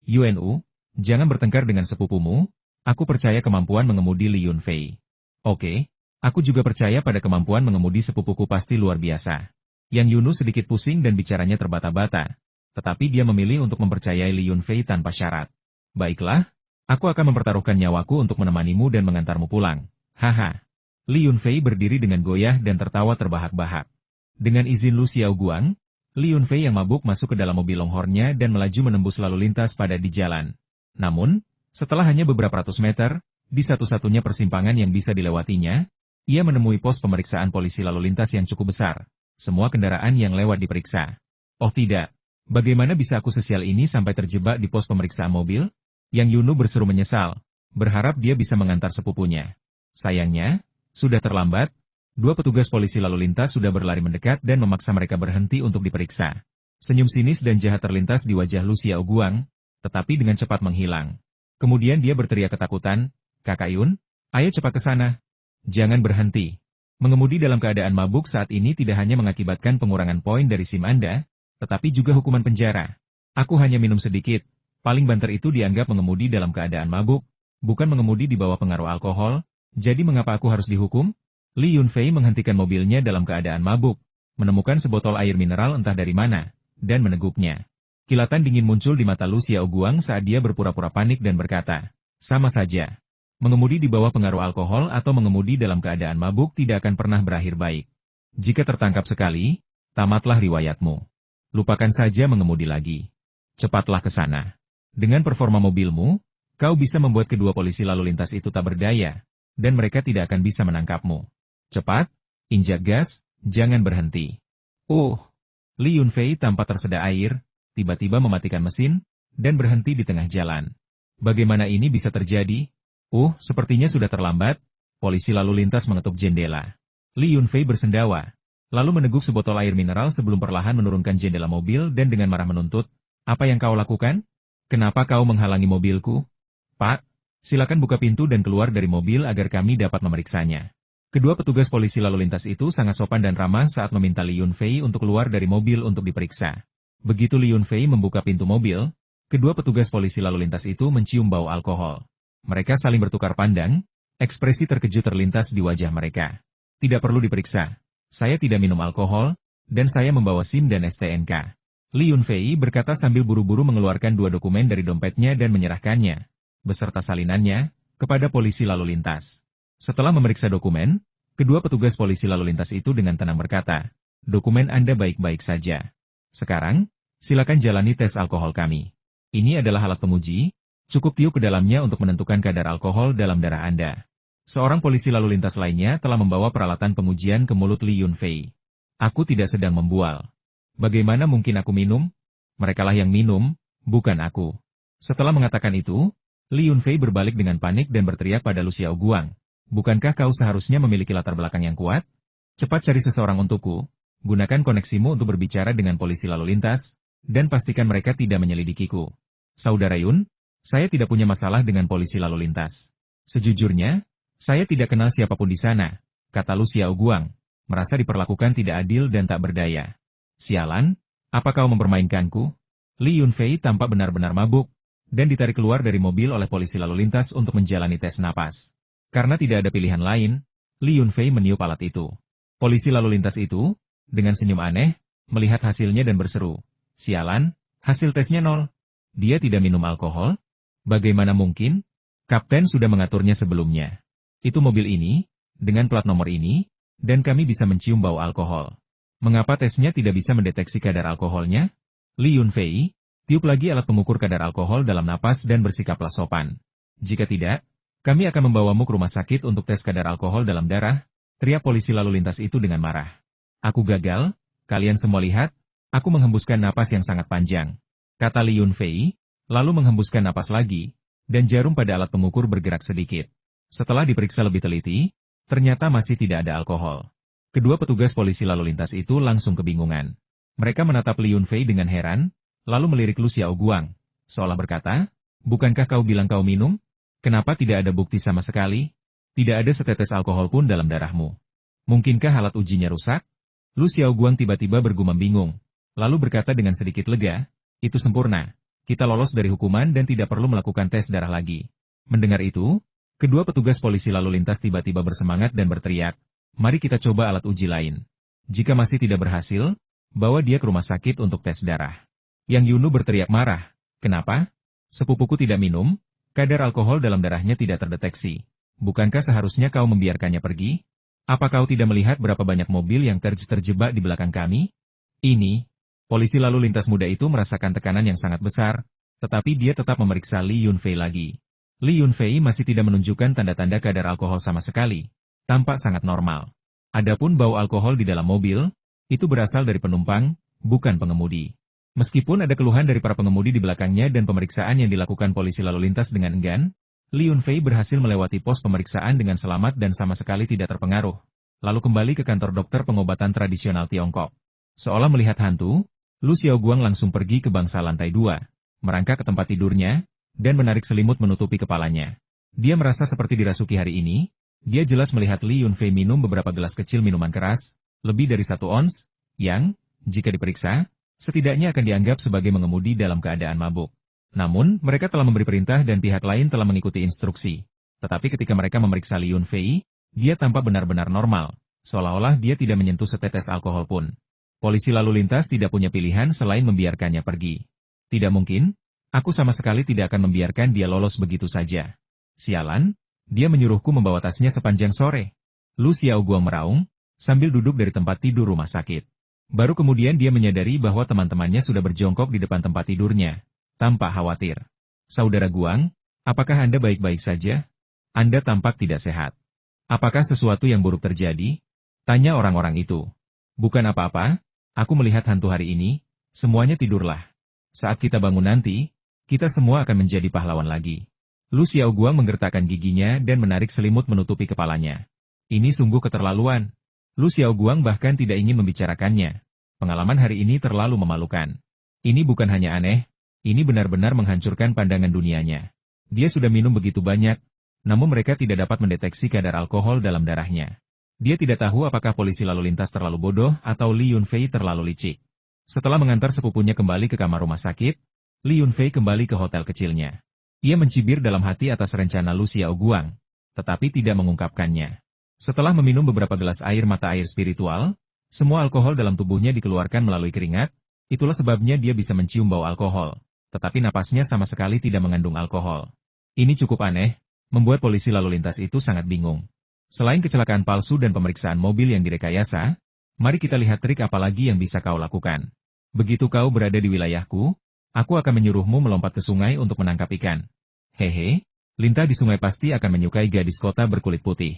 Yunu, jangan bertengkar dengan sepupumu, aku percaya kemampuan mengemudi Li Yunfei. Oke, aku juga percaya pada kemampuan mengemudi sepupuku pasti luar biasa. Yang Yunu sedikit pusing dan bicaranya terbata-bata, tetapi dia memilih untuk mempercayai Li Yunfei tanpa syarat. Baiklah, aku akan mempertaruhkan nyawaku untuk menemanimu dan mengantarmu pulang. Haha. Li Yunfei berdiri dengan goyah dan tertawa terbahak-bahak. Dengan izin Lu Xiaoguang, Li Yunfei yang mabuk masuk ke dalam mobil Longhorn-nya dan melaju menembus lalu lintas pada di jalan. Namun, setelah hanya beberapa ratus meter, di satu-satunya persimpangan yang bisa dilewatinya, ia menemui pos pemeriksaan polisi lalu lintas yang cukup besar. Semua kendaraan yang lewat diperiksa. Oh tidak, bagaimana bisa aku sesial ini sampai terjebak di pos pemeriksaan mobil? Yang Yunu berseru menyesal, berharap dia bisa mengantar sepupunya. Sayangnya, sudah terlambat, 2 petugas polisi lalu lintas sudah berlari mendekat dan memaksa mereka berhenti untuk diperiksa. Senyum sinis dan jahat terlintas di wajah Lu Xiaoguang, tetapi dengan cepat menghilang. Kemudian dia berteriak ketakutan, Kakak Yun, ayo cepat ke sana. Jangan berhenti. Mengemudi dalam keadaan mabuk saat ini tidak hanya mengakibatkan pengurangan poin dari SIM Anda, tetapi juga hukuman penjara. Aku hanya minum sedikit. Paling banter itu dianggap mengemudi dalam keadaan mabuk, bukan mengemudi di bawah pengaruh alkohol. Jadi mengapa aku harus dihukum? Li Yunfei menghentikan mobilnya dalam keadaan mabuk, menemukan sebotol air mineral entah dari mana, dan meneguknya. Kilatan dingin muncul di mata Lu Xiaoguang saat dia berpura-pura panik dan berkata, sama saja. Mengemudi di bawah pengaruh alkohol atau mengemudi dalam keadaan mabuk tidak akan pernah berakhir baik. Jika tertangkap sekali, tamatlah riwayatmu. Lupakan saja mengemudi lagi. Cepatlah ke sana. Dengan performa mobilmu, kau bisa membuat kedua polisi lalu lintas itu tak berdaya, dan mereka tidak akan bisa menangkapmu. Cepat, injak gas, jangan berhenti. Li Yunfei tanpa terseda air, tiba-tiba mematikan mesin, dan berhenti di tengah jalan. Bagaimana ini bisa terjadi? Sepertinya sudah terlambat. Polisi lalu lintas mengetuk jendela. Li Yunfei bersendawa, lalu meneguk sebotol air mineral sebelum perlahan menurunkan jendela mobil dan dengan marah menuntut, apa yang kau lakukan? Kenapa kau menghalangi mobilku? Pak, silakan buka pintu dan keluar dari mobil agar kami dapat memeriksanya. Kedua petugas polisi lalu lintas itu sangat sopan dan ramah saat meminta Li Yunfei untuk keluar dari mobil untuk diperiksa. Begitu Li Yunfei membuka pintu mobil, kedua petugas polisi lalu lintas itu mencium bau alkohol. Mereka saling bertukar pandang, ekspresi terkejut terlintas di wajah mereka. Tidak perlu diperiksa. Saya tidak minum alkohol, dan saya membawa SIM dan STNK. Li Yunfei berkata sambil buru-buru mengeluarkan dua dokumen dari dompetnya dan menyerahkannya, beserta salinannya, kepada polisi lalu lintas. Setelah memeriksa dokumen, kedua petugas polisi lalu lintas itu dengan tenang berkata, dokumen Anda baik-baik saja. Sekarang, silakan jalani tes alkohol kami. Ini adalah alat penguji, cukup tiup ke dalamnya untuk menentukan kadar alkohol dalam darah Anda. Seorang polisi lalu lintas lainnya telah membawa peralatan pengujian ke mulut Li Yunfei. Aku tidak sedang membual. Bagaimana mungkin aku minum? Merekalah yang minum, bukan aku. Setelah mengatakan itu, Li Yunfei berbalik dengan panik dan berteriak pada Lu Xiaoguang. Bukankah kau seharusnya memiliki latar belakang yang kuat? Cepat cari seseorang untukku, gunakan koneksimu untuk berbicara dengan polisi lalu lintas, dan pastikan mereka tidak menyelidikiku. Saudara Yun, saya tidak punya masalah dengan polisi lalu lintas. Sejujurnya, saya tidak kenal siapapun di sana, kata Lu Xiaoguang, merasa diperlakukan tidak adil dan tak berdaya. Sialan, apa kau mempermainkanku? Li Yunfei tampak benar-benar mabuk, dan ditarik keluar dari mobil oleh polisi lalu lintas untuk menjalani tes napas. Karena tidak ada pilihan lain, Li Yunfei meniup alat itu. Polisi lalu lintas itu, dengan senyum aneh, melihat hasilnya dan berseru, sialan, hasil tesnya 0. Dia tidak minum alkohol? Bagaimana mungkin? Kapten sudah mengaturnya sebelumnya. Itu mobil ini, dengan plat nomor ini, dan kami bisa mencium bau alkohol. Mengapa tesnya tidak bisa mendeteksi kadar alkoholnya? Li Yunfei, tiup lagi alat pengukur kadar alkohol dalam napas dan bersikaplah sopan. Jika tidak, kami akan membawamu ke rumah sakit untuk tes kadar alkohol dalam darah, teriak polisi lalu lintas itu dengan marah. Aku gagal, kalian semua lihat, aku menghembuskan napas yang sangat panjang. Kata Li Yunfei, lalu menghembuskan napas lagi, dan jarum pada alat pengukur bergerak sedikit. Setelah diperiksa lebih teliti, ternyata masih tidak ada alkohol. Kedua petugas polisi lalu lintas itu langsung kebingungan. Mereka menatap Li Yunfei dengan heran, lalu melirik Lu Xiaoguang, seolah berkata, bukankah kau bilang kau minum? Kenapa tidak ada bukti sama sekali? Tidak ada setetes alkohol pun dalam darahmu. Mungkinkah alat ujinya rusak? Lu Xiaoguang tiba-tiba bergumam bingung, lalu berkata dengan sedikit lega, itu sempurna. Kita lolos dari hukuman dan tidak perlu melakukan tes darah lagi. Mendengar itu, kedua petugas polisi lalu lintas tiba-tiba bersemangat dan berteriak, mari kita coba alat uji lain. Jika masih tidak berhasil, bawa dia ke rumah sakit untuk tes darah. Yang Yunu berteriak marah, kenapa? Sepupuku tidak minum, kadar alkohol dalam darahnya tidak terdeteksi. Bukankah seharusnya kau membiarkannya pergi? Apa kau tidak melihat berapa banyak mobil yang terjebak di belakang kami? Ini, polisi lalu lintas muda itu merasakan tekanan yang sangat besar, tetapi dia tetap memeriksa Li Yunfei lagi. Li Yunfei masih tidak menunjukkan tanda-tanda kadar alkohol sama sekali, tampak sangat normal. Adapun bau alkohol di dalam mobil, itu berasal dari penumpang, bukan pengemudi. Meskipun ada keluhan dari para pengemudi di belakangnya dan pemeriksaan yang dilakukan polisi lalu lintas dengan enggan, Li Yunfei berhasil melewati pos pemeriksaan dengan selamat dan sama sekali tidak terpengaruh. Lalu kembali ke kantor dokter pengobatan tradisional Tiongkok. Seolah melihat hantu, Lu Xiaoguang langsung pergi ke bangsa lantai 2, merangkak ke tempat tidurnya, dan menarik selimut menutupi kepalanya. Dia merasa seperti dirasuki hari ini, Dia jelas melihat Li Yunfei minum beberapa gelas kecil minuman keras, lebih dari 1 ons, yang, jika diperiksa, setidaknya akan dianggap sebagai mengemudi dalam keadaan mabuk. Namun, mereka telah memberi perintah dan pihak lain telah mengikuti instruksi. Tetapi ketika mereka memeriksa Li Yunfei, dia tampak benar-benar normal, seolah-olah dia tidak menyentuh setetes alkohol pun. Polisi lalu lintas tidak punya pilihan selain membiarkannya pergi. Tidak mungkin, aku sama sekali tidak akan membiarkan dia lolos begitu saja. Sialan, dia menyuruhku membawa tasnya sepanjang sore. Lu Xiaoguang meraung, sambil duduk dari tempat tidur rumah sakit. Baru kemudian dia menyadari bahwa teman-temannya sudah berjongkok di depan tempat tidurnya, tampak khawatir. Saudara Guang, apakah Anda baik-baik saja? Anda tampak tidak sehat. Apakah sesuatu yang buruk terjadi? Tanya orang-orang itu. Bukan apa-apa, aku melihat hantu hari ini, semuanya tidurlah. Saat kita bangun nanti, kita semua akan menjadi pahlawan lagi. Lu Xiaoguang menggertakkan giginya dan menarik selimut menutupi kepalanya. Ini sungguh keterlaluan. Lu Xiaoguang bahkan tidak ingin membicarakannya. Pengalaman hari ini terlalu memalukan. Ini bukan hanya aneh, ini benar-benar menghancurkan pandangan dunianya. Dia sudah minum begitu banyak, namun mereka tidak dapat mendeteksi kadar alkohol dalam darahnya. Dia tidak tahu apakah polisi lalu lintas terlalu bodoh atau Li Yunfei terlalu licik. Setelah mengantar sepupunya kembali ke kamar rumah sakit, Li Yunfei kembali ke hotel kecilnya. Ia mencibir dalam hati atas rencana Lu Xiaoguang, tetapi tidak mengungkapkannya. Setelah meminum beberapa gelas air mata air spiritual, semua alkohol dalam tubuhnya dikeluarkan melalui keringat, itulah sebabnya dia bisa mencium bau alkohol, tetapi napasnya sama sekali tidak mengandung alkohol. Ini cukup aneh, membuat polisi lalu lintas itu sangat bingung. Selain kecelakaan palsu dan pemeriksaan mobil yang direkayasa, mari kita lihat trik apa lagi yang bisa kau lakukan. Begitu kau berada di wilayahku, aku akan menyuruhmu melompat ke sungai untuk menangkap ikan. Hehe, lintah di sungai pasti akan menyukai gadis kota berkulit putih.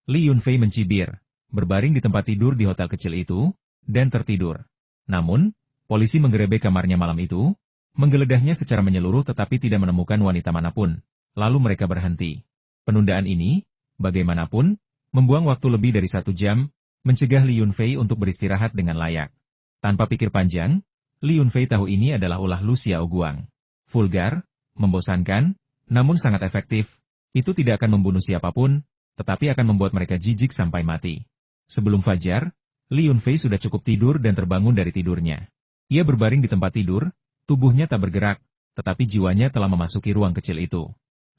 Li Yunfei mencibir, berbaring di tempat tidur di hotel kecil itu, dan tertidur. Namun, polisi menggerebek kamarnya malam itu, menggeledahnya secara menyeluruh tetapi tidak menemukan wanita manapun. Lalu mereka berhenti. Penundaan ini, bagaimanapun, membuang waktu lebih dari 1 jam, mencegah Li Yunfei untuk beristirahat dengan layak. Tanpa pikir panjang, Li Yunfei tahu ini adalah ulah Lu Xiaoguang. Vulgar, membosankan, namun sangat efektif. Itu tidak akan membunuh siapapun, tetapi akan membuat mereka jijik sampai mati. Sebelum fajar, Li Yunfei sudah cukup tidur dan terbangun dari tidurnya. Ia berbaring di tempat tidur, tubuhnya tak bergerak, tetapi jiwanya telah memasuki ruang kecil itu.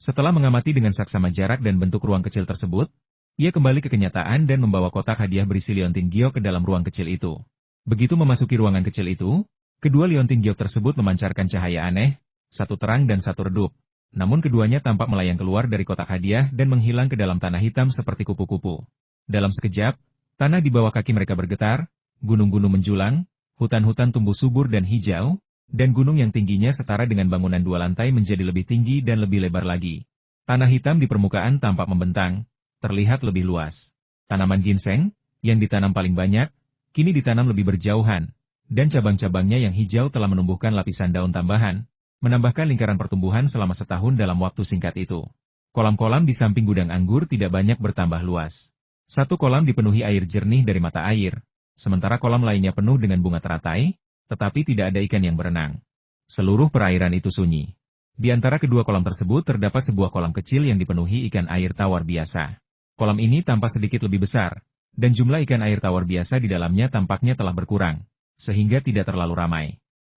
Setelah mengamati dengan saksama jarak dan bentuk ruang kecil tersebut, ia kembali ke kenyataan dan membawa kotak hadiah berisi liontin giok ke dalam ruang kecil itu. Begitu memasuki ruangan kecil itu, kedua liontin giok tersebut memancarkan cahaya aneh, satu terang dan satu redup. Namun keduanya tampak melayang keluar dari kotak hadiah dan menghilang ke dalam tanah hitam seperti kupu-kupu. Dalam sekejap, tanah di bawah kaki mereka bergetar, gunung-gunung menjulang, hutan-hutan tumbuh subur dan hijau, dan gunung yang tingginya setara dengan bangunan 2 lantai menjadi lebih tinggi dan lebih lebar lagi. Tanah hitam di permukaan tampak membentang, terlihat lebih luas. Tanaman ginseng, yang ditanam paling banyak, kini ditanam lebih berjauhan, dan cabang-cabangnya yang hijau telah menumbuhkan lapisan daun tambahan, menambahkan lingkaran pertumbuhan selama setahun dalam waktu singkat itu. Kolam-kolam di samping gudang anggur tidak banyak bertambah luas. Satu kolam dipenuhi air jernih dari mata air, sementara kolam lainnya penuh dengan bunga teratai, tetapi tidak ada ikan yang berenang. Seluruh perairan itu sunyi. Di antara kedua kolam tersebut terdapat sebuah kolam kecil yang dipenuhi ikan air tawar biasa. Kolam ini tampak sedikit lebih besar, dan jumlah ikan air tawar biasa di dalamnya tampaknya telah berkurang, sehingga tidak terlalu ramai.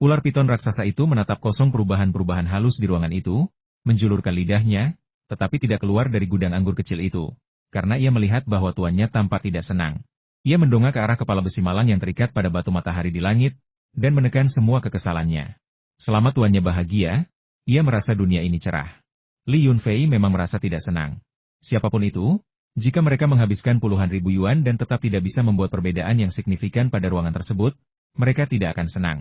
Ular piton raksasa itu menatap kosong perubahan-perubahan halus di ruangan itu, menjulurkan lidahnya, tetapi tidak keluar dari gudang anggur kecil itu, karena ia melihat bahwa tuannya tampak tidak senang. Ia mendongak ke arah kepala besi malang yang terikat pada batu matahari di langit, dan menekan semua kekesalannya. Selama tuannya bahagia, ia merasa dunia ini cerah. Li Yunfei memang merasa tidak senang. Siapapun itu, jika mereka menghabiskan puluhan ribu yuan dan tetap tidak bisa membuat perbedaan yang signifikan pada ruangan tersebut, mereka tidak akan senang.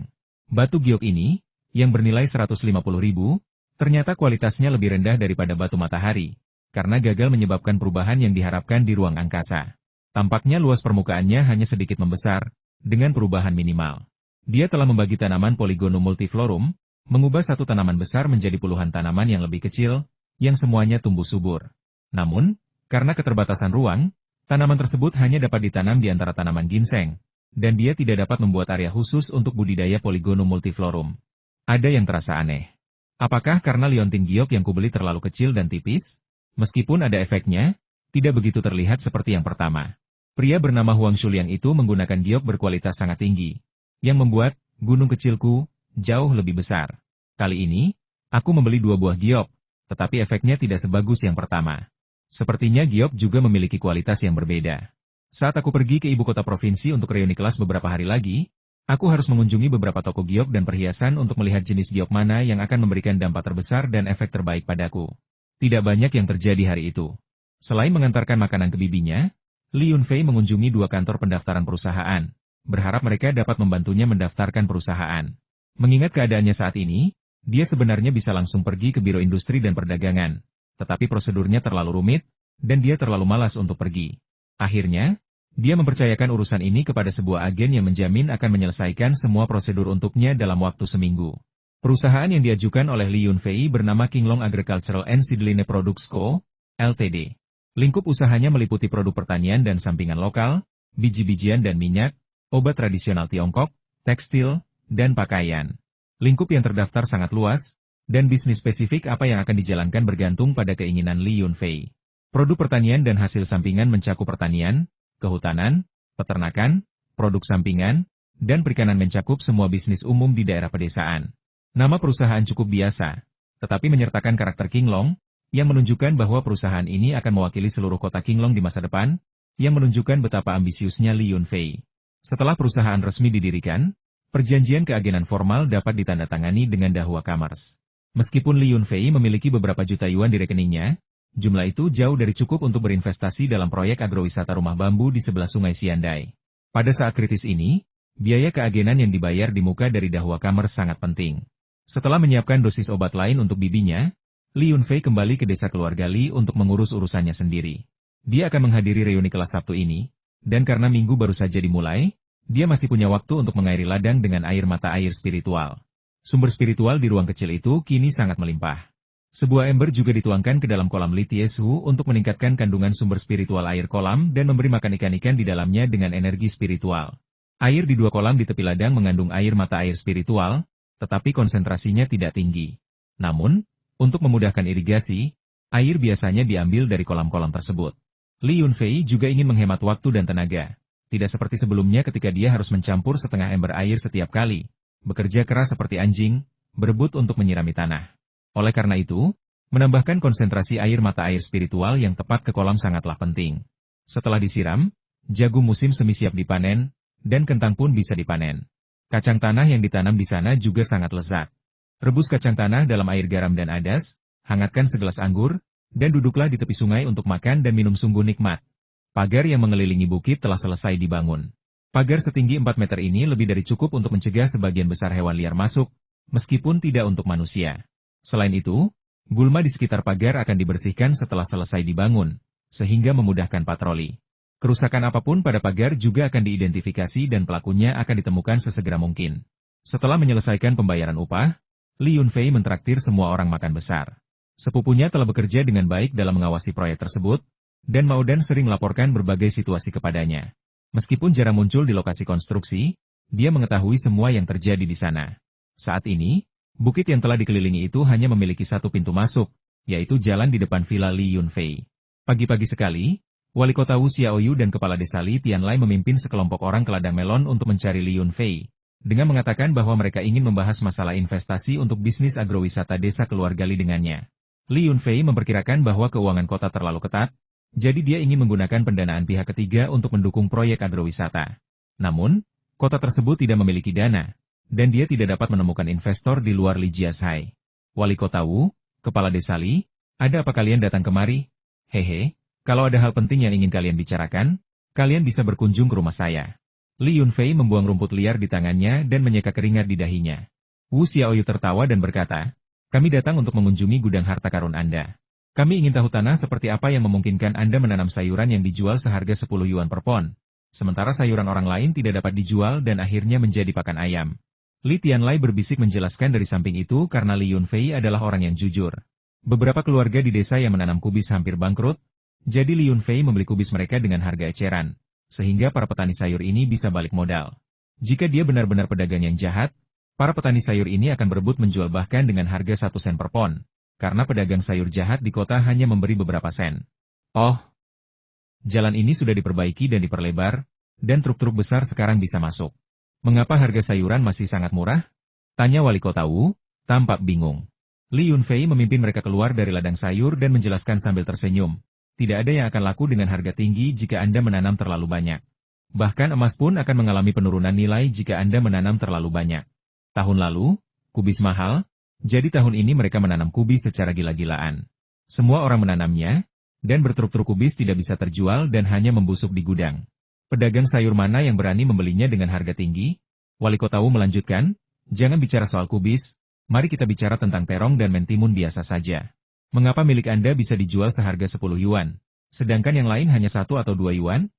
Batu giok ini, yang bernilai 150.000, ternyata kualitasnya lebih rendah daripada batu matahari, karena gagal menyebabkan perubahan yang diharapkan di ruang angkasa. Tampaknya luas permukaannya hanya sedikit membesar, dengan perubahan minimal. Dia telah membagi tanaman Polygonum multiflorum, mengubah satu tanaman besar menjadi puluhan tanaman yang lebih kecil, yang semuanya tumbuh subur. Namun, karena keterbatasan ruang, tanaman tersebut hanya dapat ditanam di antara tanaman ginseng, dan dia tidak dapat membuat area khusus untuk budidaya Polygonum multiflorum. Ada yang terasa aneh. Apakah karena liontin giok yang kubeli terlalu kecil dan tipis? Meskipun ada efeknya, tidak begitu terlihat seperti yang pertama. Pria bernama Huang Shuliang itu menggunakan giok berkualitas sangat tinggi, yang membuat gunung kecilku jauh lebih besar. Kali ini, aku membeli 2 buah giok, tetapi efeknya tidak sebagus yang pertama. Sepertinya giok juga memiliki kualitas yang berbeda. Saat aku pergi ke ibu kota provinsi untuk reuni kelas beberapa hari lagi, aku harus mengunjungi beberapa toko giok dan perhiasan untuk melihat jenis giok mana yang akan memberikan dampak terbesar dan efek terbaik padaku. Tidak banyak yang terjadi hari itu. Selain mengantarkan makanan ke bibinya, Li Yunfei mengunjungi 2 kantor pendaftaran perusahaan, berharap mereka dapat membantunya mendaftarkan perusahaan. Mengingat keadaannya saat ini, dia sebenarnya bisa langsung pergi ke Biro Industri dan Perdagangan, tetapi prosedurnya terlalu rumit, dan dia terlalu malas untuk pergi. Akhirnya, dia mempercayakan urusan ini kepada sebuah agen yang menjamin akan menyelesaikan semua prosedur untuknya dalam waktu seminggu. Perusahaan yang diajukan oleh Li Yunfei bernama Qinglong Agricultural and Seedline Products Co., Ltd. Lingkup usahanya meliputi produk pertanian dan sampingan lokal, biji-bijian dan minyak, obat tradisional Tiongkok, tekstil, dan pakaian. Lingkup yang terdaftar sangat luas, dan bisnis spesifik apa yang akan dijalankan bergantung pada keinginan Li Yunfei. Produk pertanian dan hasil sampingan mencakup pertanian, kehutanan, peternakan, produk sampingan, dan perikanan mencakup semua bisnis umum di daerah pedesaan. Nama perusahaan cukup biasa, tetapi menyertakan karakter Qinglong, yang menunjukkan bahwa perusahaan ini akan mewakili seluruh kota Qinglong di masa depan, yang menunjukkan betapa ambisiusnya Li Yunfei. Setelah perusahaan resmi didirikan, perjanjian keagenan formal dapat ditandatangani dengan Dahua Commerce. Meskipun Li Yunfei memiliki beberapa juta yuan di rekeningnya, jumlah itu jauh dari cukup untuk berinvestasi dalam proyek agrowisata rumah bambu di sebelah sungai Xiandai. Pada saat kritis ini, biaya keagenan yang dibayar di muka dari Dahua Commerce sangat penting. Setelah menyiapkan dosis obat lain untuk bibinya, Li Yunfei kembali ke desa keluarga Li untuk mengurus urusannya sendiri. Dia akan menghadiri reuni kelas Sabtu ini, dan karena minggu baru saja dimulai, dia masih punya waktu untuk mengairi ladang dengan air mata air spiritual. Sumber spiritual di ruang kecil itu kini sangat melimpah. Sebuah ember juga dituangkan ke dalam kolam Li Tiesu untuk meningkatkan kandungan sumber spiritual air kolam dan memberi makan ikan-ikan di dalamnya dengan energi spiritual. Air di 2 kolam di tepi ladang mengandung air mata air spiritual, tetapi konsentrasinya tidak tinggi. Namun, untuk memudahkan irigasi, air biasanya diambil dari kolam-kolam tersebut. Li Yunfei juga ingin menghemat waktu dan tenaga. Tidak seperti sebelumnya ketika dia harus mencampur setengah ember air setiap kali, bekerja keras seperti anjing, berebut untuk menyirami tanah. Oleh karena itu, menambahkan konsentrasi air mata air spiritual yang tepat ke kolam sangatlah penting. Setelah disiram, jagung musim semi siap dipanen, dan kentang pun bisa dipanen. Kacang tanah yang ditanam di sana juga sangat lezat. Rebus kacang tanah dalam air garam dan adas, hangatkan segelas anggur, dan duduklah di tepi sungai untuk makan dan minum sungguh nikmat. Pagar yang mengelilingi bukit telah selesai dibangun. Pagar setinggi 4 meter ini lebih dari cukup untuk mencegah sebagian besar hewan liar masuk, meskipun tidak untuk manusia. Selain itu, gulma di sekitar pagar akan dibersihkan setelah selesai dibangun, sehingga memudahkan patroli. Kerusakan apapun pada pagar juga akan diidentifikasi dan pelakunya akan ditemukan sesegera mungkin. Setelah menyelesaikan pembayaran upah, Li Yunfei mentraktir semua orang makan besar. Sepupunya telah bekerja dengan baik dalam mengawasi proyek tersebut, dan Maudan sering melaporkan berbagai situasi kepadanya. Meskipun jarang muncul di lokasi konstruksi, dia mengetahui semua yang terjadi di sana. Saat ini, bukit yang telah dikelilingi itu hanya memiliki 1 pintu masuk, yaitu jalan di depan villa Li Yunfei. Pagi-pagi sekali, Wali Kota Wu Xiaoyu dan Kepala Desa Li Tianlai memimpin sekelompok orang ke ladang melon untuk mencari Li Yunfei, dengan mengatakan bahwa mereka ingin membahas masalah investasi untuk bisnis agrowisata desa keluarga Li dengannya. Li Yunfei memperkirakan bahwa keuangan kota terlalu ketat, jadi dia ingin menggunakan pendanaan pihak ketiga untuk mendukung proyek agrowisata. Namun, kota tersebut tidak memiliki dana, dan dia tidak dapat menemukan investor di luar Li Jiashai. Wali Kota Wu, Kepala Desa Li, ada apa kalian datang kemari? Hehe, kalau ada hal penting yang ingin kalian bicarakan, kalian bisa berkunjung ke rumah saya. Li Yunfei membuang rumput liar di tangannya dan menyeka keringat di dahinya. Wu Xiaoyu tertawa dan berkata, kami datang untuk mengunjungi gudang harta karun Anda. Kami ingin tahu tanah seperti apa yang memungkinkan Anda menanam sayuran yang dijual seharga 10 yuan per pon, sementara sayuran orang lain tidak dapat dijual dan akhirnya menjadi pakan ayam. Li Tianlai berbisik menjelaskan dari samping itu karena Li Yunfei adalah orang yang jujur. Beberapa keluarga di desa yang menanam kubis hampir bangkrut, jadi Li Yunfei membeli kubis mereka dengan harga eceran, sehingga para petani sayur ini bisa balik modal. Jika dia benar-benar pedagang yang jahat, para petani sayur ini akan berebut menjual bahkan dengan harga 1 sen per pon, karena pedagang sayur jahat di kota hanya memberi beberapa sen. Oh, Jalan ini sudah diperbaiki dan diperlebar, dan truk-truk besar sekarang bisa masuk. Mengapa harga sayuran masih sangat murah? Tanya wali kota Wu, tampak bingung. Li Yunfei memimpin mereka keluar dari ladang sayur dan menjelaskan sambil tersenyum. Tidak ada yang akan laku dengan harga tinggi jika Anda menanam terlalu banyak. Bahkan emas pun akan mengalami penurunan nilai jika Anda menanam terlalu banyak. Tahun lalu, kubis mahal, jadi tahun ini mereka menanam kubis secara gila-gilaan. Semua orang menanamnya, dan bertruk-truk kubis tidak bisa terjual dan hanya membusuk di gudang. Pedagang sayur mana yang berani membelinya dengan harga tinggi? Wali kota Wu melanjutkan, jangan bicara soal kubis, mari kita bicara tentang terong dan mentimun biasa saja. Mengapa milik Anda bisa dijual seharga 10 yuan, sedangkan yang lain hanya 1 atau 2 yuan?